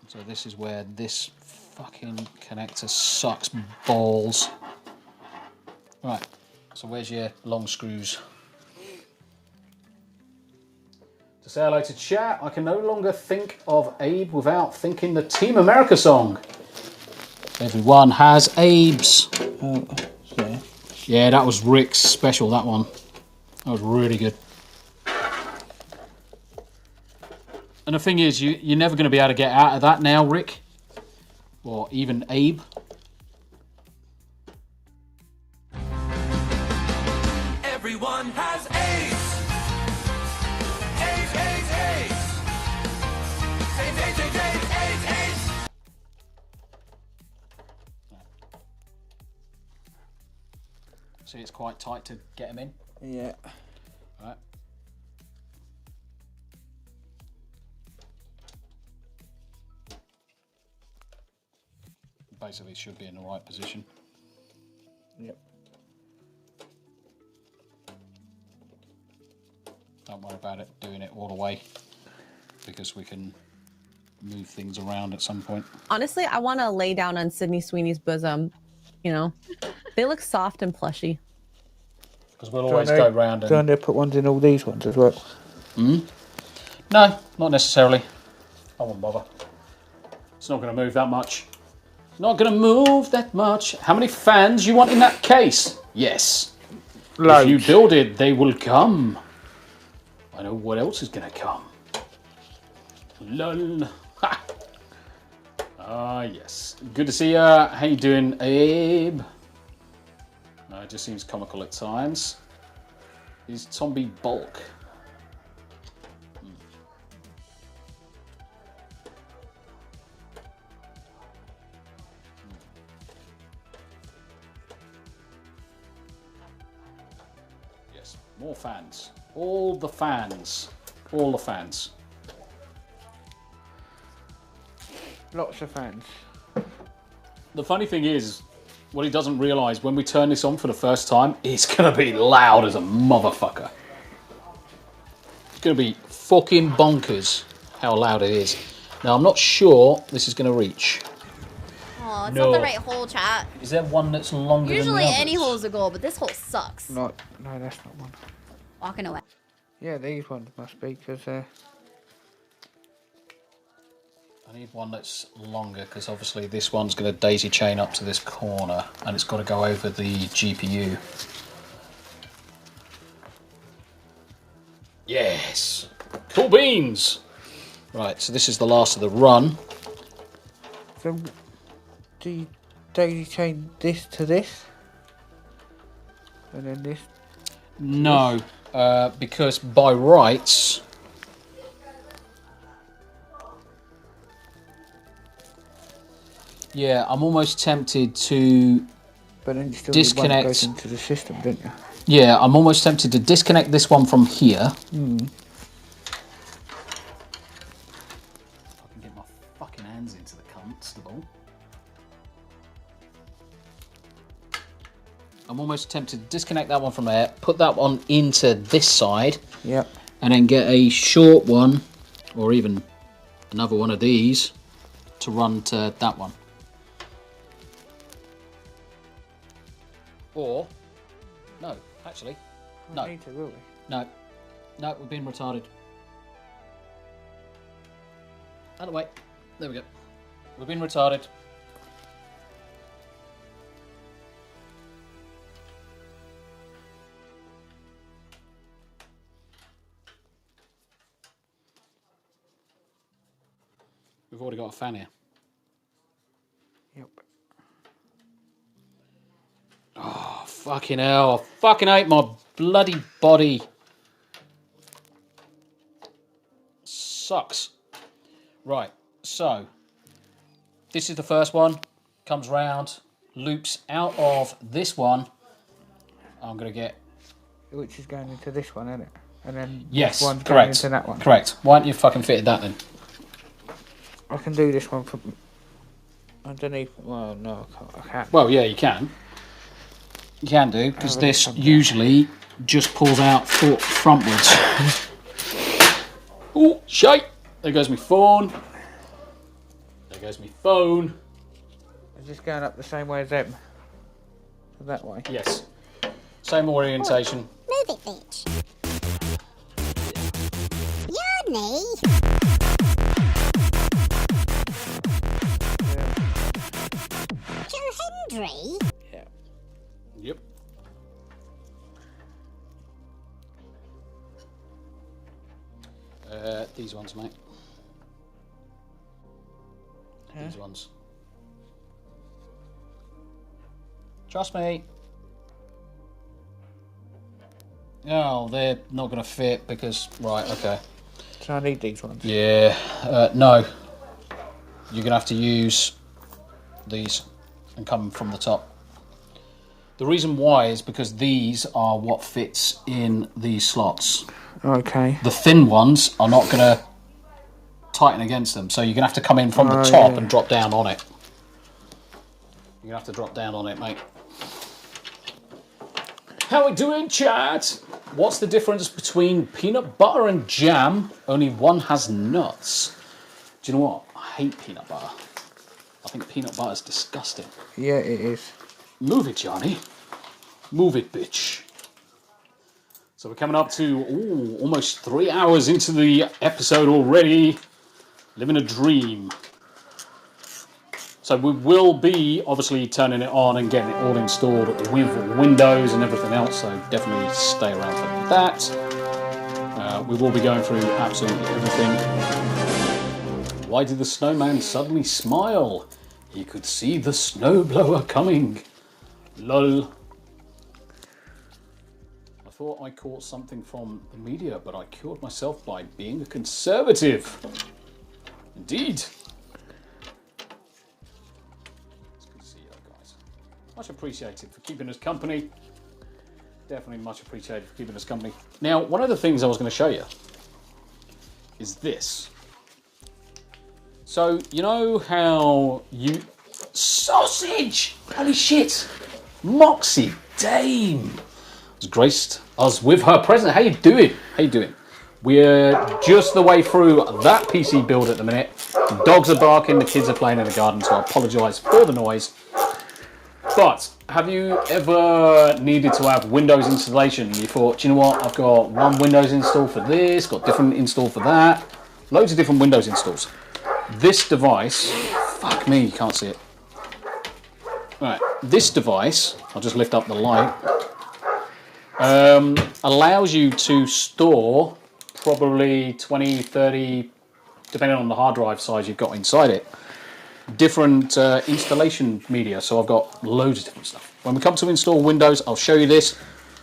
So this is where this fucking connector sucks balls. Right, so where's your long screws? To say hello to chat, I can no longer think of Abe without thinking the Team America song. Everyone has Abe's. Yeah, that was Rick's special, that one. That was really good. And the thing is, you're never going to be able to get out of that now, Rick. Or even Abe. Everyone has AIDS. AIDS, AIDS, AIDS. AIDS, AIDS, AIDS, AIDS, AIDS, AIDS. See, it's quite tight to get him in. Yeah. Right. Basically, should be in the right position. Yep. Don't worry about it doing it all the way, because we can move things around at some point. Honestly, I want to lay down on Sydney Sweeney's bosom. You know, they look soft and plushy. Because we'll always go round and... Don't they put ones in all these ones as well? No, not necessarily. I won't bother. It's not going to move that much. Not going to move that much. How many fans you want in that case? Yes. Loads. If you build it, they will come. I know what else is going to come. Lol. Ha. Ah, yes. Good to see you. How you doing, Abe? It just seems comical at times. Is Tombi bulk? Yes, more fans. All the fans. All the fans. Lots of fans. The funny thing is, what he doesn't realise, when we turn this on for the first time, it's going to be loud as a motherfucker. It's going to be fucking bonkers how loud it is. Now, I'm not sure this is going to reach. Oh, it's No. not the right hole, chat. Is there one that's longer Usually than the any others? hole's a goal, but this hole sucks. No, that's not one. Walking away. Yeah, these ones must be, because I need one that's longer, because obviously this one's going to daisy chain up to this corner, and it's got to go over the GPU. Yes! Cool beans! Right, so this is the last of the run. So, do you daisy chain this to this? And then this? No, because by rights... Yeah, I'm almost tempted to But then you still disconnect. need one that goes into the system, don't you? Yeah, I'm almost tempted to disconnect this one from here. Hmm. I can get my fucking hands into the constable. I'm almost tempted to disconnect that one from there, put that one into this side, Yep. and then get a short one, or even another one of these, to run to that one. Or, no, actually, no. Need to, will we? No, no, we've been retarded. Out of the way. There we go. We've been retarded. We've already got a fan here. Yep. Oh, fucking hell. I fucking hate my bloody body. Sucks. Right, so this is the first one. Comes round, loops out of this one. I'm going to get... Which is going into this one, isn't it? And then Yes, this one's going correct. into that one. Correct. Why haven't you fucking fitted that then? I can do this one from underneath. Well, no, I can't. Well, yeah, you can. You can do, because this usually just pulls out frontwards. Oh, shite! There goes my phone. There goes my phone. Is this going up the same way as them? That way? Yes. Same orientation. Move it, bitch. Yarny. Joe Hendry. Yeah. Yep. These ones, mate. These ones. Trust me. Oh, they're not going to fit because... Right, okay. So I need these ones? Yeah. No. You're going to have to use these and come from the top. The reason why is because these are what fits in these slots. Okay. The thin ones are not going to tighten against them, so you're going to have to come in from the top and drop down on it. You're going to have to drop down on it, mate. How we doing, chat? What's the difference between peanut butter and jam? Only one has nuts. Do you know what? I hate peanut butter. I think peanut butter is disgusting. Yeah, it is. Move it, Johnny. Move it, bitch. So we're coming up to almost 3 hours into the episode already. Living a dream. So we will be obviously turning it on and getting it all installed with Windows and everything else. So definitely stay around for that. We will be going through absolutely everything. Why did the snowman suddenly smile? He could see the snowblower coming. Lol. I thought I caught something from the media, but I cured myself by being a conservative. Indeed. It's good to see you guys. Much appreciated for keeping us company. Definitely much appreciated for keeping us company. Now, one of the things I was going to show you is this. So, you know how you... Sausage! Holy shit! Moxie, dame! Has graced us with her presence. How you doing? How you doing? We're just the way through that PC build at the minute. The dogs are barking, the kids are playing in the garden, so I apologise for the noise. But have you ever needed to have Windows installation and you thought, do you know what, I've got one Windows install for this, got different install for that, loads of different Windows installs. This device, fuck me, you can't see it. Right, this device, I'll just lift up the light, allows you to store probably 20, 30, depending on the hard drive size you've got inside it, different installation media. So I've got loads of different stuff. When we come to install Windows, I'll show you this.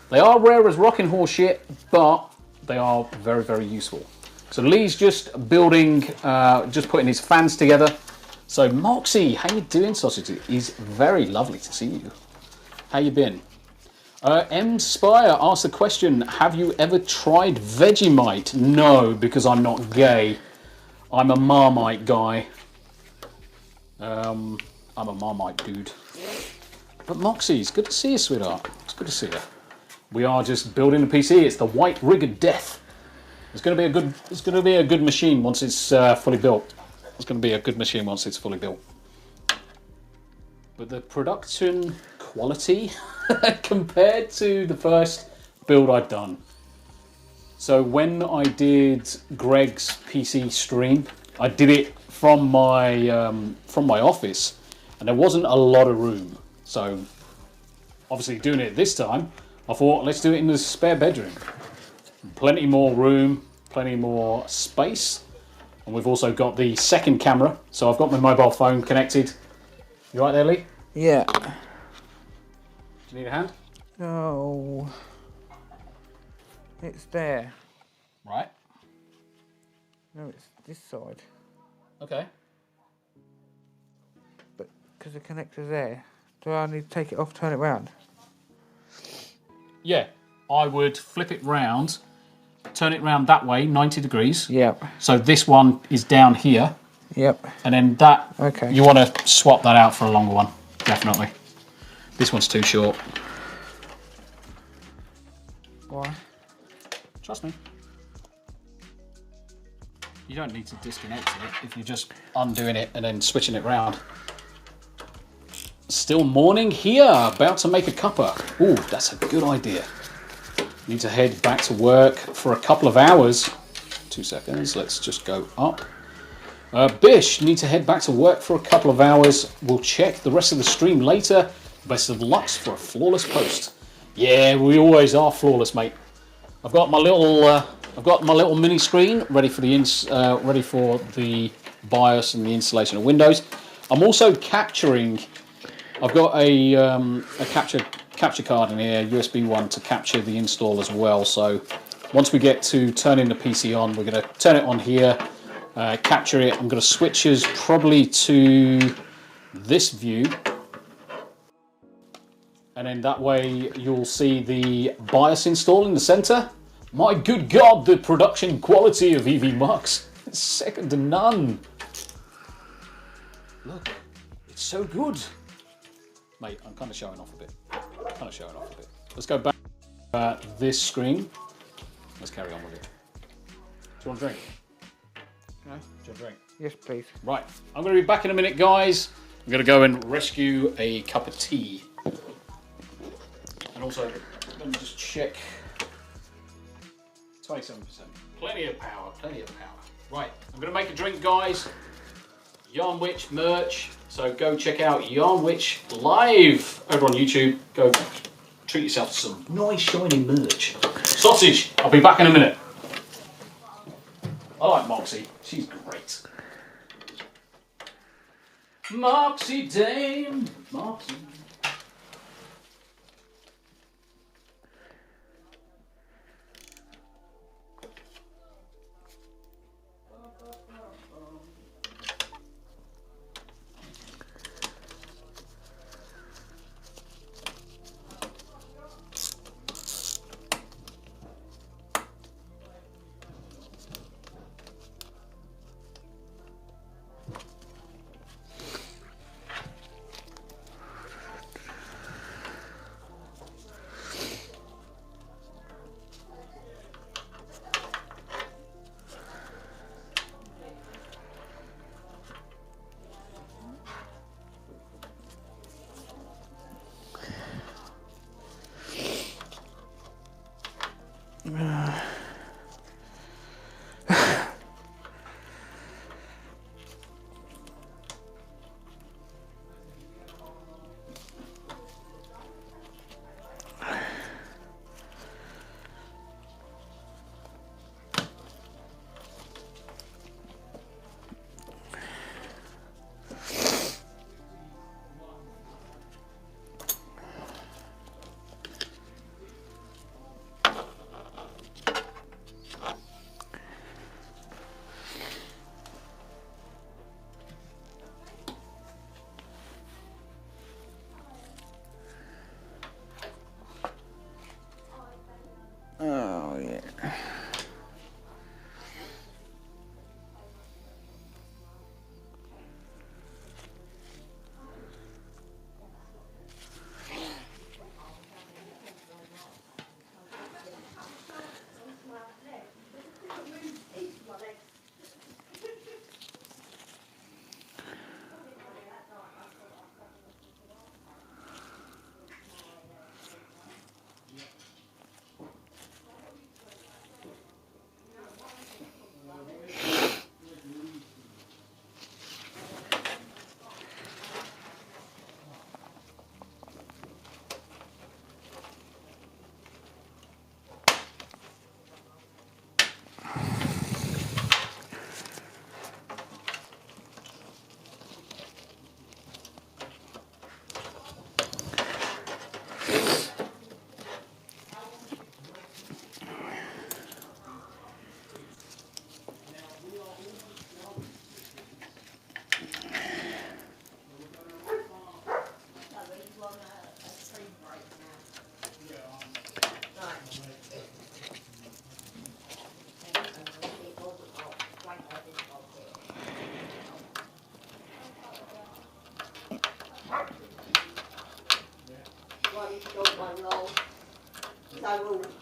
They are rare as rocking horse shit, but they are very, very useful. So Lee's just building, just putting his fans together. So Moxie, how you doing, Sausage? It's very lovely to see you. How you been? M Spire asked the question, have you ever tried Vegemite? No, because I'm not gay. I'm a Marmite guy. I'm a Marmite dude. But Moxie, it's good to see you, sweetheart. It's good to see you. We are just building a PC. It's the white rig of death. It's going to be a good machine once it's fully built. It's going to be a good machine once it's fully built. But the production quality compared to the first build I'd done. So when I did Greg's PC stream, I did it from my office, and there wasn't a lot of room. So obviously doing it this time, I thought let's do it in the spare bedroom. Plenty more room, plenty more space, and we've also got the second camera. So I've got my mobile phone connected. You right there, Lee? Yeah. Do you need a hand? No. It's there. Right. No, it's this side. Okay. But because the connector's there, do I need to take it off, turn it round? Yeah, I would flip it round, turn it around that way, 90 degrees. Yep. So this one is down here. Yep. And then that, okay. You want to swap that out for a longer one, definitely. This one's too short. Why? Trust me. You don't need to disconnect it if you're just undoing it and then switching it round. Still morning here, about to make a cuppa. Ooh, that's a good idea. Need to head back to work for a couple of hours. 2 seconds, let's just go up. Bish, need to head back to work for a couple of hours. We'll check the rest of the stream later. Best of luck for a flawless post. Yeah, we always are flawless, mate. I've got my little mini screen ready for the BIOS and the installation of Windows. I'm also capturing. I've got a capture card in here, USB one, to capture the install as well. So once we get to turning the PC on, we're going to turn it on here, capture it. I'm going to switch us probably to this view. And then that way you'll see the BIOS install in the center. My good God, the production quality of EVMux is second to none. Look, it's so good. Mate, I'm kind of showing off a bit. Let's go back to this screen. Let's carry on with it. Do you want a drink? No. Do you want a drink? Yes, please. Right, I'm going to be back in a minute, guys. I'm going to go and rescue a cup of tea. And also, let me just check. 27%. Plenty of power, plenty of power. Right, I'm going to make a drink, guys. Yarn Witch merch. So go check out Yarn Witch live over on YouTube. Go treat yourself to some nice shiny merch. Sausage, I'll be back in a minute. I like Moxie, she's great. Moxie Dame, Moxie. Oh, yeah.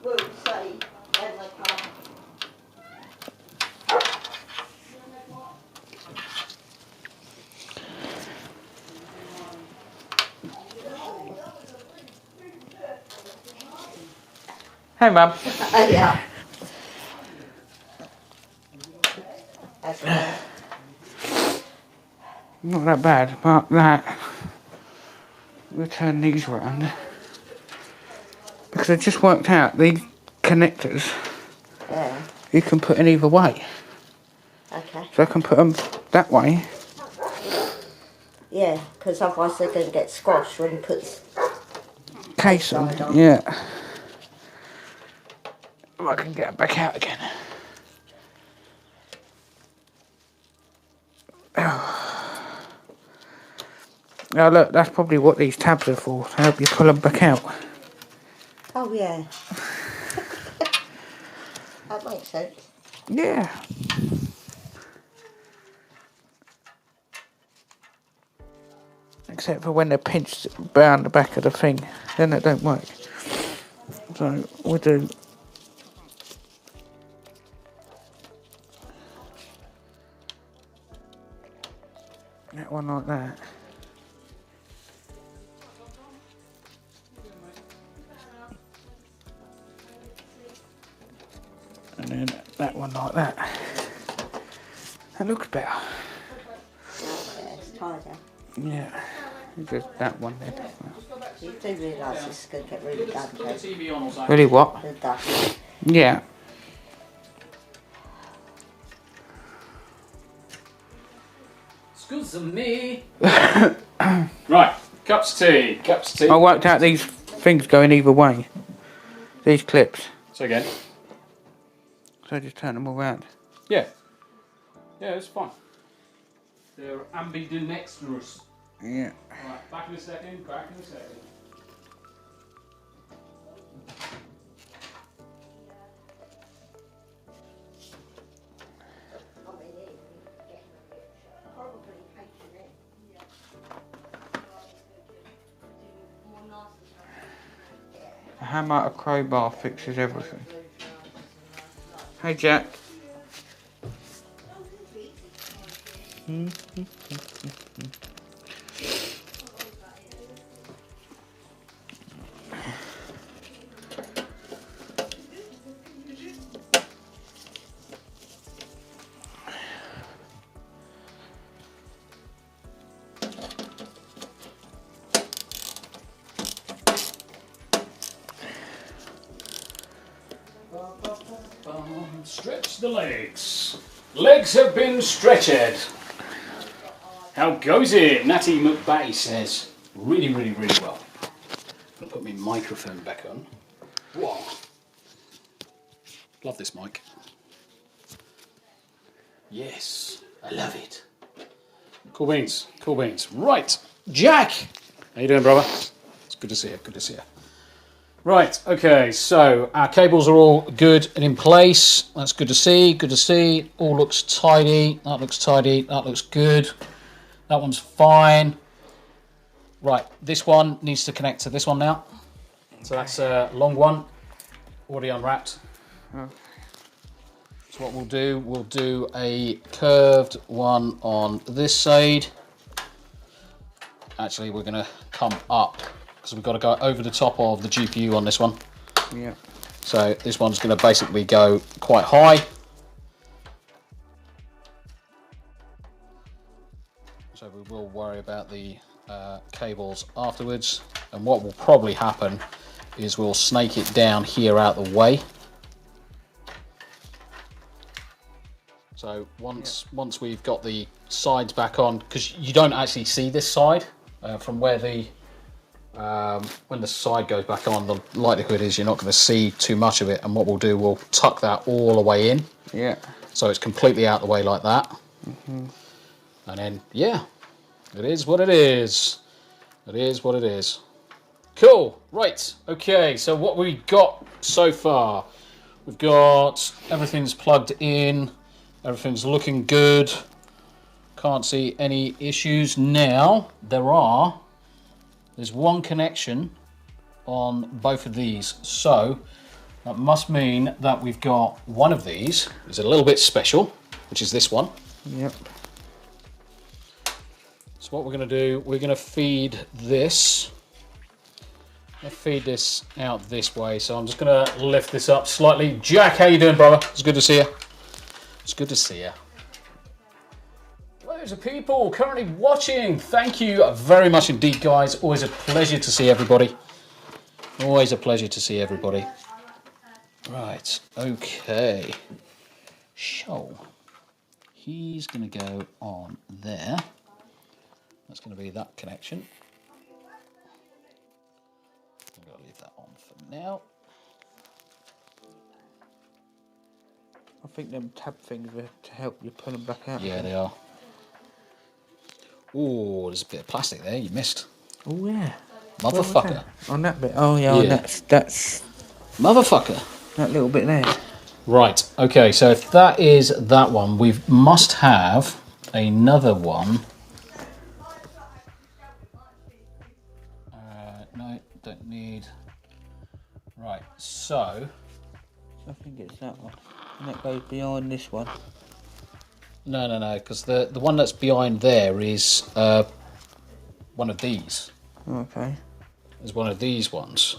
we'll see when they come. Hey, Mum. Yeah. That's right. Not that bad, but that. We'll turn these round. Because I just worked out these connectors, Yeah. you can put in either way. Okay. So I can put them that way. Yeah, because otherwise they're going to get squashed when you put Case on. side on. Yeah. If I can get it back out again. Now look, that's probably what these tabs are for, to help you pull them back out. Oh, yeah. That makes sense. Yeah. Except for when they're pinched round the back of the thing, then it don't work. So we'll do. That one like that. And then that one like that. That looks better. Yeah, it's tighter. Yeah. Just that one then. You do realise this is going to get really dusty. Really what? The dust. Yeah. Excuse me. Right, cups of tea. Cups of tea. I worked out these things going either way. These clips. So again. So I just turn them all round. Yeah. Yeah, it's fine. They're ambidextrous. Yeah. Right, back in a second, back in a second. A hammer, a crowbar fixes everything. Hey Jack. Stretch the legs. Legs have been stretched. How goes it? Natty McBay says. Really, really, really well. I'm going to put my microphone back on. Whoa. Love this mic. Yes, I love it. Cool beans, cool beans. Right, Jack. How you doing, brother? It's good to see you, good to see you. Right, okay, so our cables are all good and in place. That's good to see, good to see. All looks tidy, that looks tidy, that looks good. That one's fine. Right, this one needs to connect to this one now. So that's a long one, already unwrapped. So what we'll do a curved one on this side. Actually, we're gonna come up, because we've got to go over the top of the GPU on this one. Yeah. So this one's going to basically go quite high. So we will worry about the cables afterwards. And what will probably happen is we'll snake it down here out the way. So once we've got the sides back on, because you don't actually see this side from where the when the side goes back on, the likelihood is you're not going to see too much of it. And what we'll do, we'll tuck that all the way in. Yeah. So it's completely out the way like that. Mm-hmm. And then, yeah, it is what it is. It is what it is. Cool. Right. Okay. So what we got so far, we've got everything's plugged in. Everything's looking good. Can't see any issues now. There's one connection on both of these. So That must mean that we've got one of these. It's a little bit special, which is this one. Yep. So what we're going to do, we're going to feed this. Feed this out this way. So I'm just going to lift this up slightly. Jack, how you doing, brother? It's good to see you. It's good to see you. Loads of people currently watching. Thank you very much indeed, guys. Always a pleasure to see everybody. Always a pleasure to see everybody. Right, okay. So, he's going to go on there. That's going to be that connection. I'm going to leave that on for now. I think them tab things are to help you pull them back out. Yeah, they are. Oh, there's a bit of plastic there. You missed. Oh yeah. Motherfucker. On that bit. Oh yeah. On that's. Motherfucker. That little bit there. Right. Okay. So if that is that one, we must have another one. No, don't need. Right. So. I think it's that one. And that goes behind this one. No, because the one that's behind there is one of these. Okay. Is one of these ones.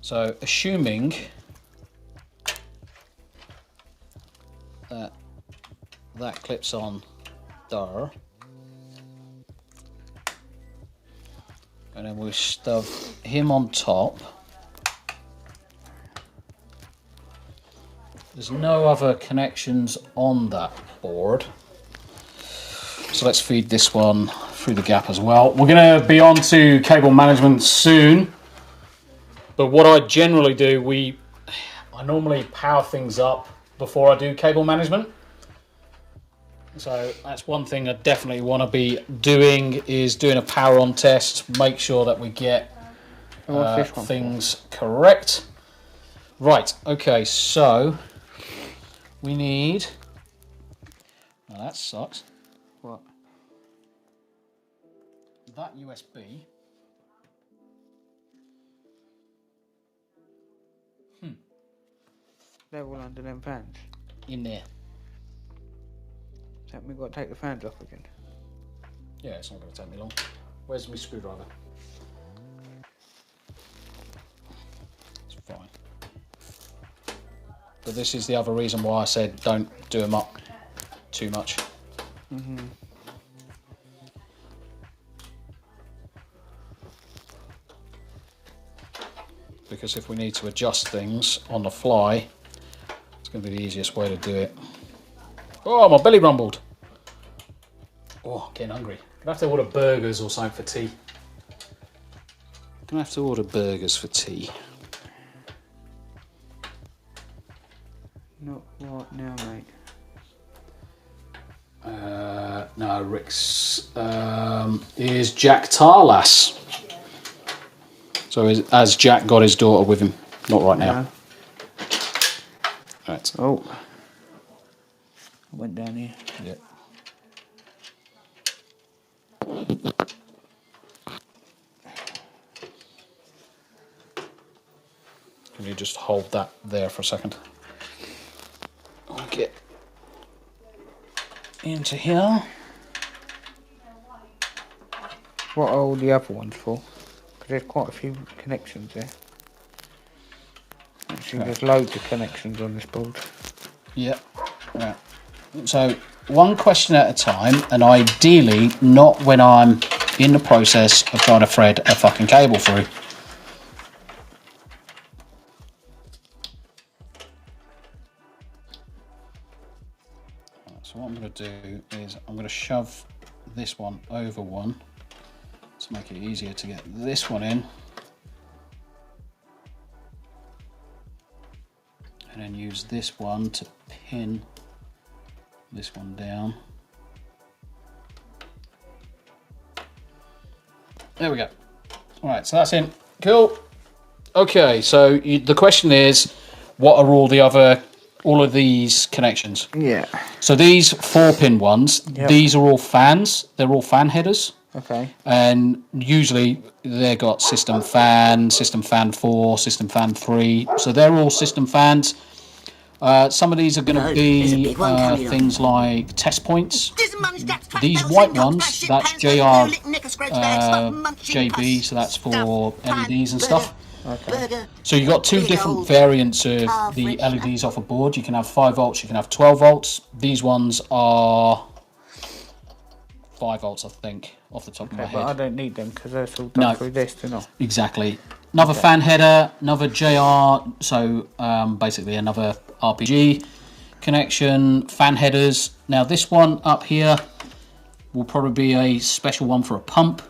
So assuming that that clips on there, and then we stuff him on top. There's no other connections on that board. So let's feed this one through the gap as well. We're going to be on to cable management soon. But what I generally do, I normally power things up before I do cable management. So that's one thing I definitely want to be doing, is doing a power on test. Make sure that we get things correct. Right, okay, so we need... Now that sucks. What? That USB. They're all under them fans. In there. So we've got to take the fans off again. Yeah, it's not going to take me long. Where's my screwdriver? It's fine. But this is the other reason why I said don't do them up too much. Mm-hmm. Because if we need to adjust things on the fly, it's going to be the easiest way to do it. Oh, my belly rumbled. Oh, getting hungry. Gonna have to order burgers or something for tea. Gonna have to order burgers for tea. Not right now, mate. No, Rick's is Jack Tarlas. So has Jack got his daughter with him? Not right now. No. Right. Oh. I went down here. Yeah. Can you just hold that there for a second? I'll get into here. What are all the other ones for? Because there's quite a few connections there. Actually, there's loads of connections on this board. Yeah. Right. So one question at a time, and ideally not when I'm in the process of trying to thread a fucking cable through. So what I'm going to do is I'm going to shove this one over one to make it easier to get this one in. And then use this one to pin this one down. There we go. All right, so that's in. Cool. Okay, so the question is, what are all of these connections? Yeah. So these 4-pin ones, Yep. these are all fans. They're all fan headers. Okay. And usually they've got system fan 4, system fan 3. So they're all system fans. Some of these are going to be things like test points. These white ones, that's JR JB, so that's for LEDs and stuff. Okay. So you've got two different variants of the LEDs off a board. You can have 5 volts, you can have 12 volts. These ones are 5 volts, I think, off the top of my head. But I don't need them because they're all done through this, do not. Exactly. Another fan header, another JR, so basically another RPG connection, fan headers. Now this one up here will probably be a special one for a pump,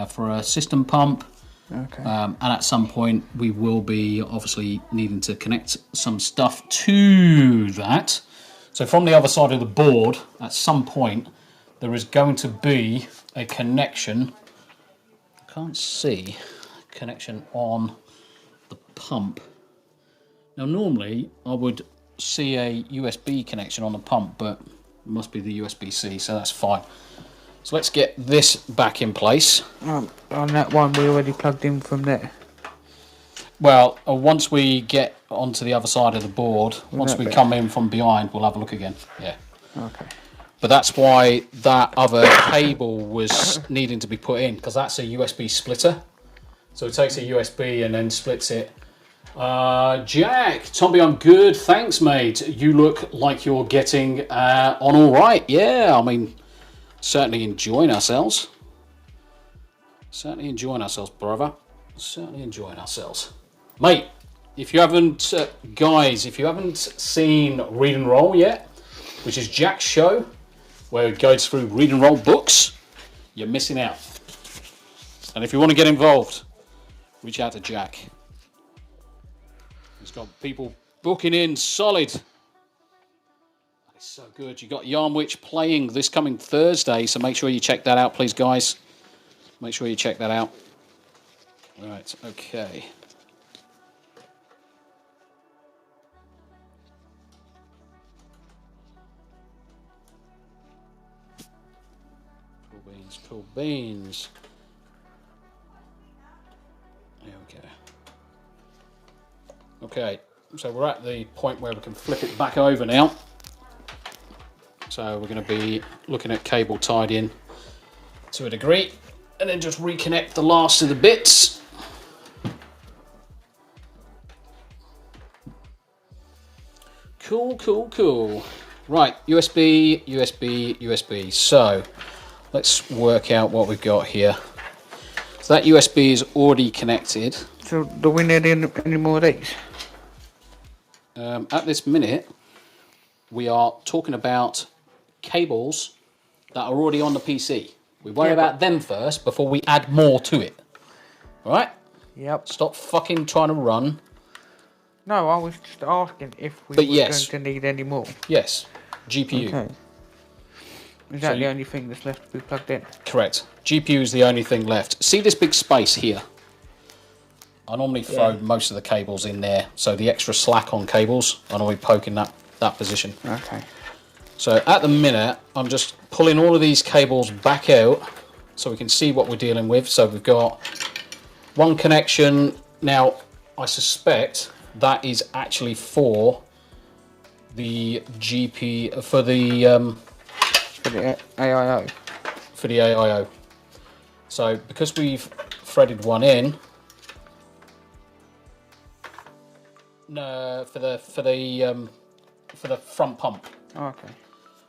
for a system pump. Okay. And at some point we will be obviously needing to connect some stuff to that. So from the other side of the board, at some point, there is going to be a connection. I can't see connection on the pump. Now normally I would see a USB connection on the pump, but it must be the USB-C, so that's fine. So let's get this back in place. On that one we already plugged in from there. Well, once we get onto the other side of the board, once we come in from behind, we'll have a look again. Yeah. Okay. But that's why that other cable was needing to be put in, because that's a USB splitter. So it takes a USB and then splits it. Jack, Tombi, I'm good. Thanks, mate. You look like you're getting on all right. Yeah, I mean, certainly enjoying ourselves. Certainly enjoying ourselves, brother. Certainly enjoying ourselves. Mate, if you haven't, guys, if you haven't seen Read and Roll yet, which is Jack's show, where it goes through Read and Roll books, you're missing out. And if you want to get involved, reach out to Jack. He's got people booking in solid. It's so good. You got Yarnwich playing this coming Thursday, so make sure you check that out, please, guys. Make sure you check that out. Right, okay. Cool beans, cool beans. There we go. Okay, so we're at the point where we can flip it back over now. So we're going to be looking at cable tied in to a degree, and then just reconnect the last of the bits. Cool, cool, cool. Right, USB, USB, USB. So let's work out what we've got here. So that USB is already connected. So do we need any more of these? At this minute, we are talking about cables that are already on the PC. We worry about them first before we add more to it. All right? Yep. Stop fucking trying to run. No, I was just asking if we were going to need any more. Yes. GPU. Okay. Is that the only thing that's left to be plugged in? Correct. GPU is the only thing left. See this big space here? I normally throw most of the cables in there. So the extra slack on cables, I normally poke in that position. Okay. So at the minute, I'm just pulling all of these cables back out so we can see what we're dealing with. So we've got one connection. Now, I suspect that is actually for the GP, for the AIO. For the AIO. So because we've threaded one in, no, for the front pump. Oh, okay.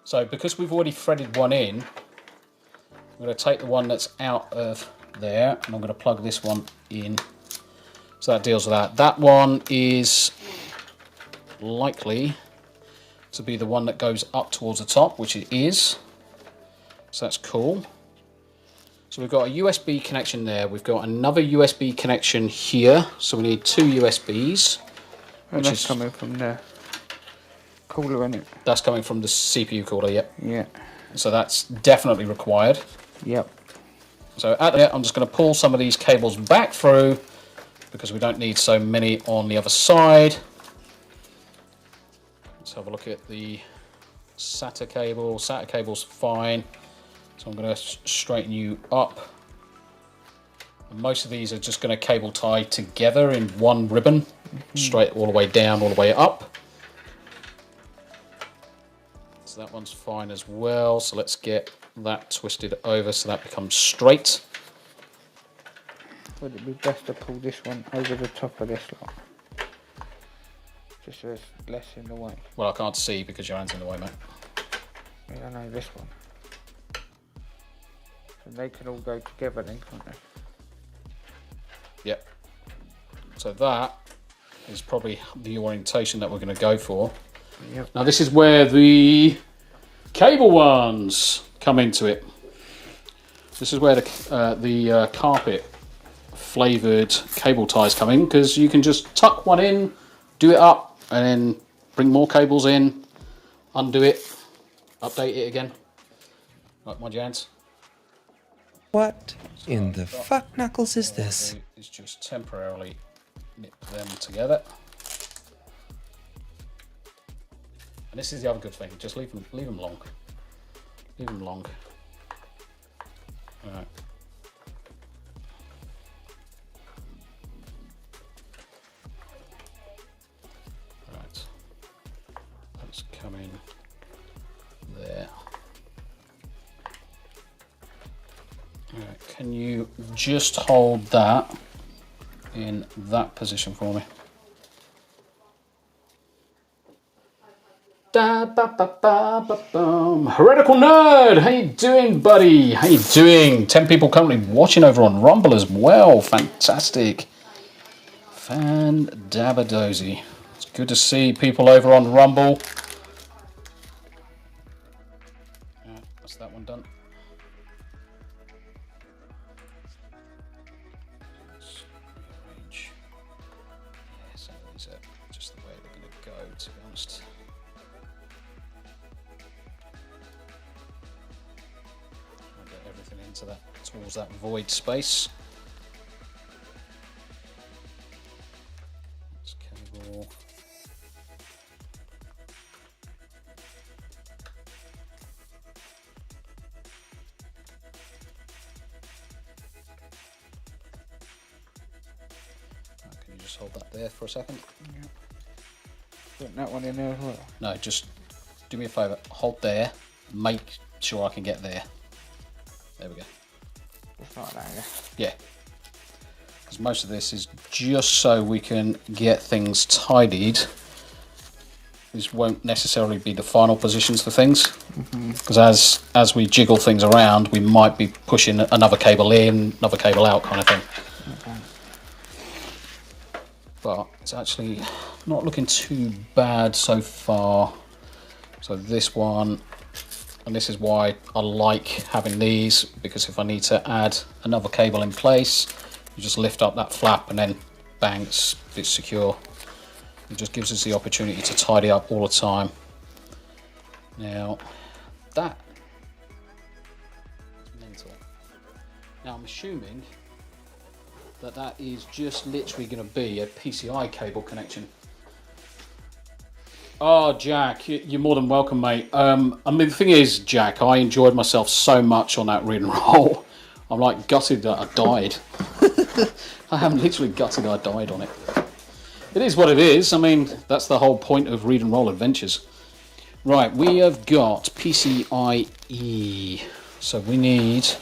So because we've already threaded one in, I'm going to take the one that's out of there and I'm going to plug this one in. So that deals with that. That one is likely to be the one that goes up towards the top, which it is. So that's cool. So we've got a USB connection there. We've got another USB connection here. So we need two USBs. And that's coming from the cooler, isn't it? That's coming from the CPU cooler, yep. Yeah. So that's definitely required. Yep. So at the, I'm just going to pull some of these cables back through because we don't need so many on the other side. Let's have a look at the SATA cable. SATA cable's fine. So I'm going to straighten you up. And most of these are just going to cable tie together in one ribbon, straight all the way down, all the way up. So that one's fine as well. So let's get that twisted over so that becomes straight. Would it be best to pull this one over the top of this lot? Just so it's less in the way. Well, I can't see because your hand's in the way, mate. Yeah, I know this one. So they can all go together then, can't they? Yep. So that is probably the orientation that we're going to go for. Yep. Now this is where the cable ones come into it. This is where the carpet flavoured cable ties come in, because you can just tuck one in, do it up, and then bring more cables in, undo it, update it again. Right, mind your hands. What in the fuck knuckles is this? Is just temporarily nip them together. And this is the other good thing, just leave them long. Leave them long. Alright. Right. Let's come in there. Alright, can you just hold that in that position for me? Da, ba, ba, ba, ba, boom. Heretical Nerd, how you doing, buddy? How you doing? 10 people currently watching over on Rumble as well. Fantastic. Fan-dabba-dozy. It's good to see people over on Rumble. Right, that's that one done. Let's rearrange. Yeah, some of these are just the way they're going to go, to be honest. Everything into that, towards that void space. Let's cable. Can you just hold that there for a second? Yeah. Put that one in there as well. No, just do me a favour. Hold there. Make sure I can get there. There we go. Just like that, yeah. Yeah. Because most of this is just so we can get things tidied. These won't necessarily be the final positions for things. Because as we jiggle things around, we might be pushing another cable in, another cable out kind of thing. Okay. But it's actually not looking too bad so far. So this one... And this is why I like having these, because if I need to add another cable in place, you just lift up that flap and then bang, it's secure. It just gives us the opportunity to tidy up all the time. Now, that is mental. Now I'm assuming that that is just literally going to be a PCI cable connection. Oh, Jack, you're more than welcome, mate. I mean, the thing is, Jack, I enjoyed myself so much on that read and roll. I'm like gutted that I died. I am literally gutted I died on it. It is what it is. I mean, that's the whole point of read and roll adventures. Right, we have got PCIe. So we need... So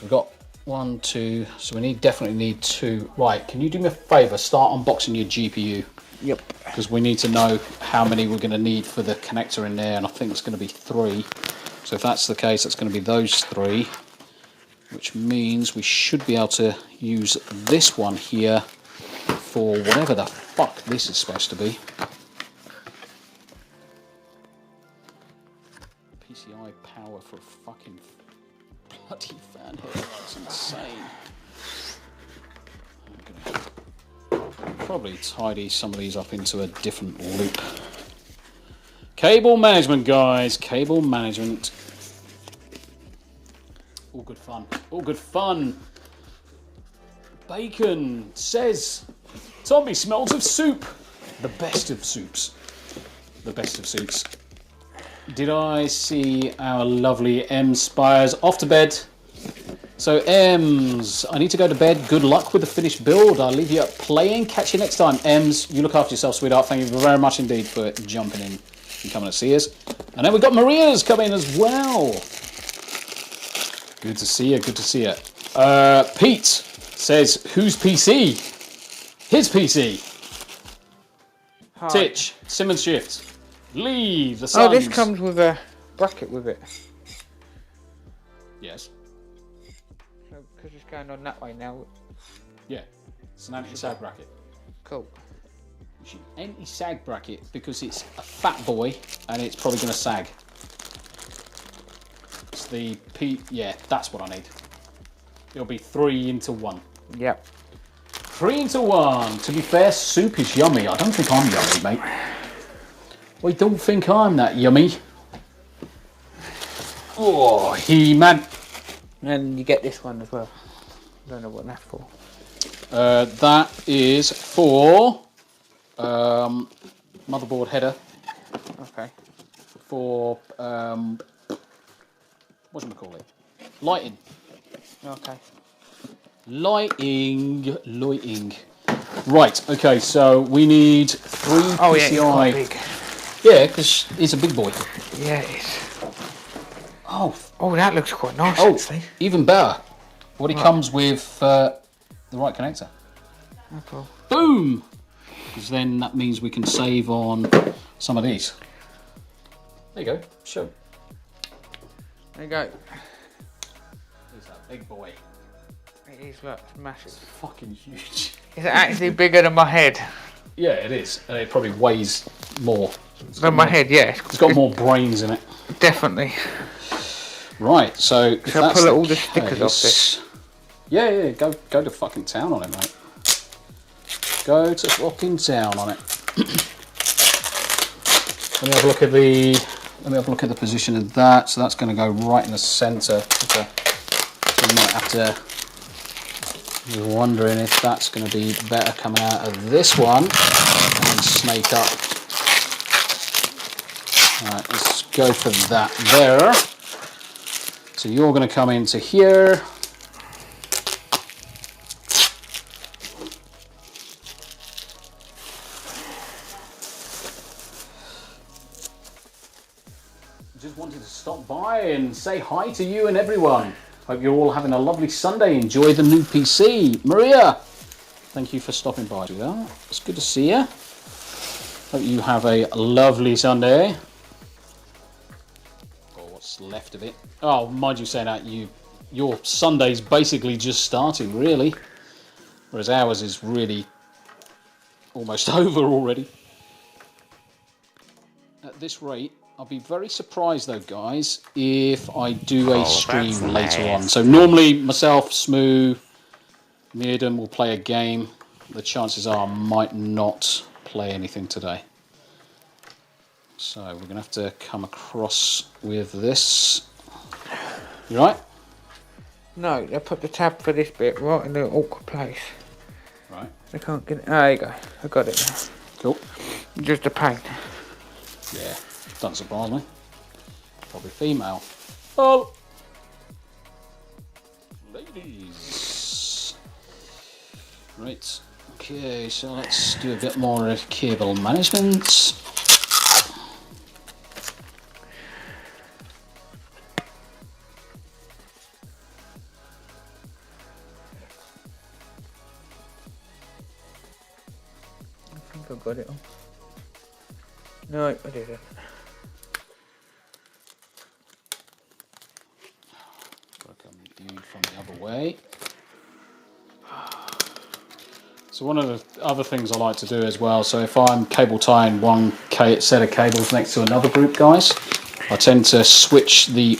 we've got 1, 2... So we definitely need 2. Right, can you do me a favour? Start unboxing your GPU. Yep. Because we need to know how many we're going to need for the connector in there, and I think it's going to be 3. So if that's the case, it's going to be those 3, which means we should be able to use this one here for whatever the fuck this is supposed to be. PCI power for a fucking bloody fan head. That's insane. I'm gonna probably tidy some of these up into a different loop. Cable management, guys. Cable management. All good fun. All good fun. Bacon says, Tombi smells of soup. The best of soups. The best of soups. did I see our lovely M Spires off to bed? So Ems, I need to go to bed. Good luck with the finished build. I'll leave you up playing. Catch you next time. Ems, you look after yourself, sweetheart. Thank you very much indeed for jumping in and coming to see us. And then we've got Maria's coming as well. Good to see you. Good to see you. Pete says, whose PC? His PC. Hi. Titch, Simmons Shift. Leave the Suns. Oh, this comes with a bracket with it. Yes. Because it's going on that way now. Yeah. It's an anti-sag bracket. Cool. It's an anti-sag bracket because it's a fat boy and it's probably going to sag. It's the yeah, that's what I need. It'll be 3 into 1. Yep. 3 into 1. To be fair, soup is yummy. I don't think I'm yummy, mate. I don't think I'm that yummy. Oh, He-Man. And you get this one as well. I don't know what that's for. That is for motherboard header. Okay. For whatchamacallit? Lighting. Okay. Lighting. Right, okay, so we need 3 PCI. Oh yeah, it's quite big. Yeah, because it's a big boy. Yeah, it is. Oh, that looks quite nice, oh, actually. even better. What it comes with the right connector. Okay. Boom! Because then that means we can save on some of these. There you go. Show. There you go. There's that big boy. It is, look, it's massive. It's fucking huge. It's actually bigger than my head. Yeah, it is. And it probably weighs more. Than my head, yeah. It's got more brains in it. Definitely. Right, so if Shall I that's pull the all the stickers off case- this? Yeah, go to fucking town on it, mate. Go to fucking town on it. Let me have a look at the position of that. So that's going to go right in the centre. So you might have to be wondering if that's going to be better coming out of this one and snake up. Alright, let's go for that there. So you're going to come into here. Just wanted to stop by and say hi to you and everyone. Hope you're all having a lovely Sunday. Enjoy the new PC. Maria, thank you for stopping by. It's good to see you. Hope you have a lovely Sunday. Or what's left of it. Oh, mind you saying that, your Sunday's basically just starting, really. Whereas ours is really almost over already. At this rate, I'll be very surprised though, guys, if I do a stream later on. So normally myself, Smoo, Meardon will play a game. The chances are I might not play anything today. So we're going to have to come across with this. You right? No, they put the tab for this bit right in the awkward place. Right. I can't get it. There you go. I got it now. Cool. Just a pain. Yeah, doesn't surprise me. Probably female. Oh! Ladies. Right. Okay, so let's do a bit more cable management. I think I got it all. No, I didn't. Viewed from the other way. So one of the other things I like to do as well, so if I'm cable tying one set of cables next to another group, guys, I tend to switch the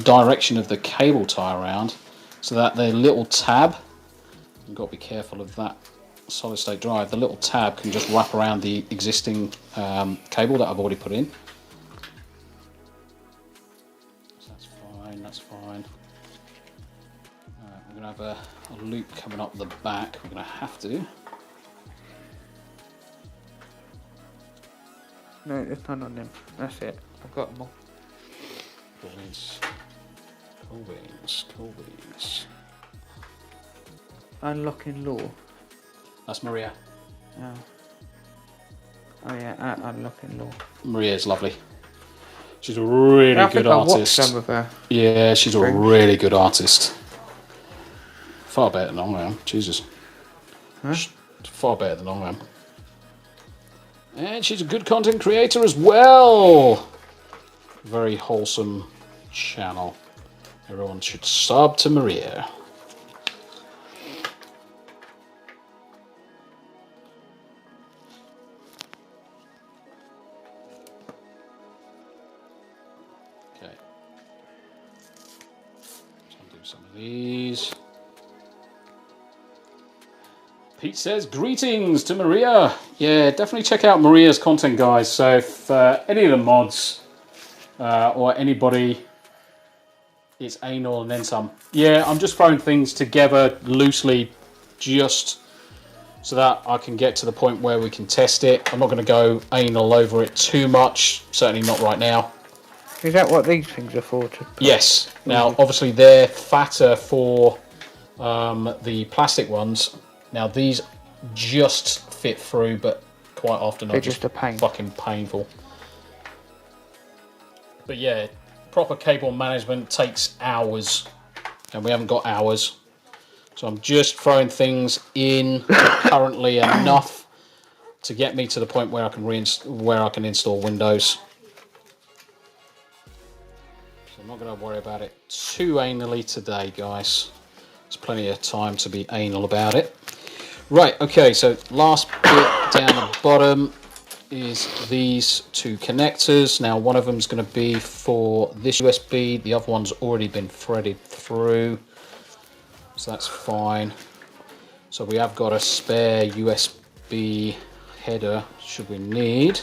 direction of the cable tie around so that the little tab, you've got to be careful of that solid state drive, the little tab can just wrap around the existing cable that I've already put in. So that's fine, that's fine. We're going to have a loop coming up the back, we're going to have to. No, there's none on them. That's it. I've got them all. Cool beans. Cool beans. Cool beans. Unlocking law. That's Maria. Oh. Oh yeah, unlocking law. Maria's lovely. She's a really I good think I watched artist. some of her. Yeah, she's a French. really good artist. Far better than I am. Jesus. Huh? Far better than I am. And she's a good content creator as well. Very wholesome channel. Everyone should sub to Maria. Okay. So I'll do some of these. Pete says, greetings to Maria. Yeah, definitely check out Maria's content, guys. So if any of the mods or anybody, it's anal and then some. Yeah, I'm just throwing things together loosely just so that I can get to the point where we can test it. I'm not going to go anal over it too much, certainly not right now. Is that what these things are for? Yes. Now, obviously, they're fatter for the plastic ones. Now, these just fit through, but quite often They're are just a pain. fucking painful. But yeah, proper cable management takes hours, and we haven't got hours. So I'm just throwing things in currently enough to get me to the point where I can install Windows. So I'm not going to worry about it too anally today, guys. There's plenty of time to be anal about it. Right, okay, so last bit down the bottom is these two connectors. Now, one of them is going to be for this USB. The other one's already been threaded through, so that's fine. So we have got a spare USB header, should we need.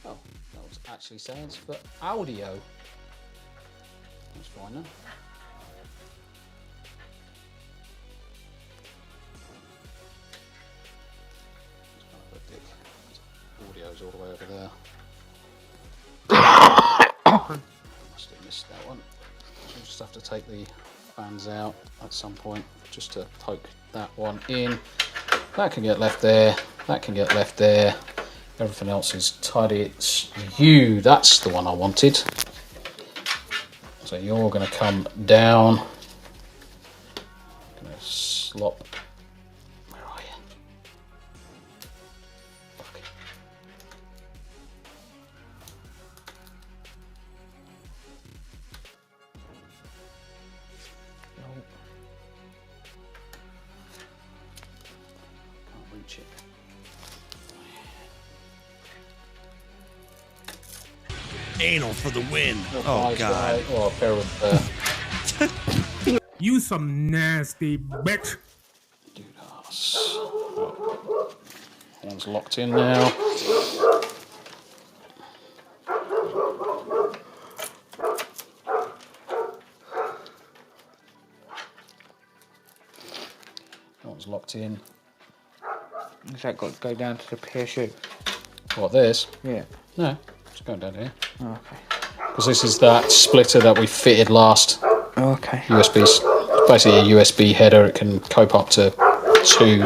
Oh, that was actually saying it's for audio. That's fine then. Audio's all the way over there. Must have missed that one. We'll just have to take the fans out at some point just to poke that one in. That can get left there. That can get left there. Everything else is tidy. It's you. That's the one I wanted. So you're going to come down. Going to slop. Where are you? Okay. Nope. Can't reach it. Anal for the win. Oh, God. Or a pair of... You some nasty bitch. One's locked in now. One's locked in. Has that got to go down to the parachute? What, this? Yeah. No, it's going down here. Oh, okay. Because this is that splitter that we fitted last. Oh, okay. It's basically a USB header. It can cope up to 2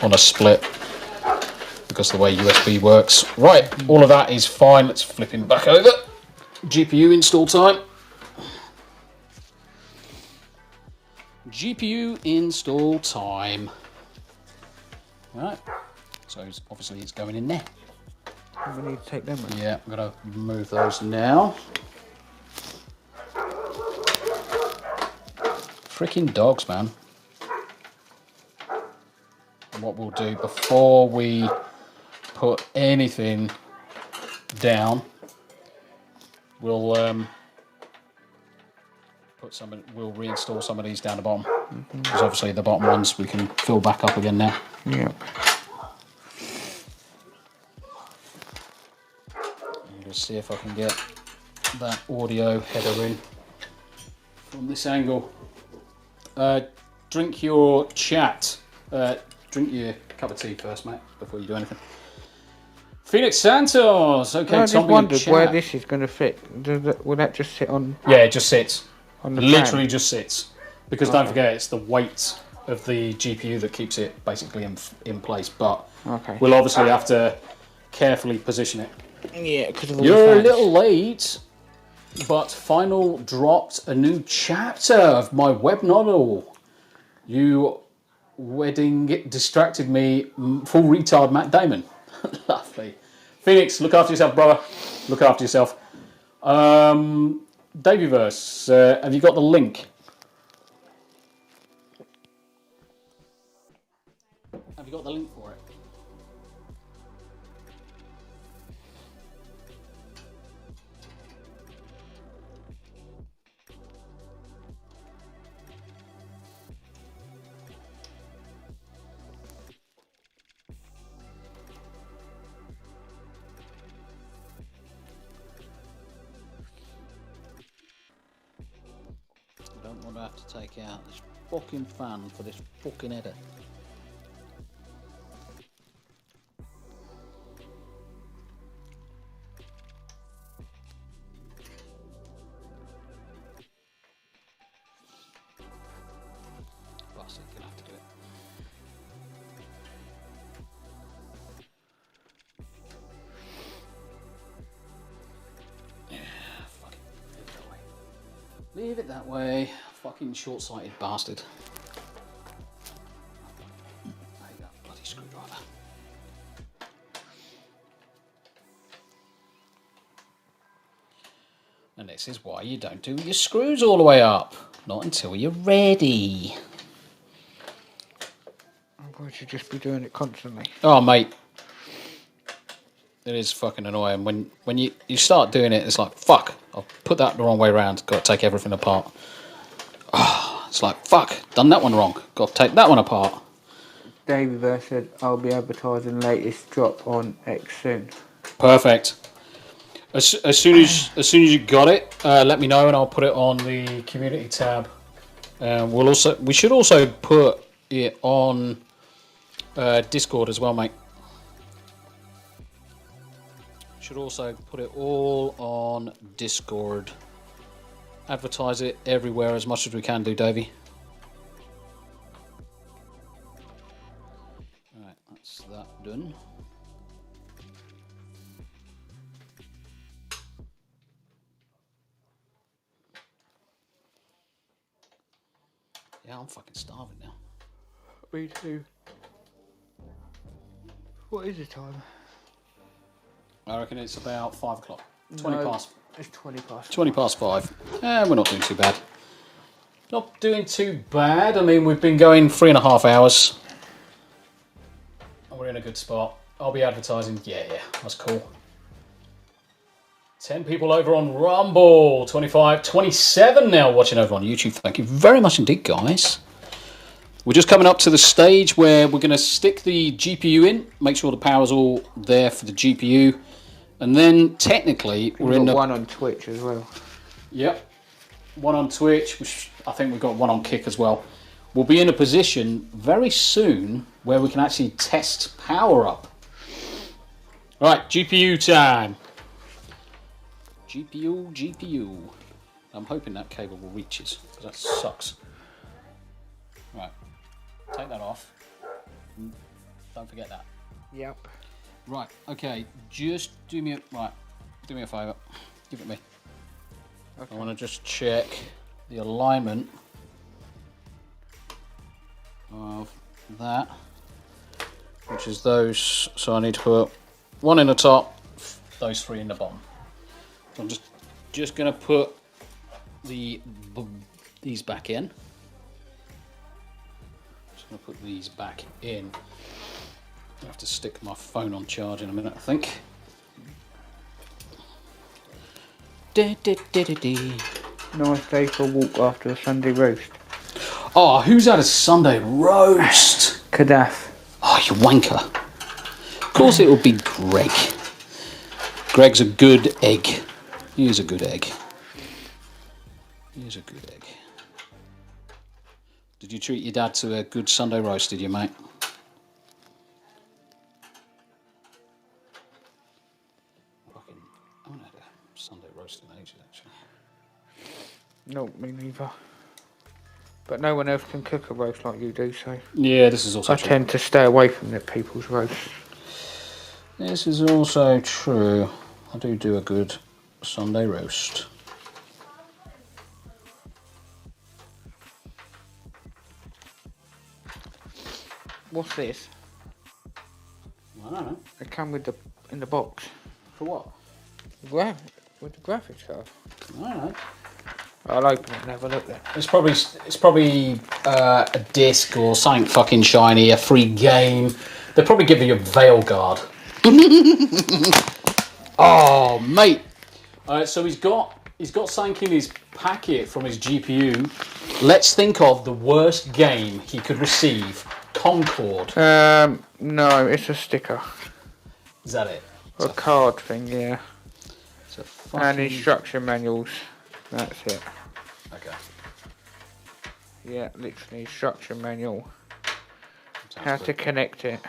on a split because of the way USB works. Right, all of that is fine. Let's flip him back over. GPU install time. GPU install time. Right, so obviously it's going in there. We need to take them out. Yeah, I'm going to move those now. Freaking dogs, man. And what we'll do before we put anything down, we'll we'll reinstall some of these down the bottom. Because obviously the bottom ones we can fill back up again now. Yeah. Just see if I can get that audio header in from this angle. Drink your chat. Drink your cup of tea first, mate, before you do anything. Phoenix Santos. Okay, I just Tombi wondered chat. where this is going to fit. Will that just sit on? Yeah, it just sits. On the Literally fan? just sits. Because Okay. don't forget, it's the weight of the GPU that keeps it basically in place. But Okay. we'll obviously have to carefully position it. Yeah, because of all the You're a fans. little late, but Final dropped a new chapter of my web novel. You wedding distracted me, full retard Matt Damon. Lovely. Phoenix, look after yourself, brother. Look after yourself. Davyverse, have you got the link? Have you got the link for it? I don't want to have to take out this fucking fan for this fucking edit. Bastard, gonna have to do it. Yeah, fuck it. Leave it that way. Leave it that way. Fucking short-sighted bastard. There you go, bloody screwdriver. And this is why you don't do your screws all the way up. Not until you're ready. I'm going to just be doing it constantly. Oh, mate. It is fucking annoying. When you start doing it, it's like, fuck, I'll put that the wrong way around. Got to take everything apart. Oh, it's like, fuck, done that one wrong. Got to take that one apart. David said, I'll be advertising latest drop on X soon. Perfect. As soon as you got it, let me know and I'll put it on the community tab. We should also put it on Discord as well, mate. Should also put it all on Discord. Advertise it everywhere as much as we can do, Davey. Alright, that's that done. Yeah, I'm fucking starving now. Me too. What is the time? I reckon it's about 5 o'clock. 20 No, past. It's 20 past. 20 past 5. We're not doing too bad. Not doing too bad. I mean, we've been going 3.5 hours. And we're in a good spot. I'll be advertising. Yeah, that's cool. 10 people over on Rumble. 25, 27 now watching over on YouTube. Thank you very much indeed, guys. We're just coming up to the stage where we're going to stick the GPU in. Make sure the power's all there for the GPU. And then, technically, we're in the... one on Twitch as well. Yep. One on Twitch, which I think we've got one on Kick as well. We'll be in a position very soon where we can actually test power up. Right, GPU time. GPU. I'm hoping that cable will reach us, because that sucks. Right, take that off. Don't forget that. Yep. Right, okay, just do me a favour. Give it me. Okay. I want to just check the alignment of that, which is those. So I need to put one in the top, those 3 in the bottom. So I'm just going to put these back in. Just going to put these back in. I have to stick my phone on charge in a minute, I think. Nice day for a walk after a Sunday roast. Oh, who's had a Sunday roast? Kadaf. Oh, you wanker. Of course it would be Greg. Greg's a good egg. He is a good egg. He is a good egg. Did you treat your dad to a good Sunday roast, did you, mate? Sunday roast in ages, actually. No, me neither. But no one else can cook a roast like you do, so Yeah, this is also I true. tend to stay away from the people's roasts. This is also true. I do a good Sunday roast. What's this? I don't know. They come with the in the box. For what? With the graphics card. I don't know. I'll open it and have a look then. It's probably a disc or something fucking shiny, a free game. They'll probably give you a Veil Guard. Oh, mate. So he's got something in his packet from his GPU. Let's think of the worst game he could receive. Concord. No, it's a sticker. Is that it? A card thing, yeah. It's a fucking... And instruction manuals. That's it. Okay. Yeah, literally instruction manual. How to connect it.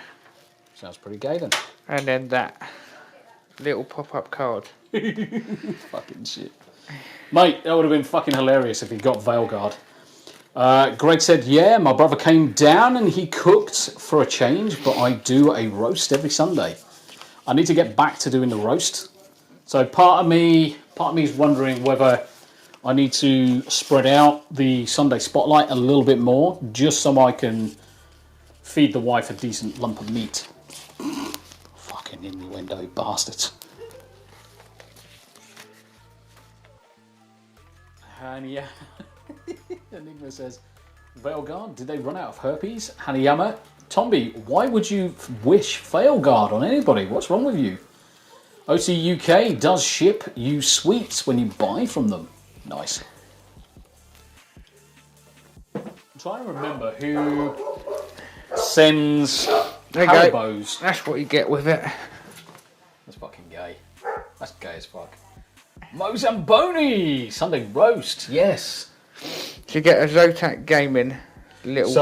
Sounds pretty gay then. And then that little pop-up card. Fucking shit. Mate, that would have been fucking hilarious if he got Veilguard. Greg said, yeah, my brother came down and he cooked for a change, but I do a roast every Sunday. I need to get back to doing the roast. So part of me is wondering whether I need to spread out the Sunday spotlight a little bit more, just so I can feed the wife a decent lump of meat. Fucking innuendo bastards. And yeah, Enigma says, Veilguard, did they run out of herpes? Hanayama, Tombi, why would you wish Veilguard on anybody? What's wrong with you? OC UK does ship you sweets when you buy from them. Nice. I'm trying to remember who sends Haribos. That's what you get with it. That's fucking gay. That's gay as fuck. Mozamboni! Sunday roast, yes. To get a Zotac Gaming little...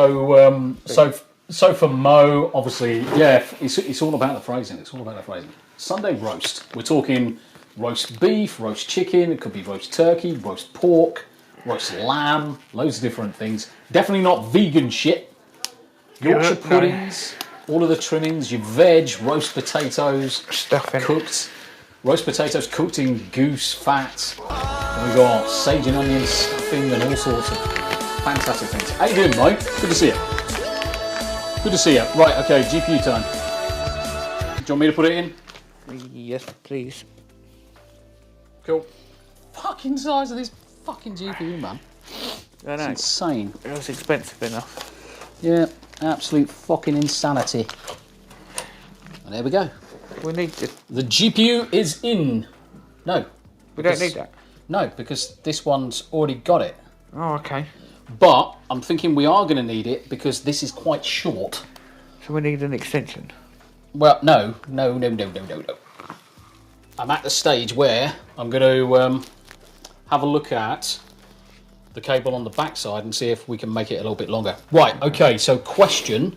So for Mo, obviously, yeah, it's all about the phrasing. It's all about the phrasing. Sunday roast. We're talking roast beef, roast chicken, it could be roast turkey, roast pork, roast lamb, loads of different things. Definitely not vegan shit. Yorkshire puddings, all of the trimmings, your veg, roast potatoes, stuffing cooked. Roast potatoes cooked in goose fat. And we've got sage and onion stuffing and all sorts of fantastic things. How you doing, mate? Good to see you. Good to see you. Right, okay, GPU time. Do you want me to put it in? Yes, please. Cool. Fucking size of this fucking GPU, man. I know. It's insane. It was expensive enough. Yeah, absolute fucking insanity. And there we go. We need the GPU is in. No. We don't need that. No, because this one's already got it. Oh, okay. But I'm thinking we are going to need it because this is quite short. So we need an extension. Well, no. I'm at the stage where I'm going to have a look at the cable on the backside and see if we can make it a little bit longer. Right, okay, so question.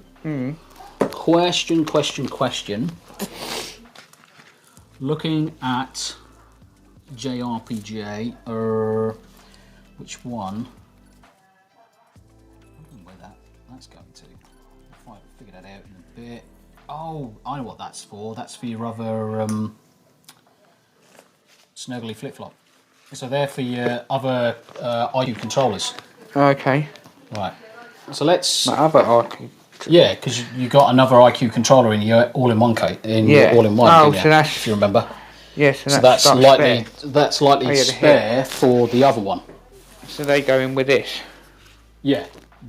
Question. Looking at JRPG, which one? I don't know where that's going to. I'll figure that out in a bit. Oh, I know what that's for. That's for your other Snuggly flip-flop. So they're for your other IQ controllers. Okay. Right. So let's... My other IQ. Yeah, because you got another IQ controller in your all-in-one case. Your all-in-one. Oh, so that's... If you remember. Yes, so that's slightly spare for the other one. So they go in with this? Yeah,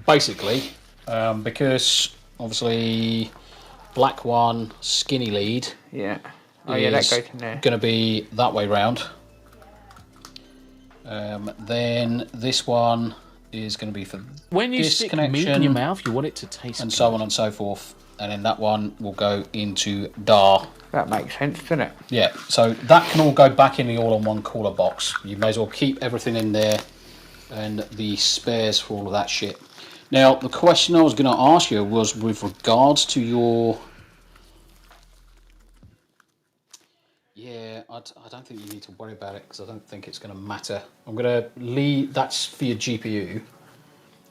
basically. Because, obviously, black one, skinny lead. Yeah. Oh, yeah, that goes in there. Going to be that way round. Then this one is going to be for when you this stick connection, meat in your mouth, you want it to taste and good. so on and so forth. And then that one will go into DAR. That makes sense, doesn't it? Yeah, so that can all go back in the all-in-one cooler box. You may as well keep everything in there and the spares for all of that shit. Now, the question I was going to ask you was with regards to your... Yeah, I don't think you need to worry about it because I don't think it's going to matter. I'm going to leave, that's for your GPU,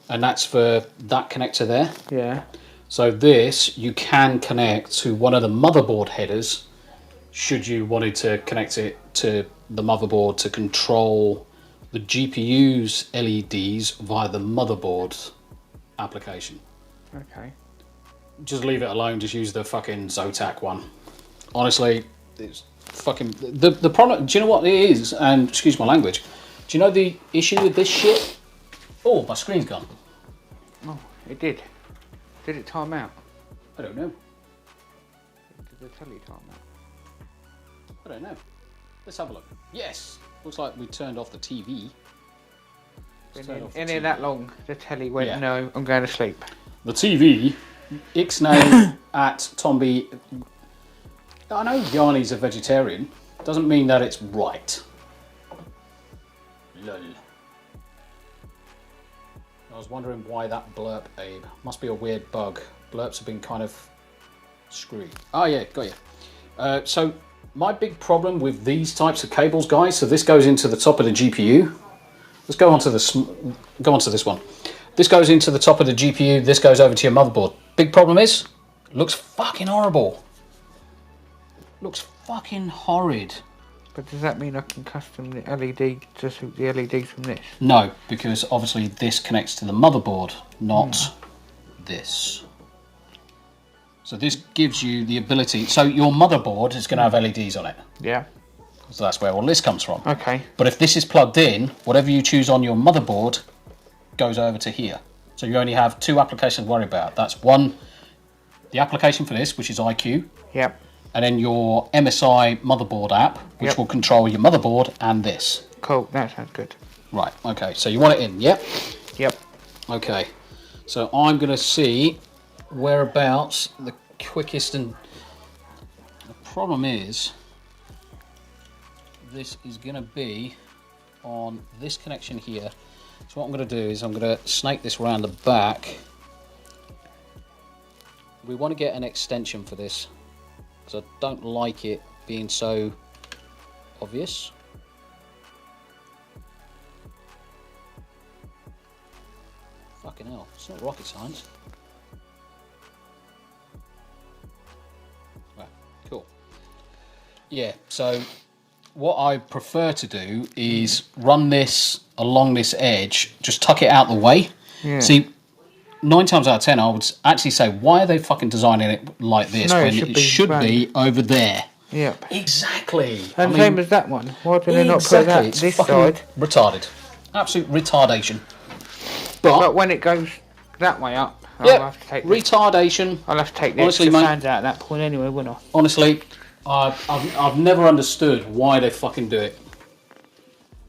and that's for that connector there. Yeah. So this, you can connect to one of the motherboard headers, should you wanted to connect it to the motherboard to control the GPU's LEDs via the motherboard application. Okay. Just leave it alone, just use the fucking Zotac one. Honestly, it's fucking... The problem, do you know what it is? And, excuse my language, do you know the issue with this shit? Oh, my screen's gone. Oh, it did. Did it time out? I don't know. Did the telly time out? I don't know. Let's have a look. Yes! Looks like we turned off the TV. In here that long, the telly went, no, I'm going to sleep. The TV, Ixnay at Tombi. I know Yanni's a vegetarian. Doesn't mean that it's right. Lol. I was wondering why that blurp, Abe. Must be a weird bug. Blurps have been kind of screwy. Oh yeah, got you. So my big problem with these types of cables, guys. So this goes into the top of the GPU. Let's go on to this one. This goes into the top of the GPU. This goes over to your motherboard. Big problem is, looks fucking horrible. Looks fucking horrid. But does that mean I can custom the LED to suit the LEDs from this? No, because obviously this connects to the motherboard, not this. So this gives you the ability. So your motherboard is going to have LEDs on it. Yeah. So that's where all this comes from. Okay. But if this is plugged in, whatever you choose on your motherboard goes over to here. So you only have two applications to worry about. That's one, the application for this, which is IQ. Yep. And then your MSI motherboard app, which will control your motherboard and this. Cool, that sounds good. Right, okay, so you want it in, yep? Yep. Okay, so I'm going to see whereabouts the quickest, and the problem is this is going to be on this connection here. So what I'm going to do is I'm going to snake this around the back. We want to get an extension for this because I don't like it being so obvious. Fucking hell, it's not rocket science. Right, cool. Yeah, so what I prefer to do is run this along this edge, just tuck it out the way. Yeah. See, 9 times out of 10 I would actually say, why are they fucking designing it like this when it should be over there? Yep. Exactly. And same as that one. Why do they not put that It's this fucking side? retarded. Absolute retardation. But when it goes that way up, yeah, I'll have to take retardation. I'll have to take the Honestly, extra mate, fans out at that point anyway, wouldn't I? Honestly, I've never understood why they fucking do it.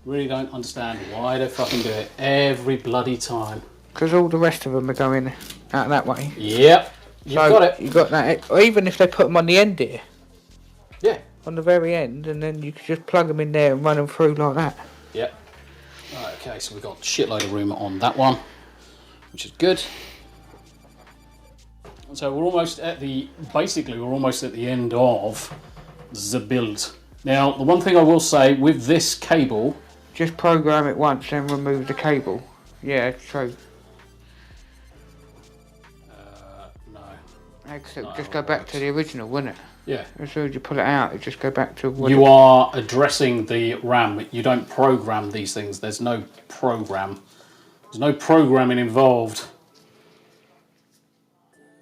Really don't understand why they fucking do it every bloody time. Because all the rest of them are going out that way. Yep, you've got it. You got that. Or even if they put them on the end here. Yeah. On the very end, and then you could just plug them in there and run them through like that. Yep. Right, okay, so we've got a shitload of room on that one, which is good. So we're almost at the, basically we're almost at the end of the build. Now, the one thing I will say with this cable... Just program it once, then remove the cable. Yeah, true. No. Except just go back to the original, wouldn't it? Yeah. As soon as you pull it out, it just go back to what You are addressing the RAM. You don't program these things. There's no program. There's no programming involved.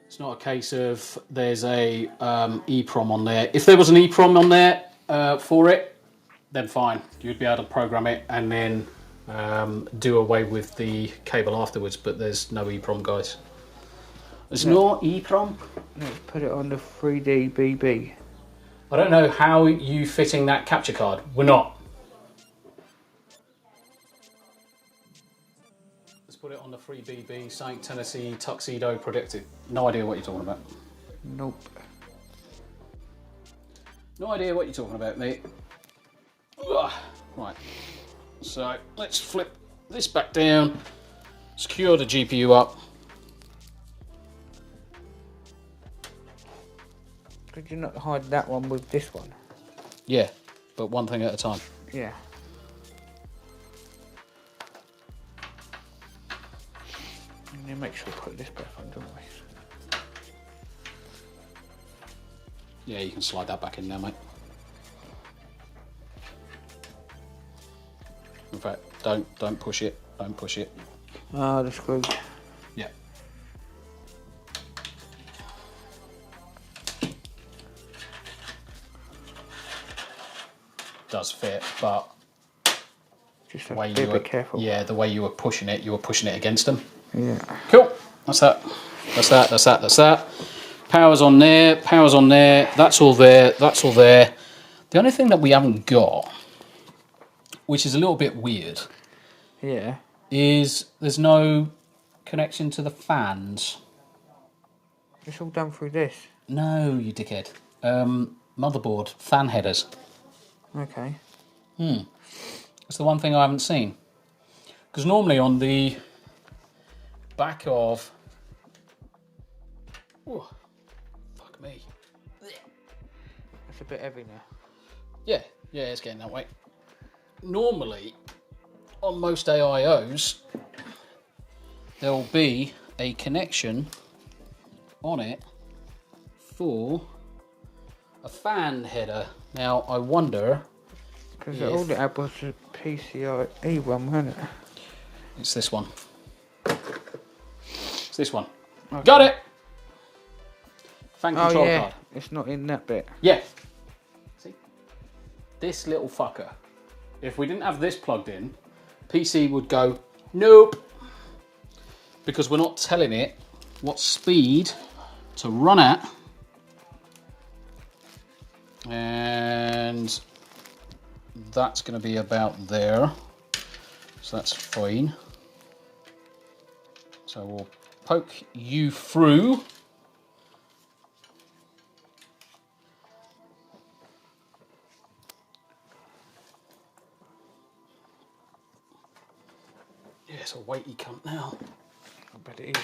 It's not a case of there's a EEPROM on there. If there was an EEPROM on there for it, then fine. You'd be able to program it and then do away with the cable afterwards. But there's no EEPROM, guys. There's no EEPROM. Let's put it on the 3D BB. I don't know how you fitting that capture card. We're not. Let's put it on the 3BB St. Tennessee Tuxedo Predicted. No idea what you're talking about. Nope. No idea what you're talking about, mate. Ugh. Right. So let's flip this back down. Secure the GPU up. Could you not hide that one with this one? Yeah. but one thing at a time. Yeah. And then make sure we put this back on, don't we? Yeah, you can slide that back in there, mate. In fact, don't push it. Don't push it. Ah, the screw. Yeah. Does fit, but just the have way to be you a were, bit careful. yeah, the way you were pushing it against them. Yeah. Cool. That's that. That's that. That's that. That's that. Power's on there. Power's on there. That's all there. That's all there. The only thing that we haven't got, which is a little bit weird, yeah, is there's no connection to the fans. It's all done through this. No, you dickhead. Motherboard fan headers. Okay. That's the one thing I haven't seen. Because normally on the back of... Oh, fuck me. It's a bit heavy now. Yeah, it's getting that way. Normally, on most AIOs, there will be a connection on it for a fan header. Now, I wonder... Because all it had was a PCIe one, wasn't it? It's this one. It's this one. Okay. Got it! Fan control card. It's not in that bit. Yeah. See? This little fucker. If we didn't have this plugged in, PC would go, nope. Because we're not telling it what speed to run at. And that's going to be about there. So that's fine. So we'll poke you through. Yeah, it's a weighty cunt now. I bet it is.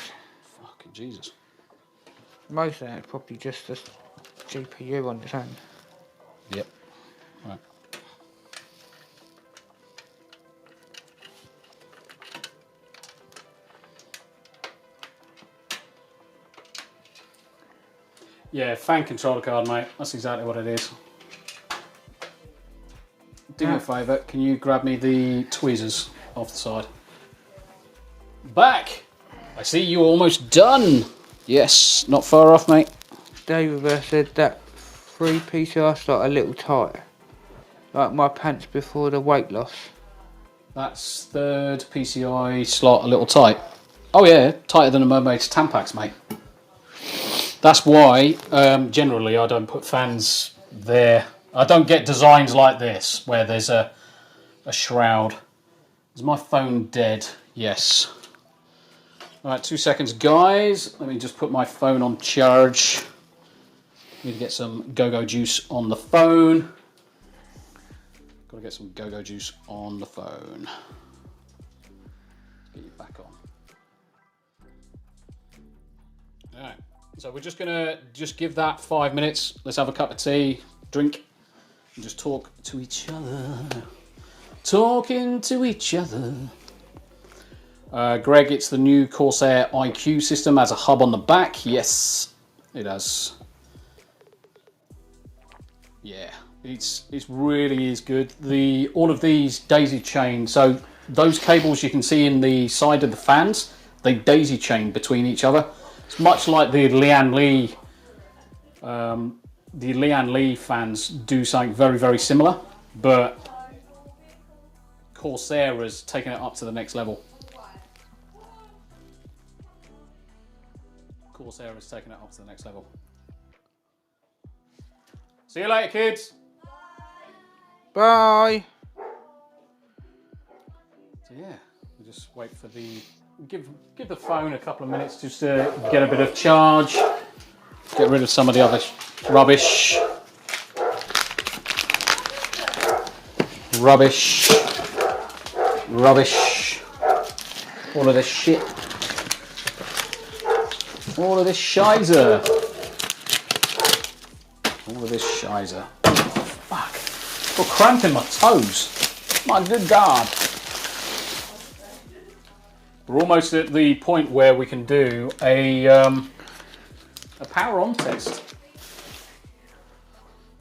Fucking Jesus. Most of that is probably just a GPU on its own. Yep. Right. Yeah, fan controller card, mate. That's exactly what it is. Do me a favour, can you grab me the tweezers off the side? Back! I see you're almost done. Yes, not far off, mate. David said that 3 PCI slot a little tight. Like my pants before the weight loss. That's third PCI slot a little tight. Oh yeah, tighter than a mermaid's Tampax, mate. That's why, generally, I don't put fans there. I don't get designs like this, where there's a shroud. Is my phone dead? Yes. Alright, 2 seconds, guys. Let me just put my phone on charge. Need to get some go-go juice on the phone. Got to get some go-go juice on the phone. Get you back on. Alright. So we're just gonna give that 5 minutes. Let's have a cup of tea, drink, and just talk to each other. Talking to each other. Greg, it's the new Corsair IQ system, has a hub on the back. Yes, it has. Yeah, it's really is good. All of these daisy chain. So those cables you can see in the side of the fans, they daisy chain between each other. It's much like the Lian Li fans do something very, very similar, but Corsair has taken it up to the next level. Corsair has taken it up to the next level. See you later, kids. Bye. So yeah, we just wait for the give the phone a couple of minutes just to get a bit of charge, get rid of some of the other rubbish, all of this shit, all of this shizer, all of this shizer. Fuck. Got cramp in my toes. My good God. We're almost at the point where we can do a power on test.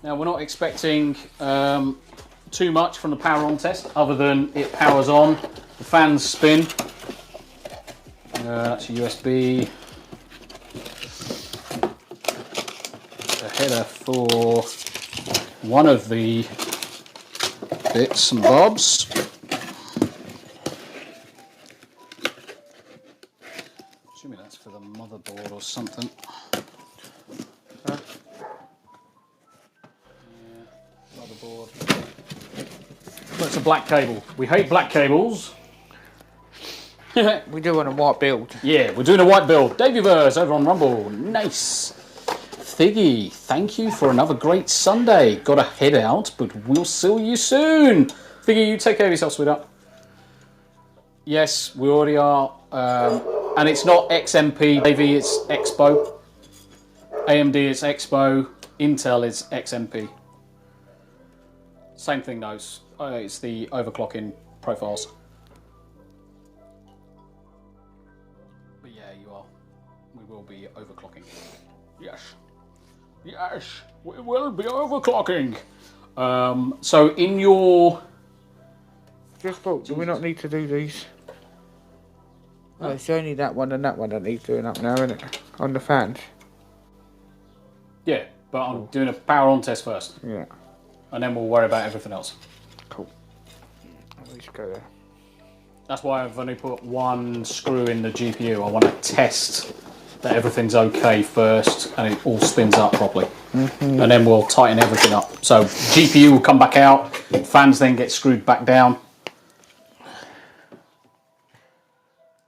Now we're not expecting too much from the power on test, other than it powers on, the fans spin. That's a USB. A header for one of the bits and bobs. Assuming that's for the motherboard or something. Yeah, motherboard. That's a black cable. We hate black cables. We're doing a white build. Yeah, we're doing a white build. Davyverse over on Rumble. Nice. Figgy, thank you for another great Sunday. Gotta head out, but we'll see you soon. Figgy, you take care of yourself, sweetheart. Yes, we already are. And it's not XMP, Davy, it's Expo. AMD is Expo. Intel is XMP. Same thing, though. It's the overclocking profiles. But yeah, you are. We will be overclocking. Yes. Yes, we will be overclocking. So in your... Just thought, do we not need to do these? Oh, it's only that one and that one that needs doing up now, isn't it? On the fans. Yeah, but I'm doing a power on test first. Yeah. And then we'll worry about everything else. Cool. Let's go there. That's why I've only put one screw in the GPU. I want to test that everything's okay first and it all spins up properly. And then we'll tighten everything up. So GPU will come back out, fans then get screwed back down.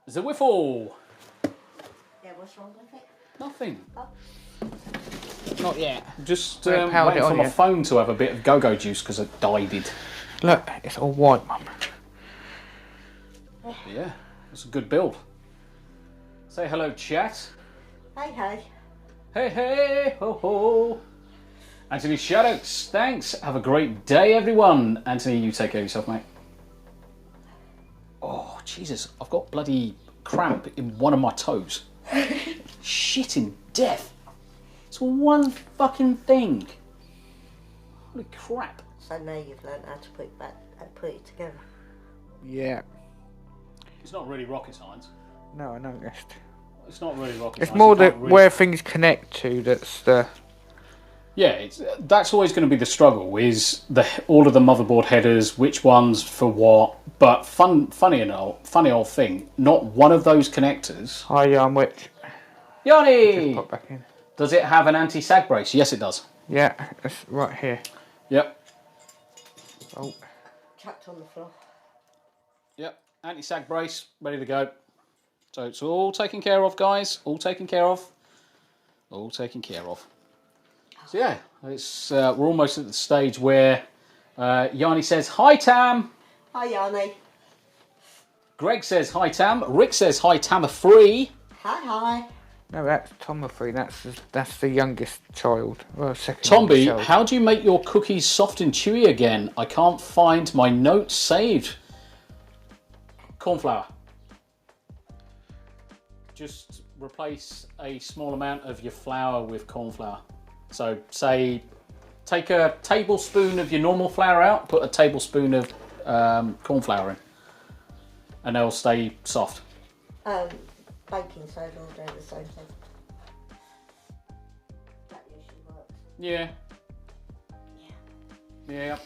The whiffle. Yeah, what's wrong with it? Nothing. Oh. Not yet. Just Powered waiting it for on my you. phone to have a bit of go-go juice because it died. Look, it's all white, Mum. Yeah, it's a good build. Say hello, chat. Hey, hey. Hey, hey, ho, ho. Anthony Shadows, thanks. Have a great day, everyone. Anthony, you take care of yourself, mate. Oh, Jesus, I've got bloody cramp in one of my toes. Shitting death. It's one fucking thing. Holy crap. So now you've learned how to put it back and put it together. Yeah. It's not really rocket science. No, I noticed. It's not really rocket It's science. more You that can't really- where things connect to that's the... Yeah, that's always going to be the struggle, is all of the motherboard headers, which ones for what. But funny old thing, not one of those connectors... Hi, yeah, I'm Witch. Yanni! Pop back in. Does it have an anti-sag brace? Yes, it does. Yeah, it's right here. Yep. Oh. Chucked on the floor. Yep, anti-sag brace, ready to go. So it's all taken care of, guys. All taken care of. All taken care of. So yeah, it's we're almost at the stage where Yanni says, hi, Tam. Hi, Yanni. Greg says, hi, Tam. Rick says, hi, Tamma3. Hi, hi. No, that's Tombi. That's the youngest child. Well, second Tombi, youngest child. how do you make your cookies soft and chewy again? I can't find my notes saved. Corn flour. Just replace a small amount of your flour with corn flour. So say, take a tablespoon of your normal flour out, put a tablespoon of corn flour in, and they'll stay soft. Baking soda will do the same thing. That usually works. Yeah. Yeah.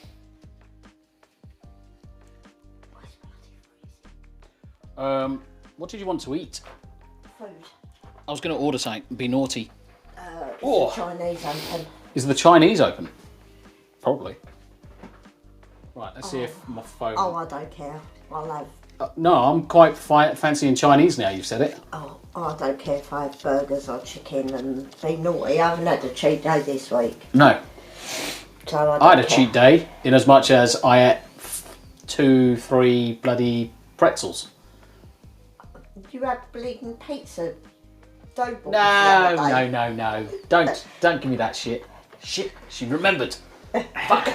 What did you want to eat? Food. I was going to order something. Be naughty. Is Oh. the Chinese open? Is the Chinese open? Probably. Right, let's see if my phone... Oh, I don't care. I'll have... no, I'm quite fancying Chinese now you've said it. Oh, I don't care if I have burgers or chicken and be naughty. I haven't had a cheat day this week. No. So I I had don't a care. cheat day in as much as I ate 2-3 bloody pretzels. You had bleeding pizza dough balls the other day. No. Don't give me that shit. Shit, she remembered. Fuck.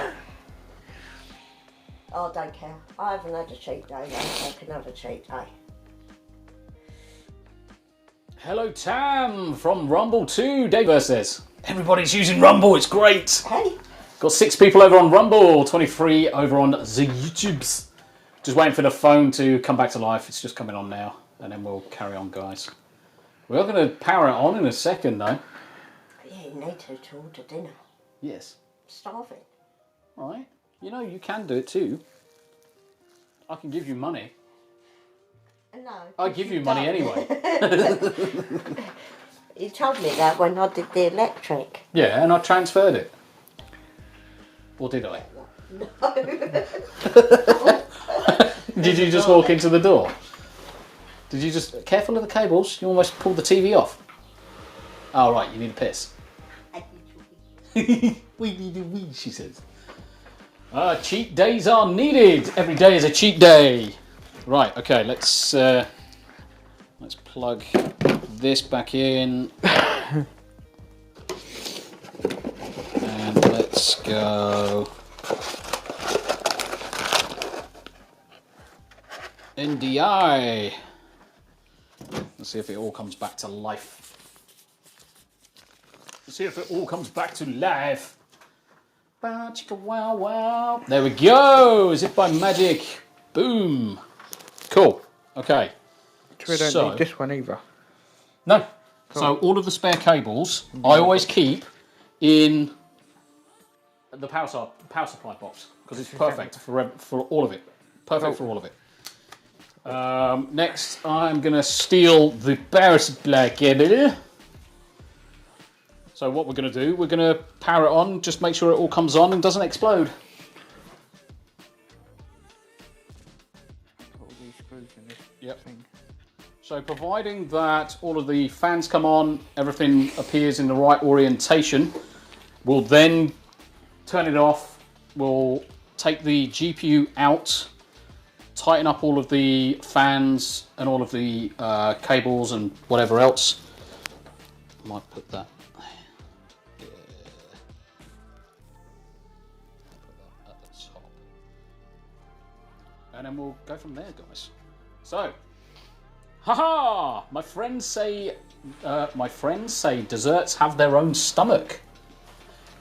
Oh, I don't care. I haven't had a cheat day, though, so I can have a cheat day. Hello, Tam from Rumble 2. Dave says, everybody's using Rumble. It's great. Hey. Got 6 people over on Rumble, 23 over on the YouTubes. Just waiting for the phone to come back to life. It's just coming on now, and then we'll carry on, guys. We are going to power it on in a second, though. Yeah, you need to order dinner. Yes. Starving. All right. You know, you can do it too. I can give you money. No. I give you money anyway. You told me that when I did the electric. Yeah, and I transferred it. Or did I? No. Did you just walk into the door? Did you just... Careful of the cables. You almost pulled the TV off. Oh, right. You need a piss. We need a wee, she says. Cheat days are needed. Every day is a cheat day. Right, okay, let's plug this back in. And let's go NDI. Let's see if it all comes back to life. Let's see if it all comes back to life. Chicka wow wow. There we go. As if by magic. Boom. Cool. Okay. So we don't need this one either. No. Cool. So all of the spare cables I always keep in the power supply box because it's perfect for all of it. Perfect for all of it. Next, I'm gonna steal the power supply cable. So what we're going to do, we're going to power it on, just make sure it all comes on and doesn't explode. All these screws in this thing. So providing that all of the fans come on, everything appears in the right orientation, we'll then turn it off, we'll take the GPU out, tighten up all of the fans and all of the cables and whatever else. Might put that and then we'll go from there, guys. So, haha! My friends say desserts have their own stomach.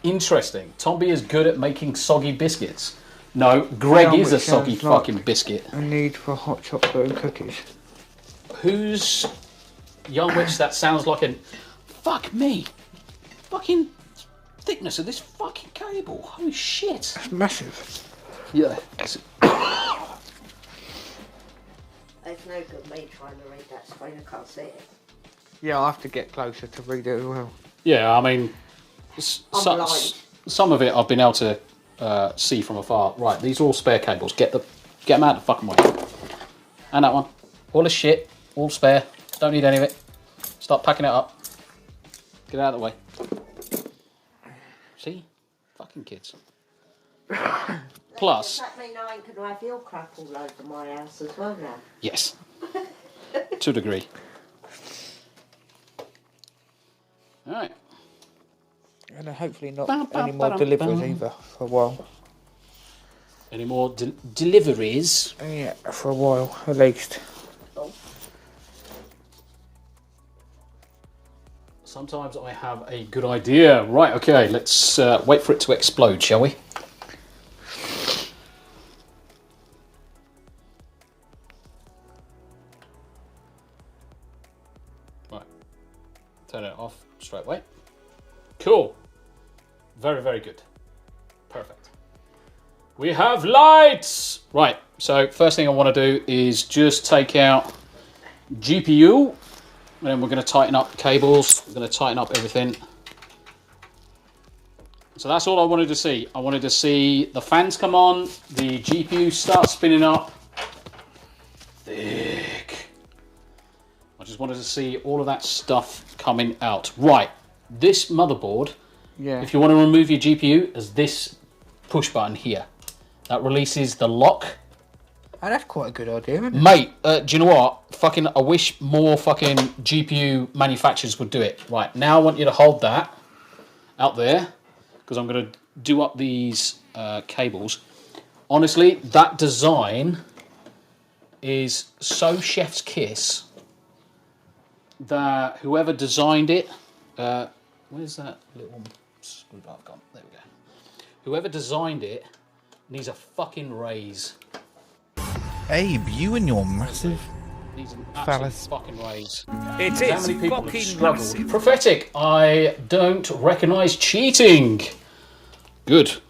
Interesting. Tombi is good at making soggy biscuits. No, Greg is a soggy fucking biscuit. A need for hot chocolate and cookies. Who's Young Witch? That sounds like an fuck me. Fucking thickness of this fucking cable. Holy shit! It's massive. Yeah. It's no good me trying to read that screen, I can't see it. Yeah, I'll have to get closer to read it as well. Yeah, I mean, some of it I've been able to see from afar. Right, these are all spare cables. Get them out of the fucking way. And that one. All this shit, all spare. Don't need any of it. Start packing it up. Get out of the way. See? Fucking kids. Plus... Does that mean I ain't going to have your crap all over my house as well now? Yes. To a degree. Alright. And hopefully not any more deliveries either for a while. Any more deliveries? Yeah, for a while at least. Sometimes I have a good idea. Right, okay, let's wait for it to explode, shall we? Right. Turn it off straight away. Cool. Very, very good. Perfect. We have lights! Right, so first thing I want to do is just take out GPU. And then we're going to tighten up cables. We're going to tighten up everything. So that's all I wanted to see. I wanted to see the fans come on, the GPU start spinning up. Thick. I just wanted to see all of that stuff coming out. Right, this motherboard, if you want to remove your GPU, is this push button here. That releases the lock. Oh, that's quite a good idea, isn't it? Mate, do you know what? Fucking, I wish more fucking GPU manufacturers would do it. Right, now I want you to hold that out there, because I'm going to do up these cables. Honestly, that design is so chef's kiss that whoever designed it, where's that little screwdriver gone? There we go. Whoever designed it needs a fucking raise. Abe, you and your massive Needs an phallus. absolute fucking raise. It How is many people have fucking struggled? massive. Prophetic, I don't recognise cheating. Good.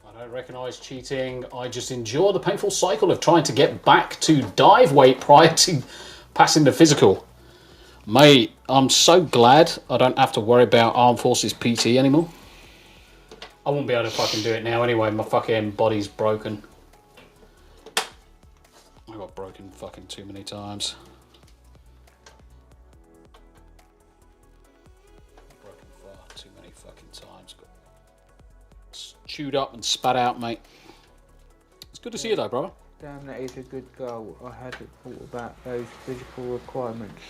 I don't recognise cheating. I just endure the painful cycle of trying to get back to dive weight prior to passing the physical. Mate, I'm so glad I don't have to worry about Armed Forces PT anymore. I won't be able to fucking do it now anyway. My fucking body's broken. I got broken fucking too many times. Broken far too many fucking times. Got chewed up and spat out, mate. It's good to see you though, bro. Damn, that is a good goal. I hadn't thought about those physical requirements.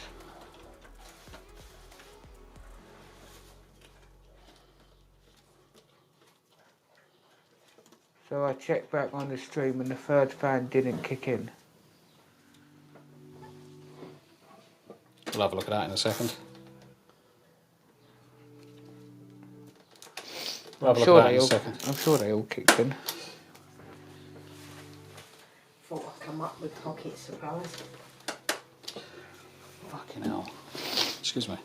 So I checked back on the stream and the third fan didn't kick in. We'll have a look at that in a second. We'll have a look at that in a second. I'm sure they all kicked in. Thought I'd come up with pocket surprise. Fucking hell. Excuse me.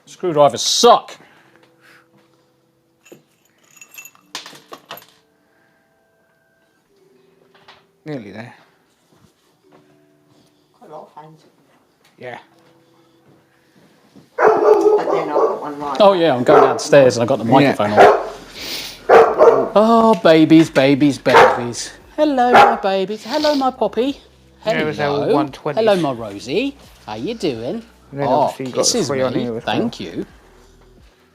Screwdrivers suck! Nearly there. Quite a lot of hands. Yeah. But then I've got one right. Oh yeah, I'm going downstairs and I've got the microphone on. Oh, babies, babies, babies. Hello, my babies. Hello, my poppy. Yeah, it was all Hello. 120s. Hello, my Rosie. How you doing? And then Oh, obviously you got the kisses three on me. here as well. Thank you.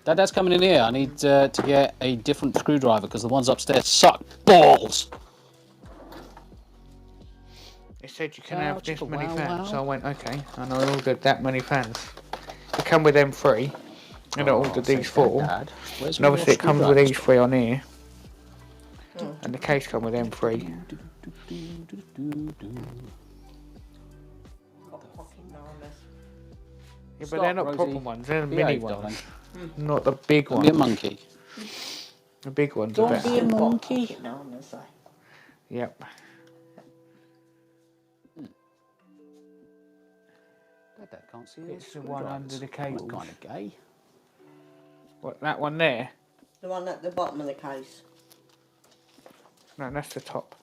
Dad's coming in here. I need to get a different screwdriver because the ones upstairs suck balls. It said you can have this many wow, fans, wow. so I went, okay, and I ordered that many fans. They come with them 3, and I ordered these 4. Dad. Where's And obviously it comes with screwdrivers? these 3 on here. And the case come with them 3. Yeah, but they're not Rosie. proper ones, they're the Behave, mini darling. ones. Not the big Don't ones. be a monkey. The big ones are Don't better. be a monkey. Yep. Dad can't see It's the one under the cables. Kind of gay. What, that one there? The one at the bottom of the case. No, that's the top.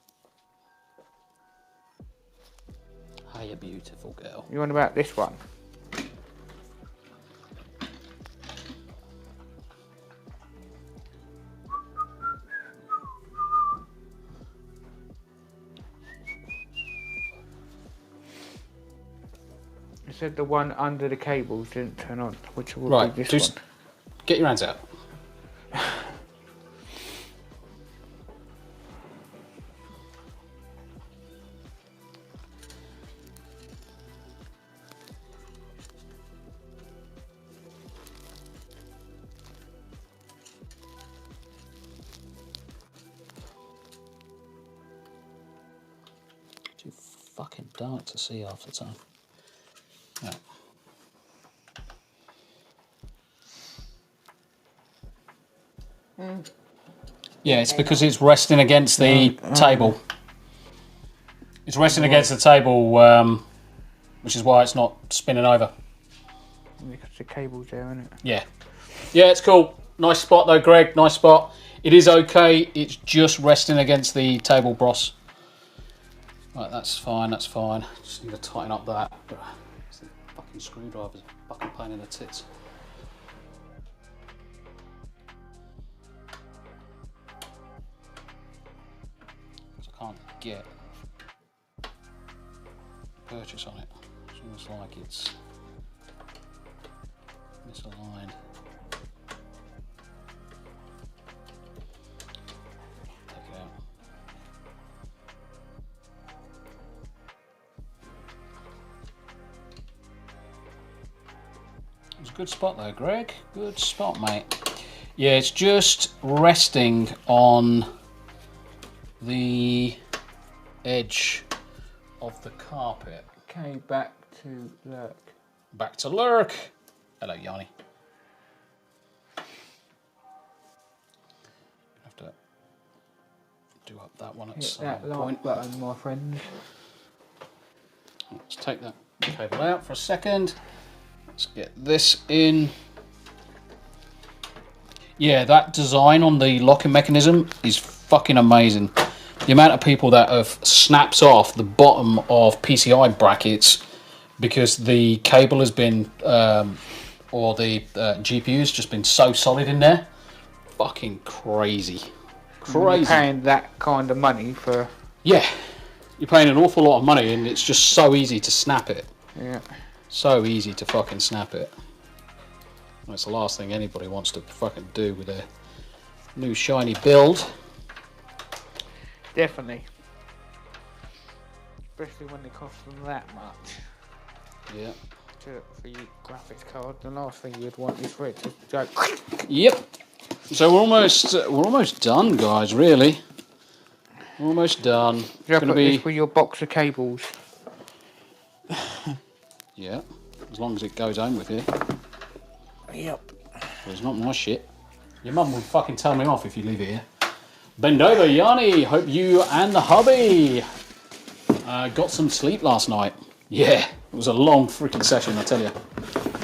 Hiya, beautiful girl. You want about this one? It said the one under the cables didn't turn on, which will Right, be this just one. get your hands out. Too fucking dark to see half the time. Yeah. Yeah, it's because it's resting against the table. It's resting against the table, which is why it's not spinning over. Because the cable's there, isn't it? Yeah. Yeah, it's cool. Nice spot though, Greg. Nice spot. It is okay. It's just resting against the table, bros. Right, that's fine. That's fine. Just need to tighten up that. It's the fucking screwdrivers. Fucking pain in the tits. I can't get purchase on it. It's almost like it's misaligned. Take it out. Good spot there, Greg. Good spot, mate. Yeah, it's just resting on the edge of the carpet. Okay, back to lurk. Back to lurk. Hello, Yanni. Have to do up that one at Hit some that point. like button, my friends. Let's take that cable out for a second. Let's get this in. Yeah, that design on the locking mechanism is fucking amazing. The amount of people that have snaps off the bottom of PCI brackets because the cable has been, or the GPU's just been so solid in there. Fucking crazy. Crazy. You're paying that kind of money for... Yeah. You're paying an awful lot of money and it's just so easy to snap it. Yeah. So easy to fucking snap it. That's the last thing anybody wants to fucking do with their new shiny build. Definitely. Especially when they cost them that much. Yeah. For your graphics card, the last thing you'd want is for it to go... Yep. So we're almost done, guys, really. We're almost done. It's gonna be for your box of cables. Yeah. As long as it goes home with you. Yep. Well, it's not my shit. Your mum will fucking tell me off if you leave it here. Bend over, Yanni. Hope you and the hubby got some sleep last night. Yeah, it was a long freaking session, I tell you.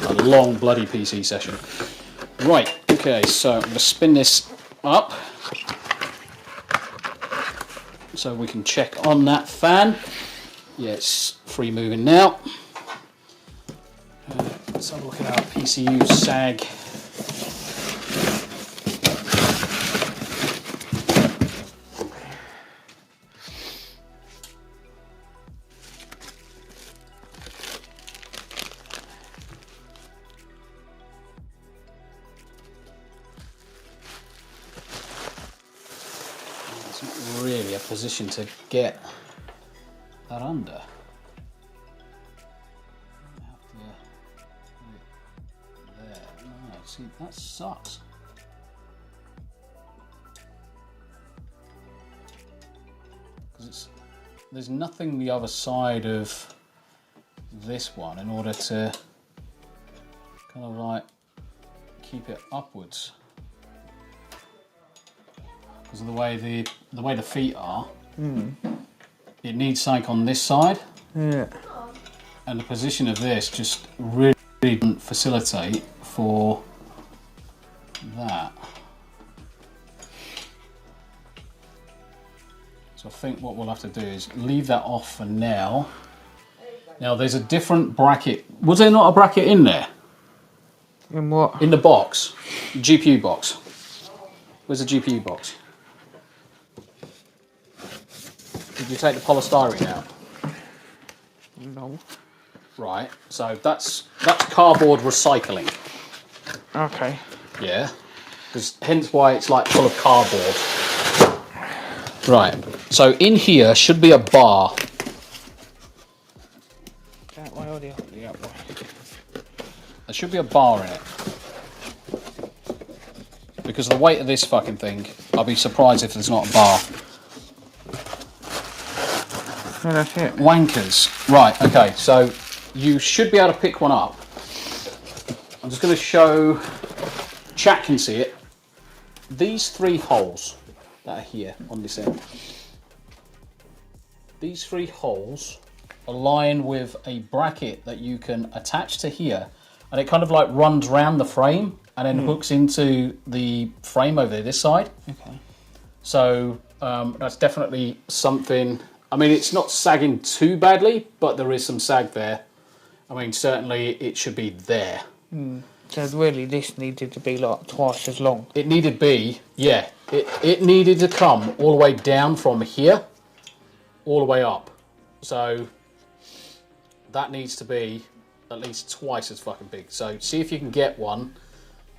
A long bloody PC session. Right, okay, so I'm going to spin this up so we can check on that fan. Yeah, it's free moving now. Let's have a look at our PCU sag. It's not really a position to get that under. See, that sucks. Because there's nothing the other side of this one in order to kind of like keep it upwards. Because of the way the feet are, it needs something on this side. Yeah. And the position of this just really doesn't facilitate for that. So I think what we'll have to do is leave that off for now. Now there's a different bracket. Was there not a bracket in there? In what? In the box. GPU box. Where's the GPU box? Did you take the polystyrene out? No. Right, so that's cardboard recycling. Okay. Yeah, because hence why it's like full of cardboard. Right, so in here should be a bar. That way or the other? Yeah. There should be a bar in it. Because of the weight of this fucking thing, I'll be surprised if there's not a bar. No, that's it. Wankers. Right, okay, so you should be able to pick one up. I'm just going to show, chat can see it. These three holes that are here on this end. These three holes align with a bracket that you can attach to here, and it kind of like runs round the frame and then hooks into the frame over there, this side. Okay. So that's definitely something. I mean, it's not sagging too badly, but there is some sag there. I mean, certainly it should be there. So really this needed to be like twice as long. It needed to be, yeah. It needed to come all the way down from here, all the way up. So that needs to be at least twice as fucking big. So see if you can get one.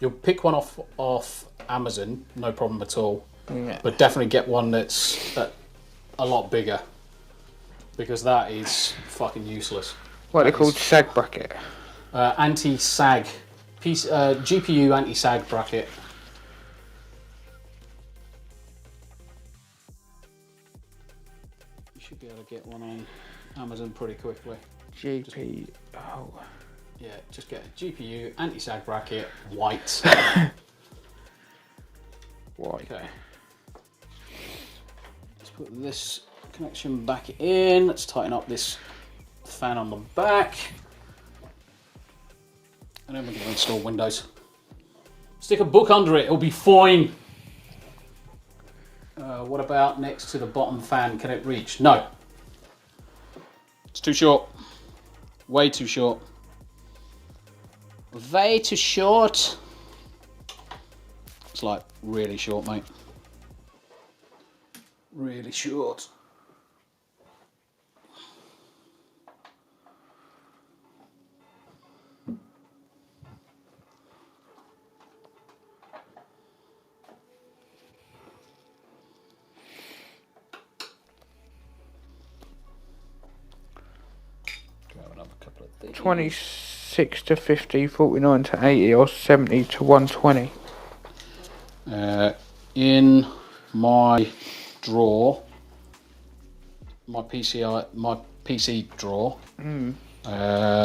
You'll pick one off Amazon, no problem at all. Yeah. But definitely get one that's a lot bigger. Because that is fucking useless. What are they called? Sag bracket? Anti-sag GPU anti-sag bracket. You should be able to get one on Amazon pretty quickly. GPU. Oh. Yeah, just get a GPU anti-sag bracket, white. White. Okay. Let's put this connection back in. Let's tighten up this fan on the back. And then we're going to install Windows. Stick a book under it, it'll be fine. What about next to the bottom fan? Can it reach? No. It's too short. Way too short. Way too short. It's like really short, mate. Really short. Grab another couple of these. 26 to 50, 49 to 80, or 70 to 120. In my drawer, my PC drawer,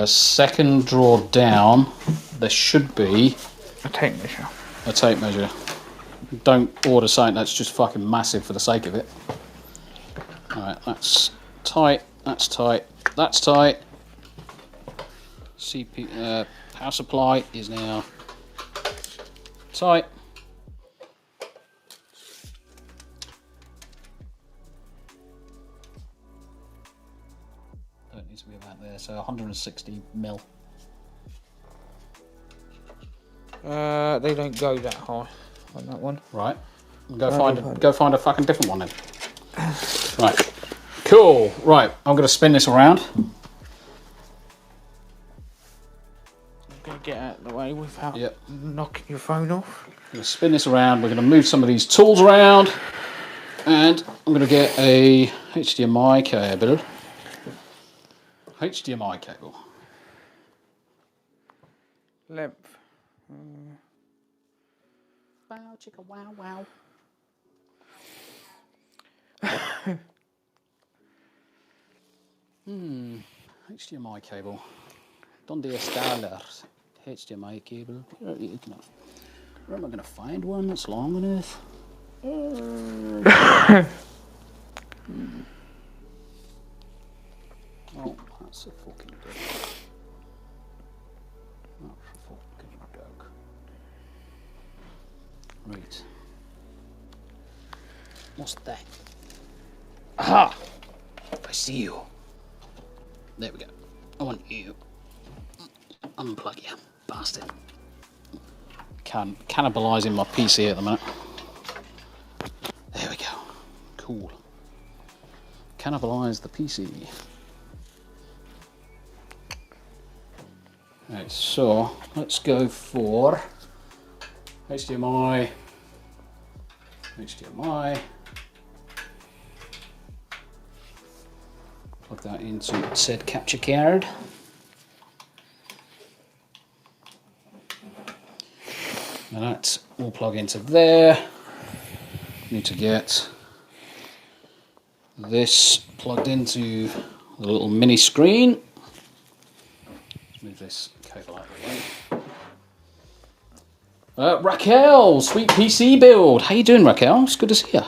second drawer down, there should be a tape measure. A tape measure. Don't order something that's just fucking massive for the sake of it. Alright, that's tight, that's tight, that's tight. Power supply is now tight. Don't need to be about there, so 160 mil. They don't go that high on that one. Right. Go find a fucking different one then. Right. Cool. Right. I'm going to spin this around. I'm going to get out of the way without knocking your phone off. I'm going to spin this around. We're going to move some of these tools around. And I'm going to get a HDMI cable. HDMI cable. Length. Wow, chicka, wow, wow. HDMI cable. ¿Dónde está el HDMI cable? Where am I going to find one that's long enough? Oh, that's a fucking dog. Oh, fucking dog. Right. What's that? Aha! I see you. There we go. I want you. Unplug you, bastard. Cannibalising my PC at the minute. There we go. Cool. Cannibalise the PC. Right, so let's go for HDMI. Plug that into said capture card. And that will plug into there. Need to get this plugged into the little mini screen. Let's move this cable out of the way. Raquel, sweet PC build. How you doing, Raquel? It's good to see you.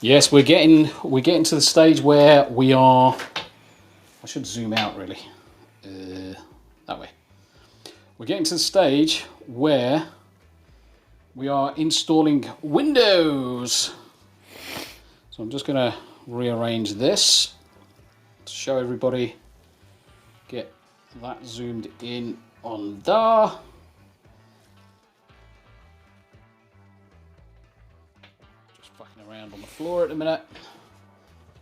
Yes, we're getting to the stage where we are. I should zoom out really. That way. We're getting to the stage where we are installing Windows. So I'm just going to rearrange this to show everybody. Get that zoomed in on there. Just fucking around on the floor at the minute.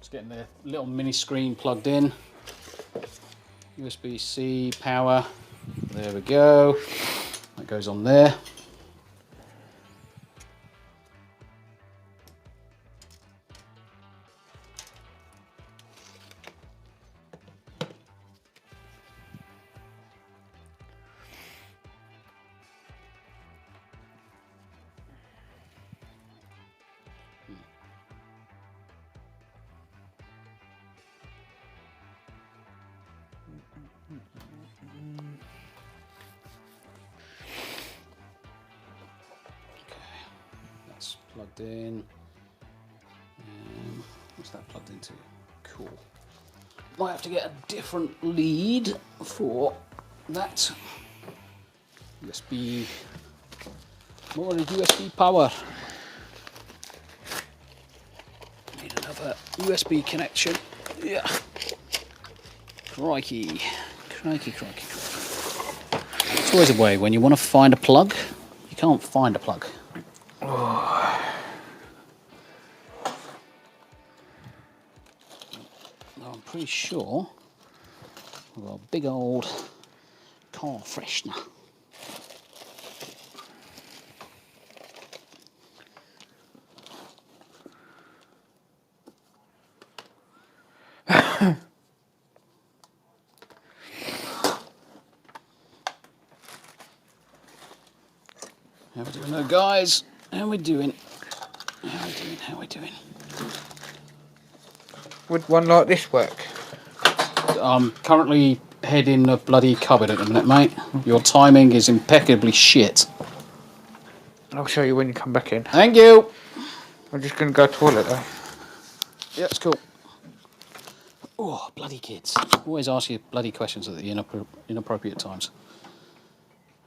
Just getting the little mini screen plugged in. USB-C power. There we go. That goes on there. That's plugged in. What's that plugged into? Cool. Might have to get a different lead for that. USB. More USB power. Need another USB connection. Yeah. Crikey. Crikey, crikey, crikey. It's always a way when you want to find a plug, you can't find a plug. I'm pretty sure we've got a big old car freshener. How we doing though, guys? How we doing? How we doing? How we doing? Would one like this work? I'm currently heading the bloody cupboard at the minute, mate. Your timing is impeccably shit. I'll show you when you come back in. Thank you. I'm just going to go to the toilet though. Yeah, it's cool. Oh, bloody kids. Always ask you bloody questions at the inappropriate times.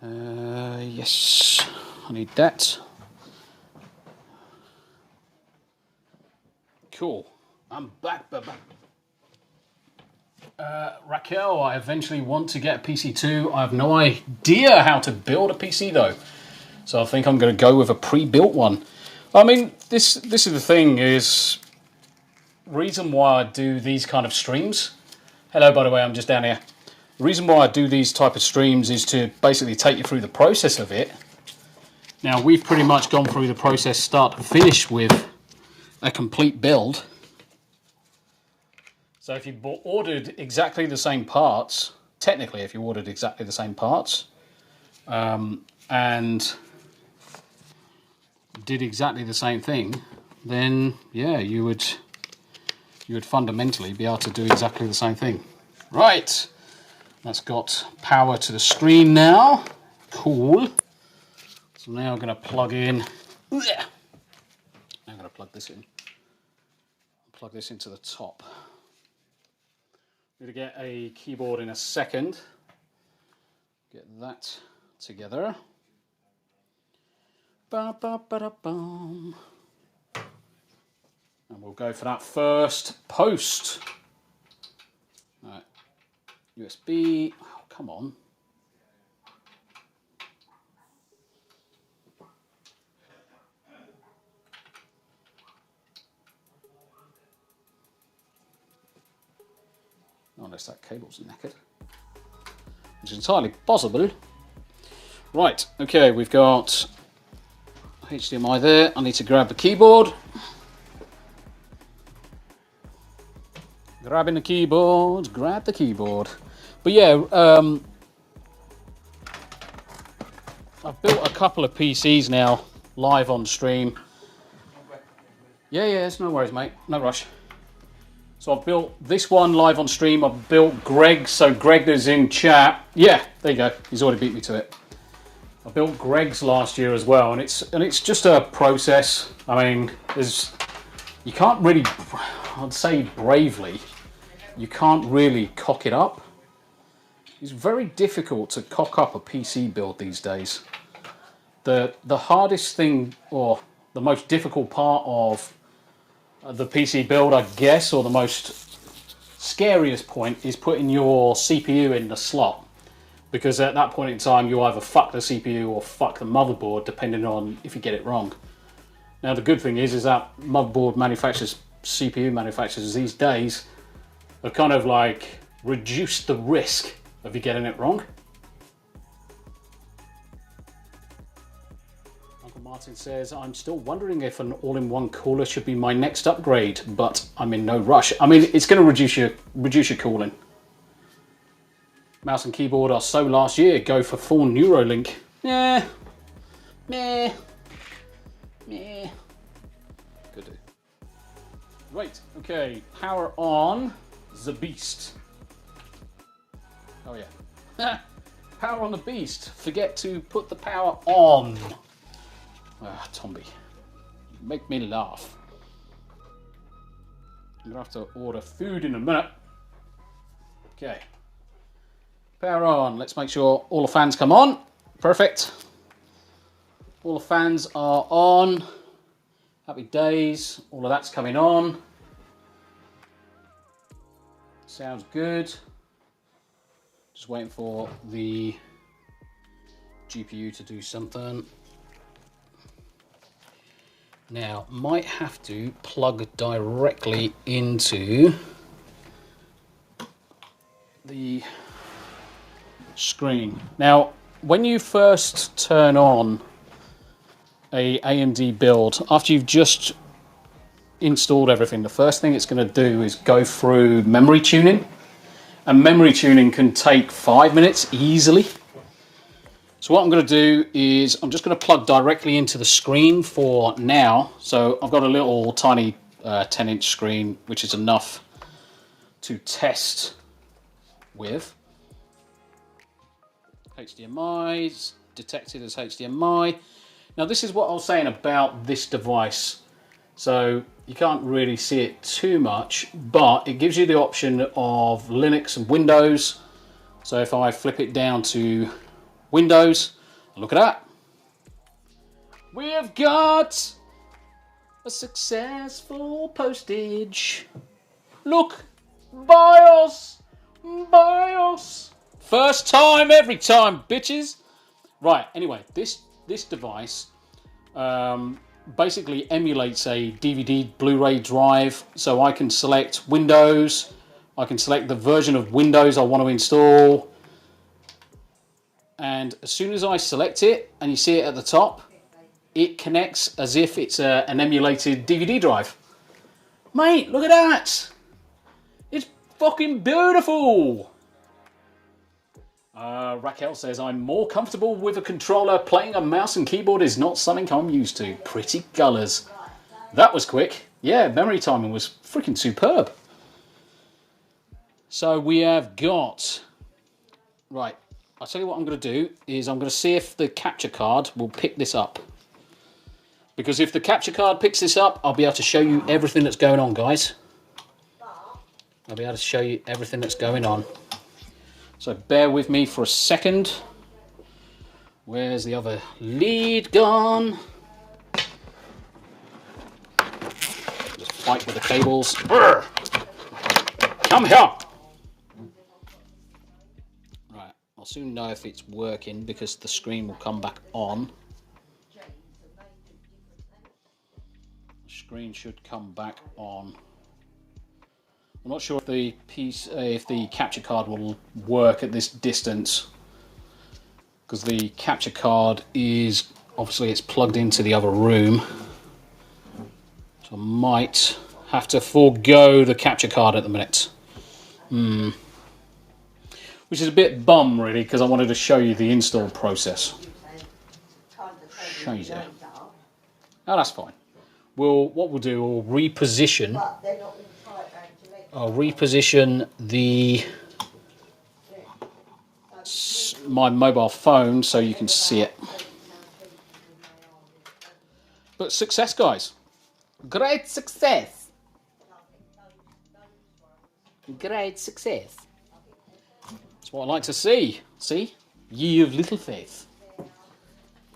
Yes, I need that. Cool. I'm back, Raquel, I eventually want to get a PC too. I have no idea how to build a PC though. So I think I'm going to go with a pre-built one. I mean, this is the thing is... reason why I do these kind of streams... Hello, by the way, I'm just down here. The reason why I do these type of streams is to basically take you through the process of it. Now, we've pretty much gone through the process start to finish with a complete build. So if you ordered exactly the same parts, technically if you ordered exactly the same parts, and did exactly the same thing, then yeah, you would fundamentally be able to do exactly the same thing. Right, that's got power to the screen now. Cool. So now I'm going to plug in. I'm going to plug this in. Plug this into the top. I'm going to get a keyboard in a second. Get that together. Ba-ba-ba-da-bum. And we'll go for that first post. Right. USB. Oh, come on. Unless that cable's knackered. Which is entirely possible. Right, okay, we've got HDMI there. I need to grab the keyboard. Grabbing the keyboard, grab the keyboard. But yeah, I've built a couple of PCs now, live on stream. Yeah, it's no worries, mate, no rush. So I've built this one live on stream. I've built Greg's, so Greg is in chat. Yeah, there you go. He's already beat me to it. I built Greg's last year as well, and it's just a process. I mean, you can't really, I'd say bravely, you can't really cock it up. It's very difficult to cock up a PC build these days. The hardest thing, or the most difficult part of the PC build, I guess, or the most scariest point is putting your CPU in the slot. Because at that point in time, you either fuck the CPU or fuck the motherboard, depending on if you get it wrong. Now, the good thing is that motherboard manufacturers, CPU manufacturers these days have kind of like reduced the risk of you getting it wrong. Martin says, I'm still wondering if an all-in-one cooler should be my next upgrade, but I'm in no rush. I mean, it's going to reduce your cooling. Mouse and keyboard are so last year. Go for full Neuralink. Meh. Could do. Right, okay. Power on the beast. Oh yeah. Power on the beast. Forget to put the power on. Ah, Tombi. You make me laugh. I'm gonna have to order food in a minute. Okay. Power on. Let's make sure all the fans come on. Perfect. All the fans are on. Happy days. All of that's coming on. Sounds good. Just waiting for the GPU to do something. Now, might have to plug directly into the screen. Now, when you first turn on a AMD build, after you've just installed everything, the first thing it's going to do is go through memory tuning. And memory tuning can take 5 minutes easily. So what I'm going to do is I'm just going to plug directly into the screen for now. So I've got a little tiny 10-inch screen, which is enough to test with. HDMI is detected as HDMI. Now this is what I was saying about this device. So you can't really see it too much, but it gives you the option of Linux and Windows. So if I flip it down to Windows, look at that. We have got a successful postage. Look, BIOS, BIOS. First time, every time, bitches. Right, anyway, this device basically emulates a DVD Blu-ray drive. So I can select Windows, I can select the version of Windows I want to install, and as soon as I select it, and you see it at the top, it connects as if it's an emulated DVD drive. Mate, look at that! It's fucking beautiful! Raquel says, I'm more comfortable with a controller. Playing a mouse and keyboard is not something I'm used to. Pretty colours. That was quick. Yeah, memory timing was freaking superb. So we have got... Right, I'll tell you what I'm going to do is I'm going to see if the capture card will pick this up. Because if the capture card picks this up, I'll be able to show you everything that's going on, guys. I'll be able to show you everything that's going on. So bear with me for a second. Where's the other lead gone? Just fight with the cables. Urgh! Come here! Right, I'll soon know if it's working because the screen will come back on. The screen should come back on. I'm not sure if the capture card will work at this distance, because the capture card is obviously it's plugged into the other room. So I might have to forego the capture card at the minute. Which is a bit bum really, because I wanted to show you the install process. Show you. Oh, that's fine. What we'll do, we'll reposition. I'll reposition my mobile phone so you can see it. But success, guys. Great success. Great success. That's what I like to see. See? Ye of little faith.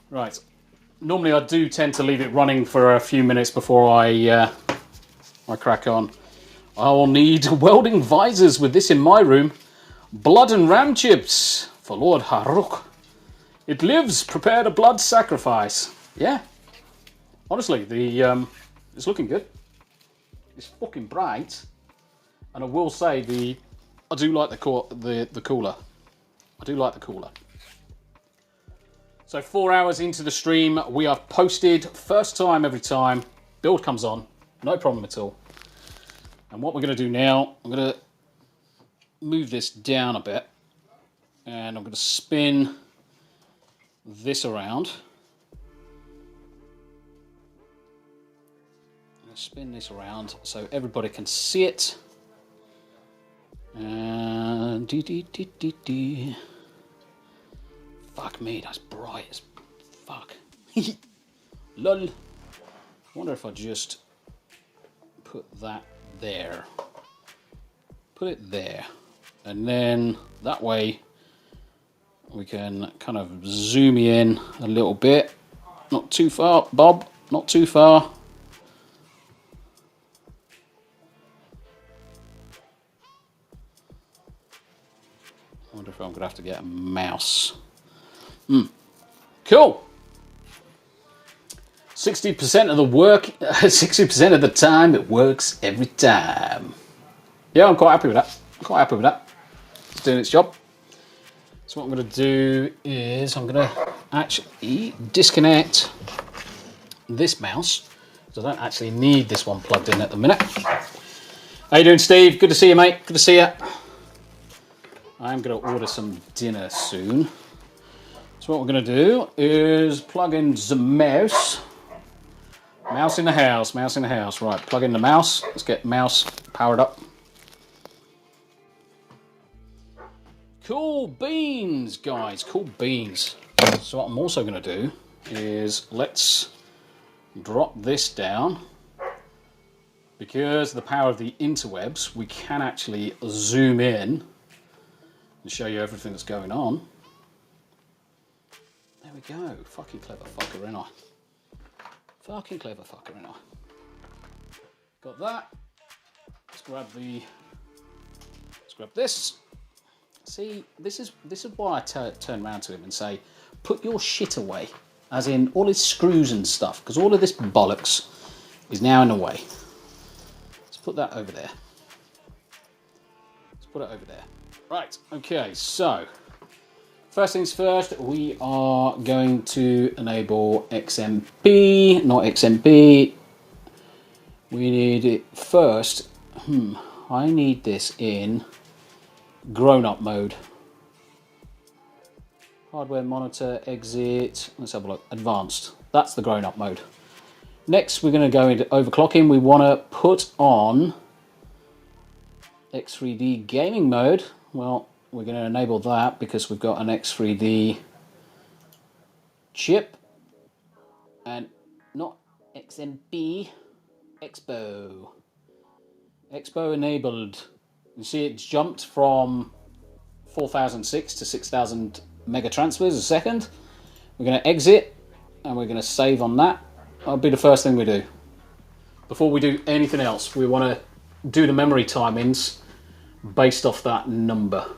Right. Normally I do tend to leave it running for a few minutes before I crack on. I will need welding visors with this in my room. Blood and ram chips for Lord Haruk. It lives. Prepare a blood sacrifice. Yeah. Honestly, it's looking good. It's fucking bright. And I will say I do like the cooler. I do like the cooler. So 4 hours into the stream, we have posted. First time every time. Build comes on. No problem at all. And what we're going to do now, I'm going to move this down a bit. And I'm going to spin this around. I'm going to spin this around so everybody can see it. Fuck me, that's bright as fuck. Lol. I wonder if I just put that there. Put it there. And then that way we can kind of zoom in a little bit. Not too far, Bob, not too far. I wonder if I'm going to have to get a mouse. Cool. 60% of the work, 60% of the time, it works every time. Yeah, I'm quite happy with that. Quite happy with that. It's doing its job. So what I'm going to do is I'm going to actually disconnect this mouse, because I don't actually need this one plugged in at the minute. How you doing, Steve? Good to see you, mate. Good to see you. I'm going to order some dinner soon. So what we're going to do is plug in the mouse. Mouse in the house, mouse in the house. Right, plug in the mouse. Let's get mouse powered up. Cool beans, guys, cool beans. So what I'm also going to do is let's drop this down. Because of the power of the interwebs, we can actually zoom in and show you everything that's going on. There we go. Fucking clever fucker, ain't I? Fucking clever fucker, ain't I? Got that. Let's grab this. See, this is why I turn around to him and say, put your shit away. As in all his screws and stuff, because all of this bollocks is now in the way. Let's put that over there. Let's put it over there. Right, okay, so first things first, we are going to enable XMP, not XMP. We need it first. I need this in grown-up mode. Hardware monitor, exit, let's have a look, advanced. That's the grown-up mode. Next, we're going to go into overclocking. We want to put on X3D gaming mode. Well, we're going to enable that because we've got an X3D chip and not XMP, Expo. Expo enabled. You see it's jumped from 4006 to 6000 mega transfers a second. We're going to exit and we're going to save on that. That'll be the first thing we do. Before we do anything else, we want to do the memory timings based off that number.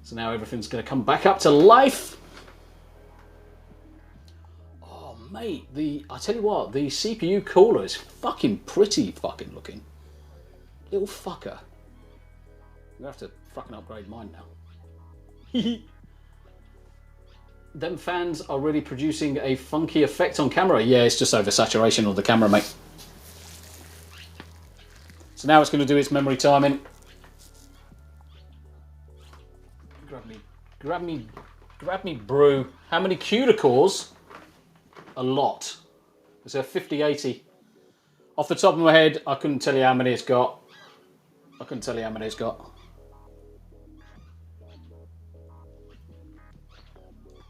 So now everything's going to come back up to life. Oh, mate, I tell you what, the CPU cooler is fucking pretty fucking looking. Little fucker. I'm going to have to fucking upgrade mine now. Them fans are really producing a funky effect on camera. Yeah, it's just oversaturation of the camera, mate. So now it's going to do its memory timing. Grab me, brew. How many cuticles? A lot. It's a 5080. Off the top of my head, I couldn't tell you how many it's got.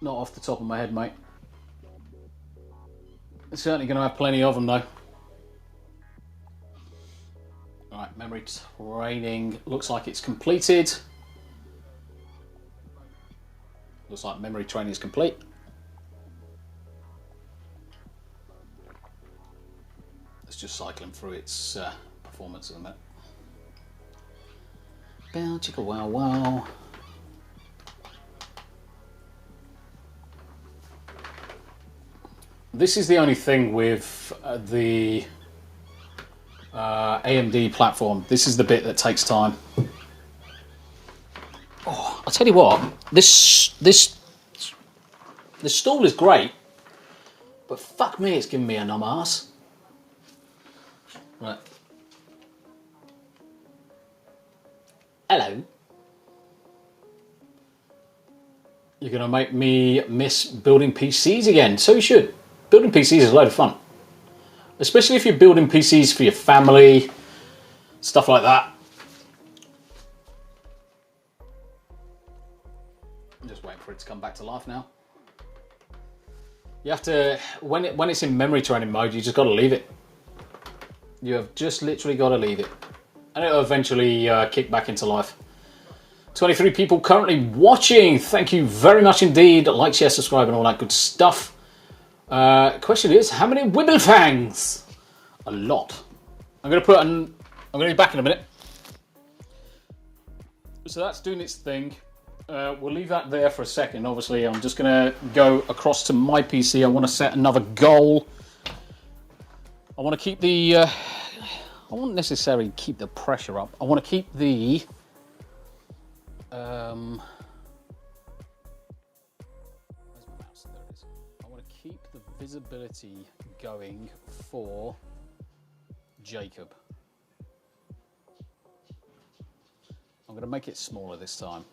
Not off the top of my head, mate. It's certainly going to have plenty of them, though. Alright, memory training looks like it's completed. Looks like memory training is complete. It's just cycling through its performance at the minute. Bow chicka wow wow. This is the only thing with the AMD platform. This is the bit that takes time. Oh, I'll tell you what, this stall is great, but fuck me, it's giving me a numb ass. Right. Hello. You're going to make me miss building PCs again, so you should. Building PCs is a load of fun. Especially if you're building PCs for your family, stuff like that. I'm just waiting for it to come back to life now. You have to, when it's in memory training mode, you just got to leave it. You have just literally got to leave it. And it'll eventually kick back into life. 23 people currently watching. Thank you very much indeed. Like, share, subscribe, and all that good stuff. Question is, how many Wibble Fangs? A lot. I'm going to be back in a minute. So that's doing its thing. We'll leave that there for a second. Obviously, I'm just going to go across to my PC. I want to set another goal. I want to keep the... I won't necessarily keep the pressure up. I want to keep the... where's my mouse? There it is. I want to keep the visibility going for Jacob. I'm going to make it smaller this time.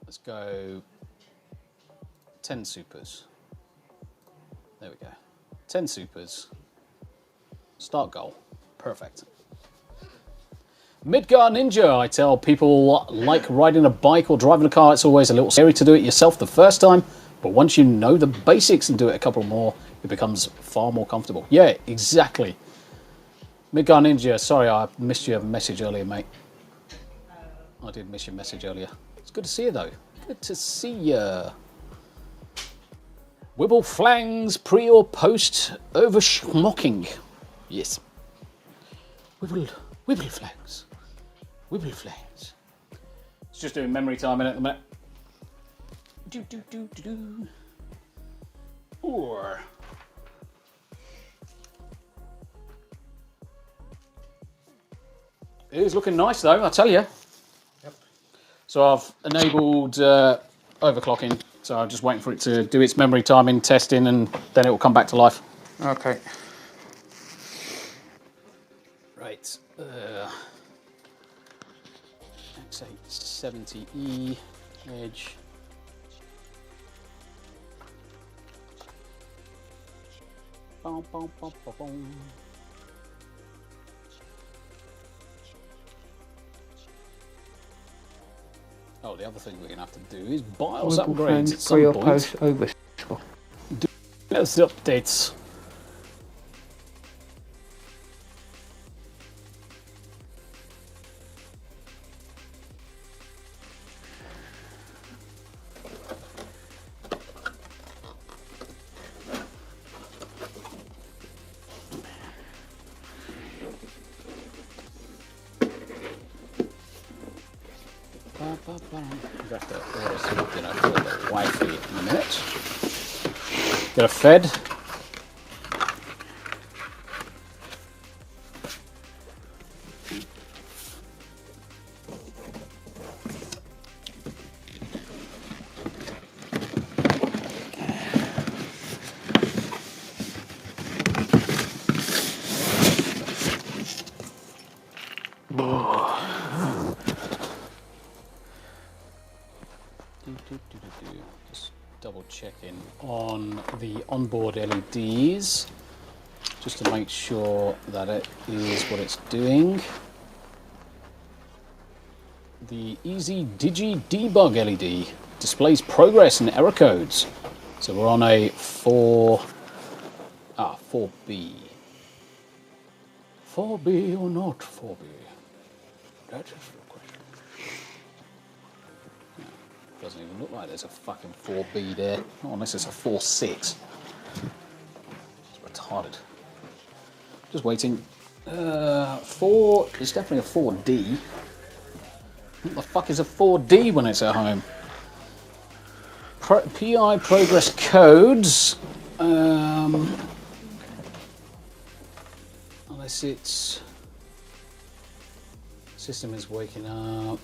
Let's go 10 supers. There we go. 10 supers. Start goal. Perfect. Midgar Ninja. I tell people like riding a bike or driving a car, it's always a little scary to do it yourself the first time, but once you know the basics and do it a couple more, it becomes far more comfortable. Yeah, exactly. Midgar Ninja, sorry I missed your message earlier, mate. I did miss your message earlier. It's good to see you, though. Good to see you. Wibble Flangs, pre or post over schmocking. Yes. Wibble Flangs. Wibble Flangs. It's just doing memory time in it at the minute. Do. Or. It is looking nice, though, I tell you. So I've enabled overclocking, so I'm just waiting for it to do its memory timing testing, and then it will come back to life. Okay. Right. X870E edge. Boom, boom, boom, boom, boom. Oh, the other thing we're going to have to do is BIOS upgrades at some point. Post over. Do BIOS updates. I've got to order some dinner for the wifey in a minute. Get her fed. Just double checking on the onboard LEDs just to make sure that it is what it's doing. The Easy Digi Debug LED displays progress and error codes. So we're on a 4B. 4B or not 4B? That is the question. Doesn't even look like there's a fucking 4B there. Not unless it's a 4.6. It's retarded. Just waiting. 4 is definitely a 4D. What the fuck is a 4D when it's at home? PI progress codes. Unless it's system is waking up.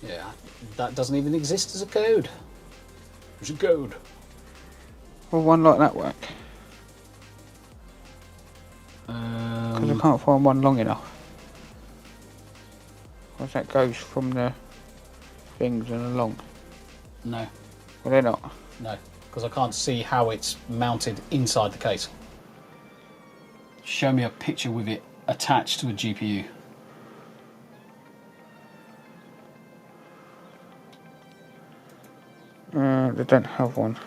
Yeah, that doesn't even exist as a code. It's a code. Will one like that work? Because I can't find one long enough. Because that goes from the things and along. No. Well, they're not. No, because I can't see how it's mounted inside the case. Show me a picture with it attached to a GPU. They don't have one.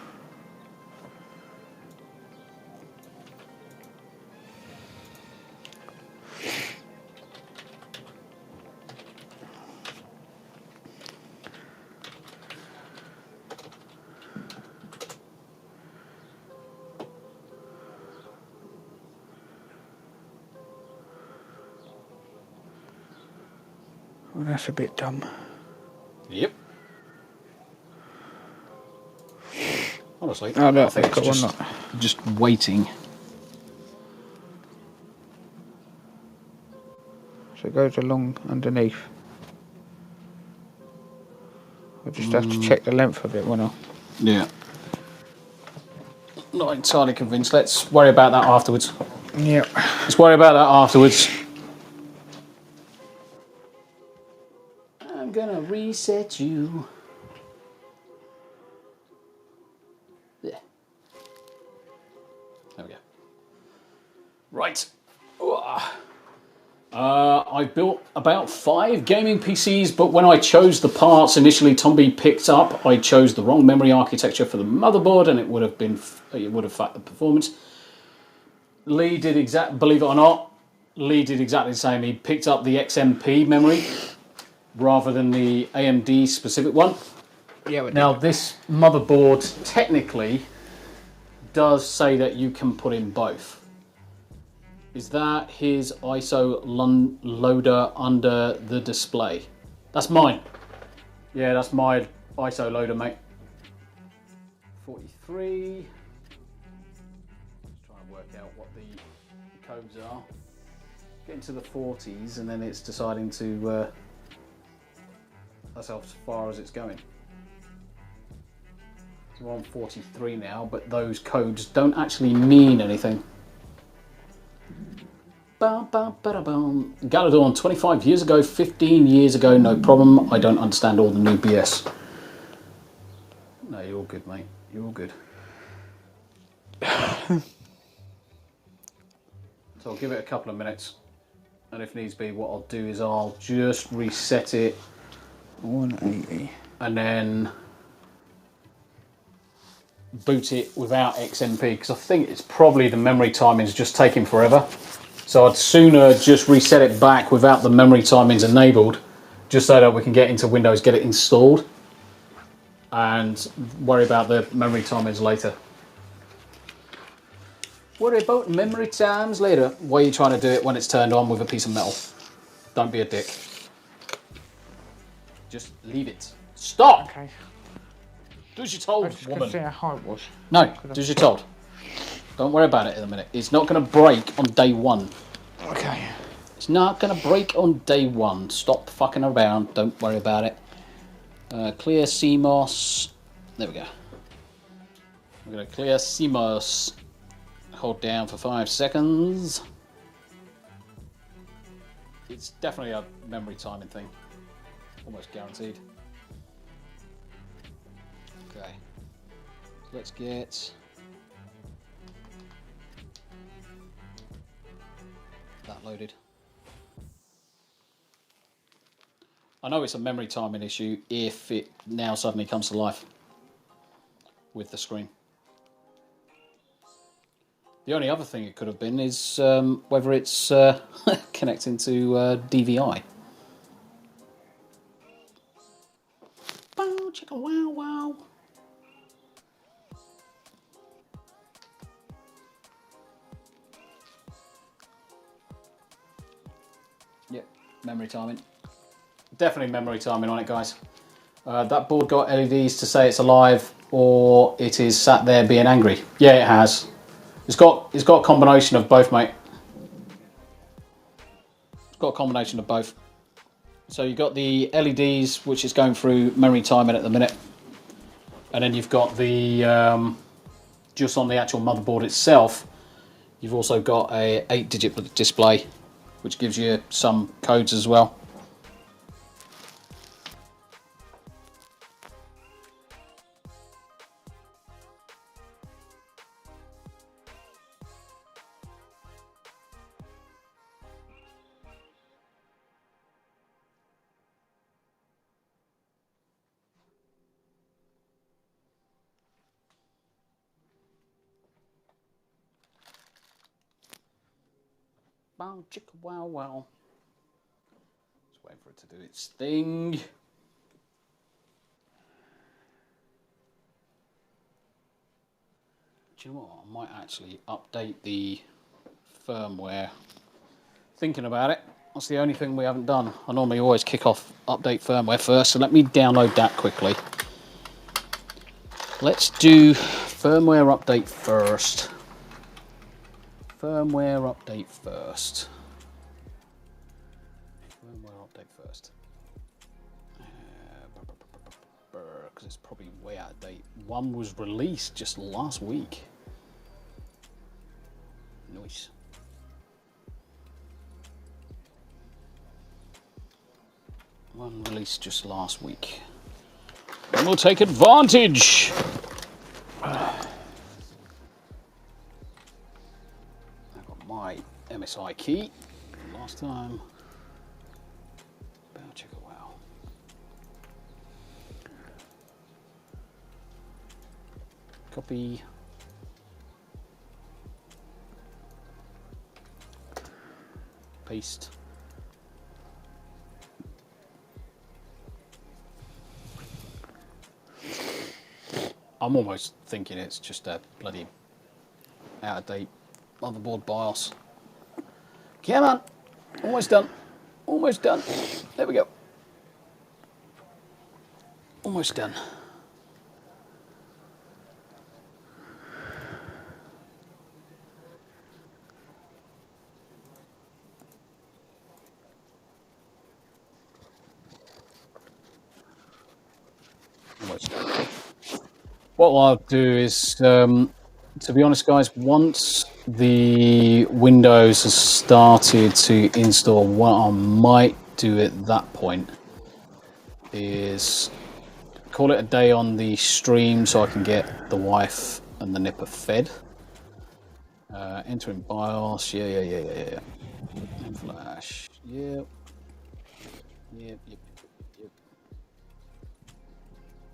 Well, that's a bit dumb. Yep. Honestly, Oh, no, I think got it's one just waiting. So it goes along underneath. I just have to check the length of it, won't I? Yeah. Not entirely convinced. Let's worry about that afterwards. Yeah. Let's worry about that afterwards. I'm gonna reset you. Yeah. There we go. Right. I built about 5 gaming PCs, but when I chose the parts initially Tombi picked up, I chose the wrong memory architecture for the motherboard, and it would have fucked the performance. Lee did believe it or not, Lee did exactly the same. He picked up the XMP memory rather than the AMD specific one. Yeah. Now this motherboard technically does say that you can put in both. Is that his ISO loader under the display? That's mine. Yeah, that's my ISO loader, mate. 43. Just trying to work out what the codes are. Getting to the 40s, and then it's deciding to. That's how far as it's going. So we're on 43 now, but those codes don't actually mean anything. Galadorn, 25 years ago, 15 years ago, no problem. I don't understand all the new BS. No, you're all good, mate. You're all good. So I'll give it a couple of minutes. And if needs be, what I'll do is I'll just reset it. 180. And then boot it without XMP, because I think it's probably the memory timing is just taking forever. So I'd sooner just reset it back without the memory timings enabled, just so that we can get into Windows, get it installed, and worry about the memory timings later. Worry about memory times later. Why are you trying to do it when it's turned on with a piece of metal? Don't be a dick. Just leave it. Stop! Okay. Do as you're told, I just woman. see how high it was. No, do as you're told. Don't worry about it in a minute. It's not going to break on day one. Okay. It's not going to break on day one. Stop fucking around. Don't worry about it. Clear CMOS. There we go. We're going to clear CMOS. Hold down for 5 seconds. It's definitely a memory timing thing. Almost guaranteed. Okay. Let's get that loaded. I know it's a memory timing issue if it now suddenly comes to life with the screen. The only other thing it could have been is whether it's connecting to DVI. Bow, chicka, wow, wow. Yep, memory timing. Definitely memory timing on it, guys. That board got LEDs to say it's alive, or it is sat there being angry. Yeah, it has. It's got a combination of both, mate. It's got a combination of both. So you've got the LEDs, which is going through memory timing at the minute, and then you've got the just on the actual motherboard itself. You've also got a 8-digit display, which gives you some codes as well. Bow, chicka, wow, wow. Just waiting for it to do its thing. Do you know what? I might actually update the firmware. Thinking about it. That's the only thing we haven't done. I normally always kick off update firmware first, so let me download that quickly. Let's do firmware update first. Firmware update first. Firmware update first. Because it's probably way out of date. One was released just last week. Nice. One released just last week. And we'll take advantage. I got my MSI key from last time. Bow chicka wow. Copy. Paste. I'm almost thinking it's just a bloody out-of-date motherboard BIOS. Come on! Almost done. Almost done. There we go. Almost done. Almost done. What I'll do is, to be honest, guys, once the Windows has started to install, what I might do at that point is call it a day on the stream so I can get the wife and the nipper fed. Entering BIOS, yeah. Flash, yep.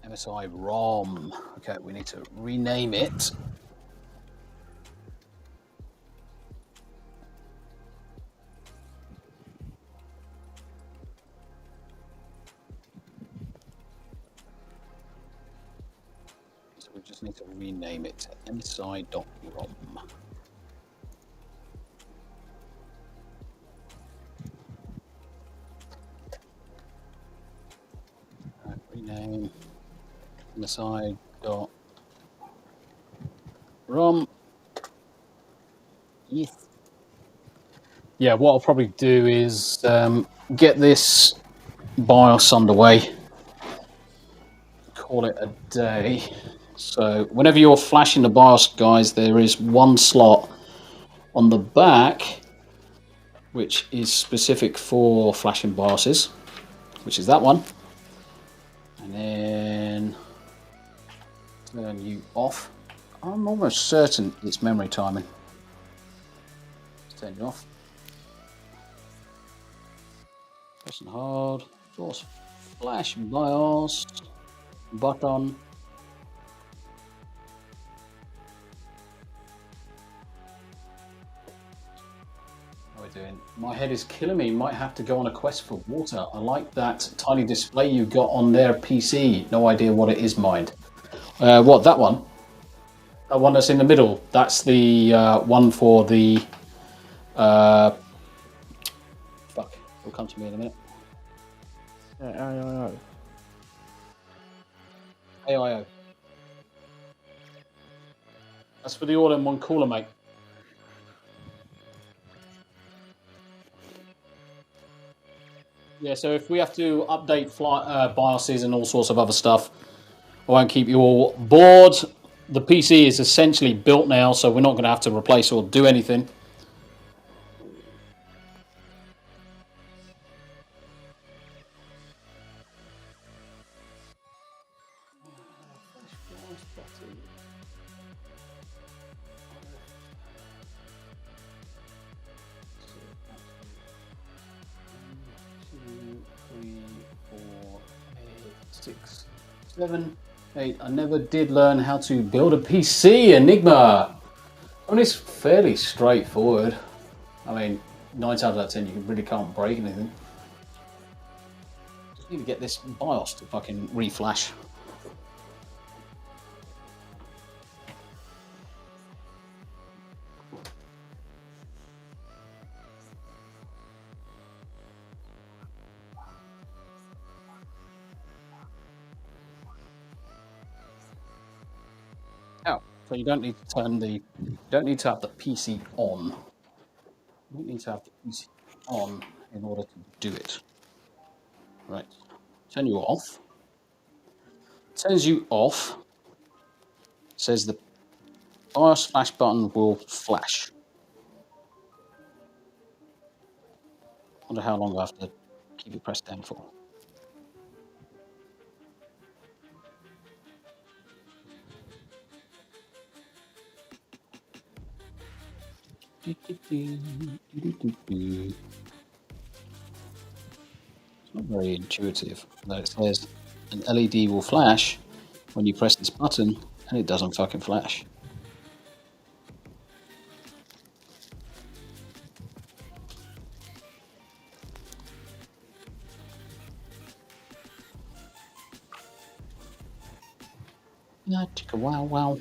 MSI ROM. Okay, we need to rename it. So we just need to rename it to MSI.ROM. Rename. MSI.ROM. Yes. Yeah, what I'll probably do is get this BIOS underway. Call it a day. So whenever you're flashing the BIOS, guys, there is one slot on the back which is specific for flashing BIOSes, which is that one. And then turn you off. I'm almost certain it's memory timing. Let's turn you off. Press and hold. Force flash BIOS button. How are we doing? My head is killing me. Might have to go on a quest for water. I like that tiny display you got on their PC. No idea what it is, mind. What, that one? That one that's in the middle. That's the one for the... fuck. It'll come to me in a minute. AIO. That's for the all-in-one cooler, mate. Yeah, so if we have to update BIOSes and all sorts of other stuff, I won't keep you all bored. The PC is essentially built now, so we're not going to have to replace or do anything. Six, 7, 8. I never did learn how to build a PC, Enigma. I mean, it's fairly straightforward. I mean, 9 times out of 10 you really can't break anything. Just need to get this BIOS to fucking reflash. Oh, so you don't need to turn the, you don't need to have the PC on. You don't need to have the PC on in order to do it. Right, turn you off. Turns you off. Says the BIOS flash button will flash. Wonder how long I have to keep it pressed down for. It's not very intuitive. Though it says an LED will flash when you press this button, and it doesn't fucking flash. Yeah, chicka wow wow.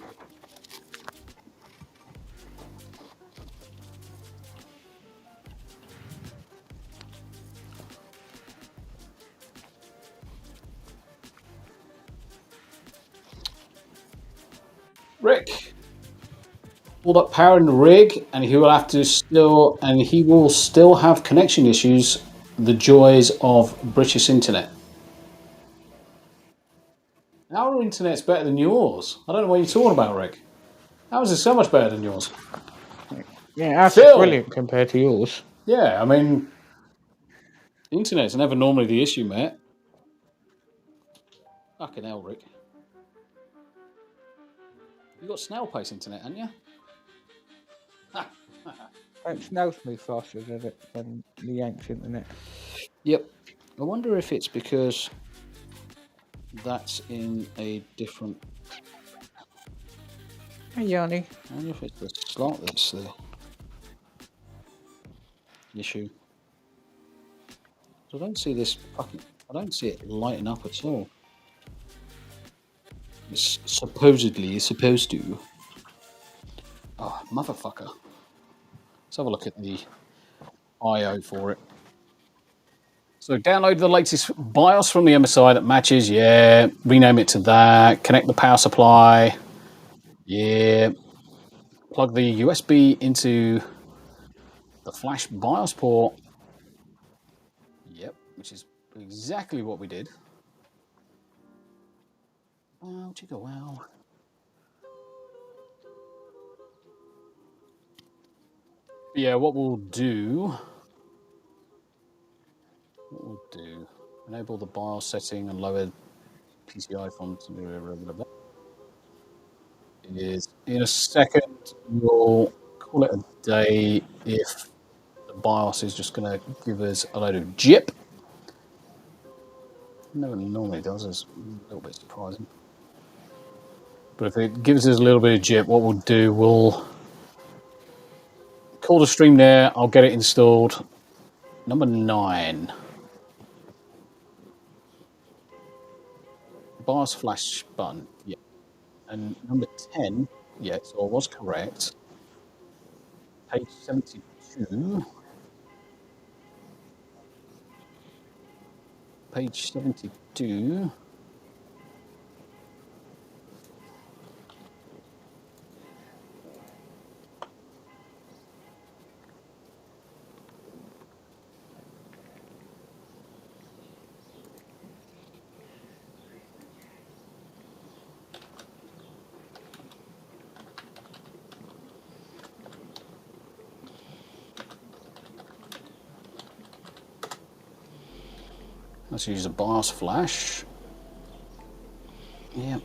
Rick, all that power in the rig, and he will have to still, and he will still have connection issues. The joys of British internet. Our internet's better than yours. I don't know what you're talking about, Rick. Ours is so much better than yours. Yeah, ours is brilliant compared to yours. Yeah, I mean, internet's never normally the issue, mate. Fucking hell, Rick. You got snail pace internet, haven't you? Don't snails move faster than the Yanks internet. Yep. I wonder if it's because that's in a different. Hey, Yanni. I wonder if it's the slot that's the issue. I don't see this fucking. I don't see it lighting up at all. It's supposedly supposed to. Oh, motherfucker. Let's have a look at the I/O for it. So download the latest BIOS from the MSI that matches. Yeah. Rename it to that. Connect the power supply. Yeah. Plug the USB into the flash BIOS port. Yep. Which is exactly what we did. Wow, chicka wow. Yeah, what we'll do, enable the BIOS setting and lower PCI from is in a second we'll call it a day if the BIOS is just going to give us a load of jip. Never normally does, it's a little bit surprising. But if it gives us a little bit of jip, what we'll do, we'll call the stream there, I'll get it installed. Number 9. BIOS flash button, yeah. And number 10, yeah, so I was correct. Page 72. Page 72. Let's use a BIOS flash. Yeah.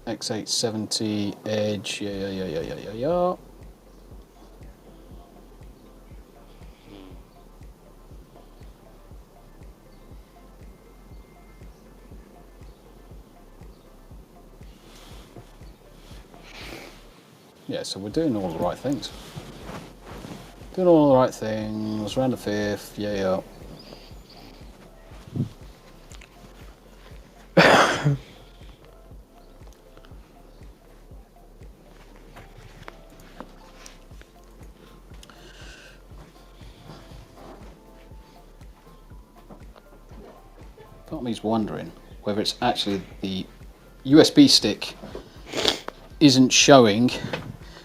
X870 Edge, yeah. Yeah, so we're doing all the right things. Doing all the right things. Round the 5th. Yeah. Part of me's wondering whether it's actually the USB stick isn't showing,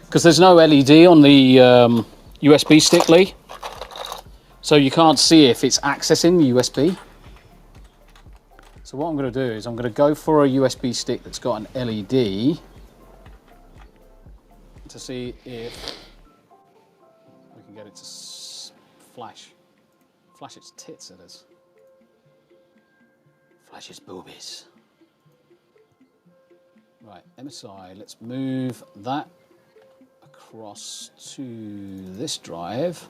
because there's no LED on the USB stick, Lee, so you can't see if it's accessing the USB. So what I'm going to do is I'm going to go for a USB stick that's got an LED to see if we can get it to flash its tits at us. Flash its boobies. Right, MSI, let's move that across to this drive.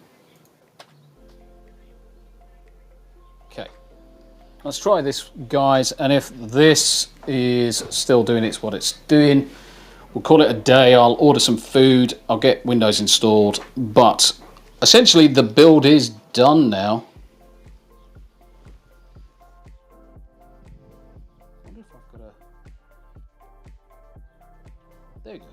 Okay, let's try this, guys, and if this is still doing what it's doing, we'll call it a day. I'll order some food, I'll get Windows installed, but essentially the build is done now. There you go.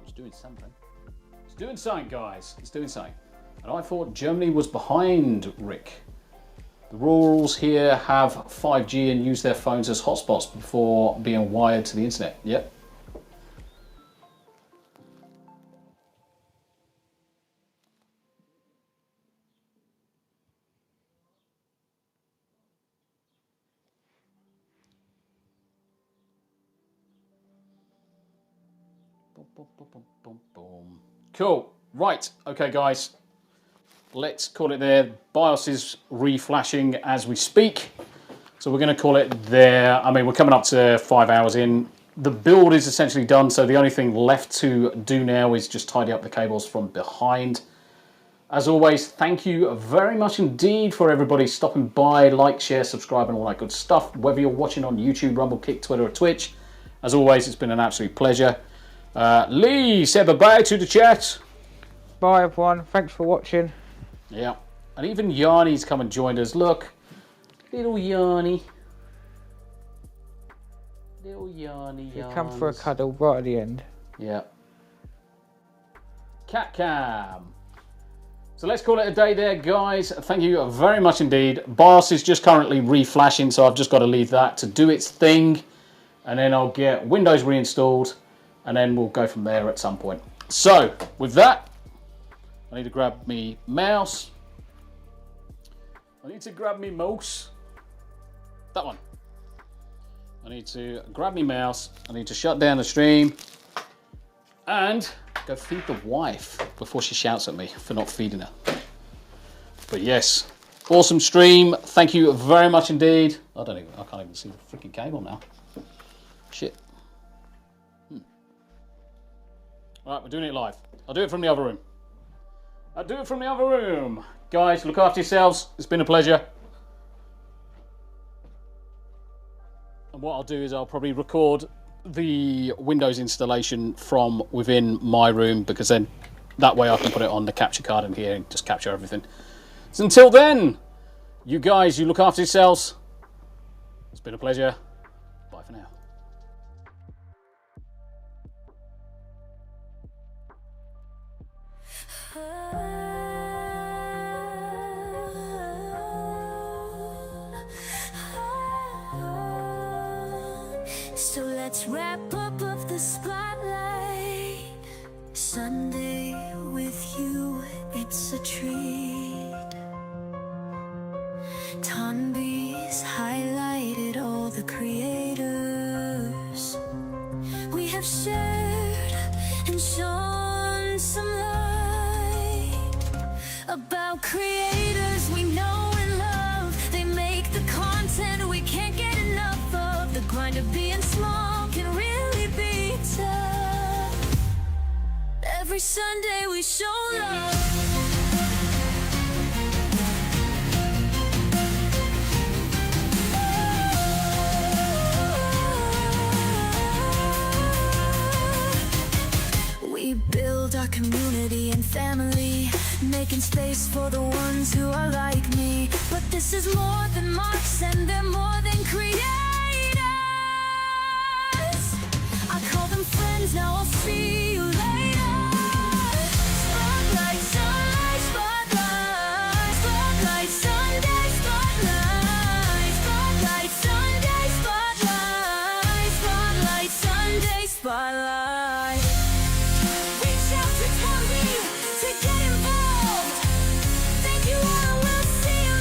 It's doing something. It's doing something, guys. It's doing something. And I thought Germany was behind, Rick. The rurals here have 5G and use their phones as hotspots before being wired to the internet. Yep. Cool. Right. Okay, guys. Let's call it there. BIOS is reflashing as we speak. So we're going to call it there. I mean, we're coming up to 5 hours in. The build is essentially done. So the only thing left to do now is just tidy up the cables from behind. As always, thank you very much indeed for everybody stopping by. Like, share, subscribe, and all that good stuff. Whether you're watching on YouTube, Rumble, Kick, Twitter, or Twitch. As always, it's been an absolute pleasure. Lee, say bye-bye to the chat. Bye, everyone. Thanks for watching. Yeah. And even Yanni's come and joined us. Look. Little Yanni. Little Yanni. You come for a cuddle right at the end. Yeah. Cat cam. So let's call it a day there, guys. Thank you very much indeed. BIOS is just currently reflashing, so I've just got to leave that to do its thing. And then I'll get Windows reinstalled. And then we'll go from there at some point. So, with that, I need to grab me mouse. I need to grab me mouse. That one. I need to grab me mouse. I need to shut down the stream. And go feed the wife before she shouts at me for not feeding her. But yes, awesome stream. Thank you very much indeed. I can't even see the freaking cable now. Shit. All right, we're doing it live. I'll do it from the other room. I'll do it from the other room. Guys, look after yourselves. It's been a pleasure. And what I'll do is I'll probably record the Windows installation from within my room, because then that way I can put it on the capture card in here and just capture everything. So until then, you guys, you look after yourselves. It's been a pleasure. Bye for now. So let's wrap up of the spotlight. Sunday with you, it's a treat. Tombi's highlighted all the creators. We have shared and shown some light about creators we know and love. They make the content we can't get enough of. The grind of being small can really be tough. Every Sunday we show love. making space for the ones who are like me. But this is more than marks and they're more than creators. I call them friends, now I'll see you later. Spotlight, sunlight, spotlight. Spotlight, Sunday, spotlight. Spotlight, Sunday, spotlight. Spotlight, Sunday, spotlight. Reach out to Tombi to get involved. Thank you all, we'll see you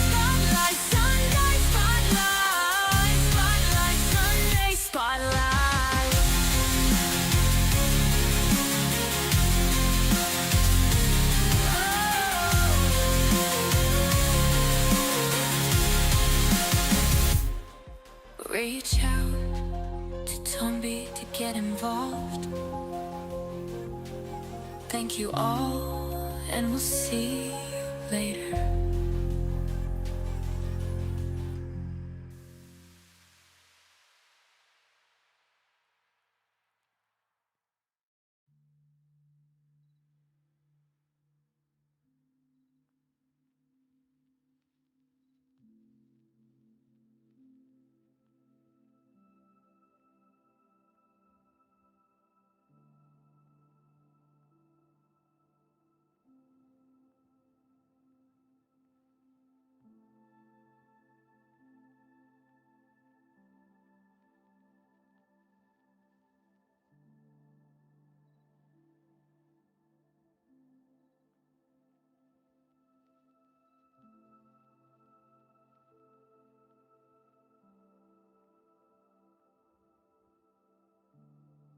Spotlight, Sunday, spotlight. Spotlight, Sunday, spotlight. Reach out to Tombi to get involved. Thank you all, and we'll see you later.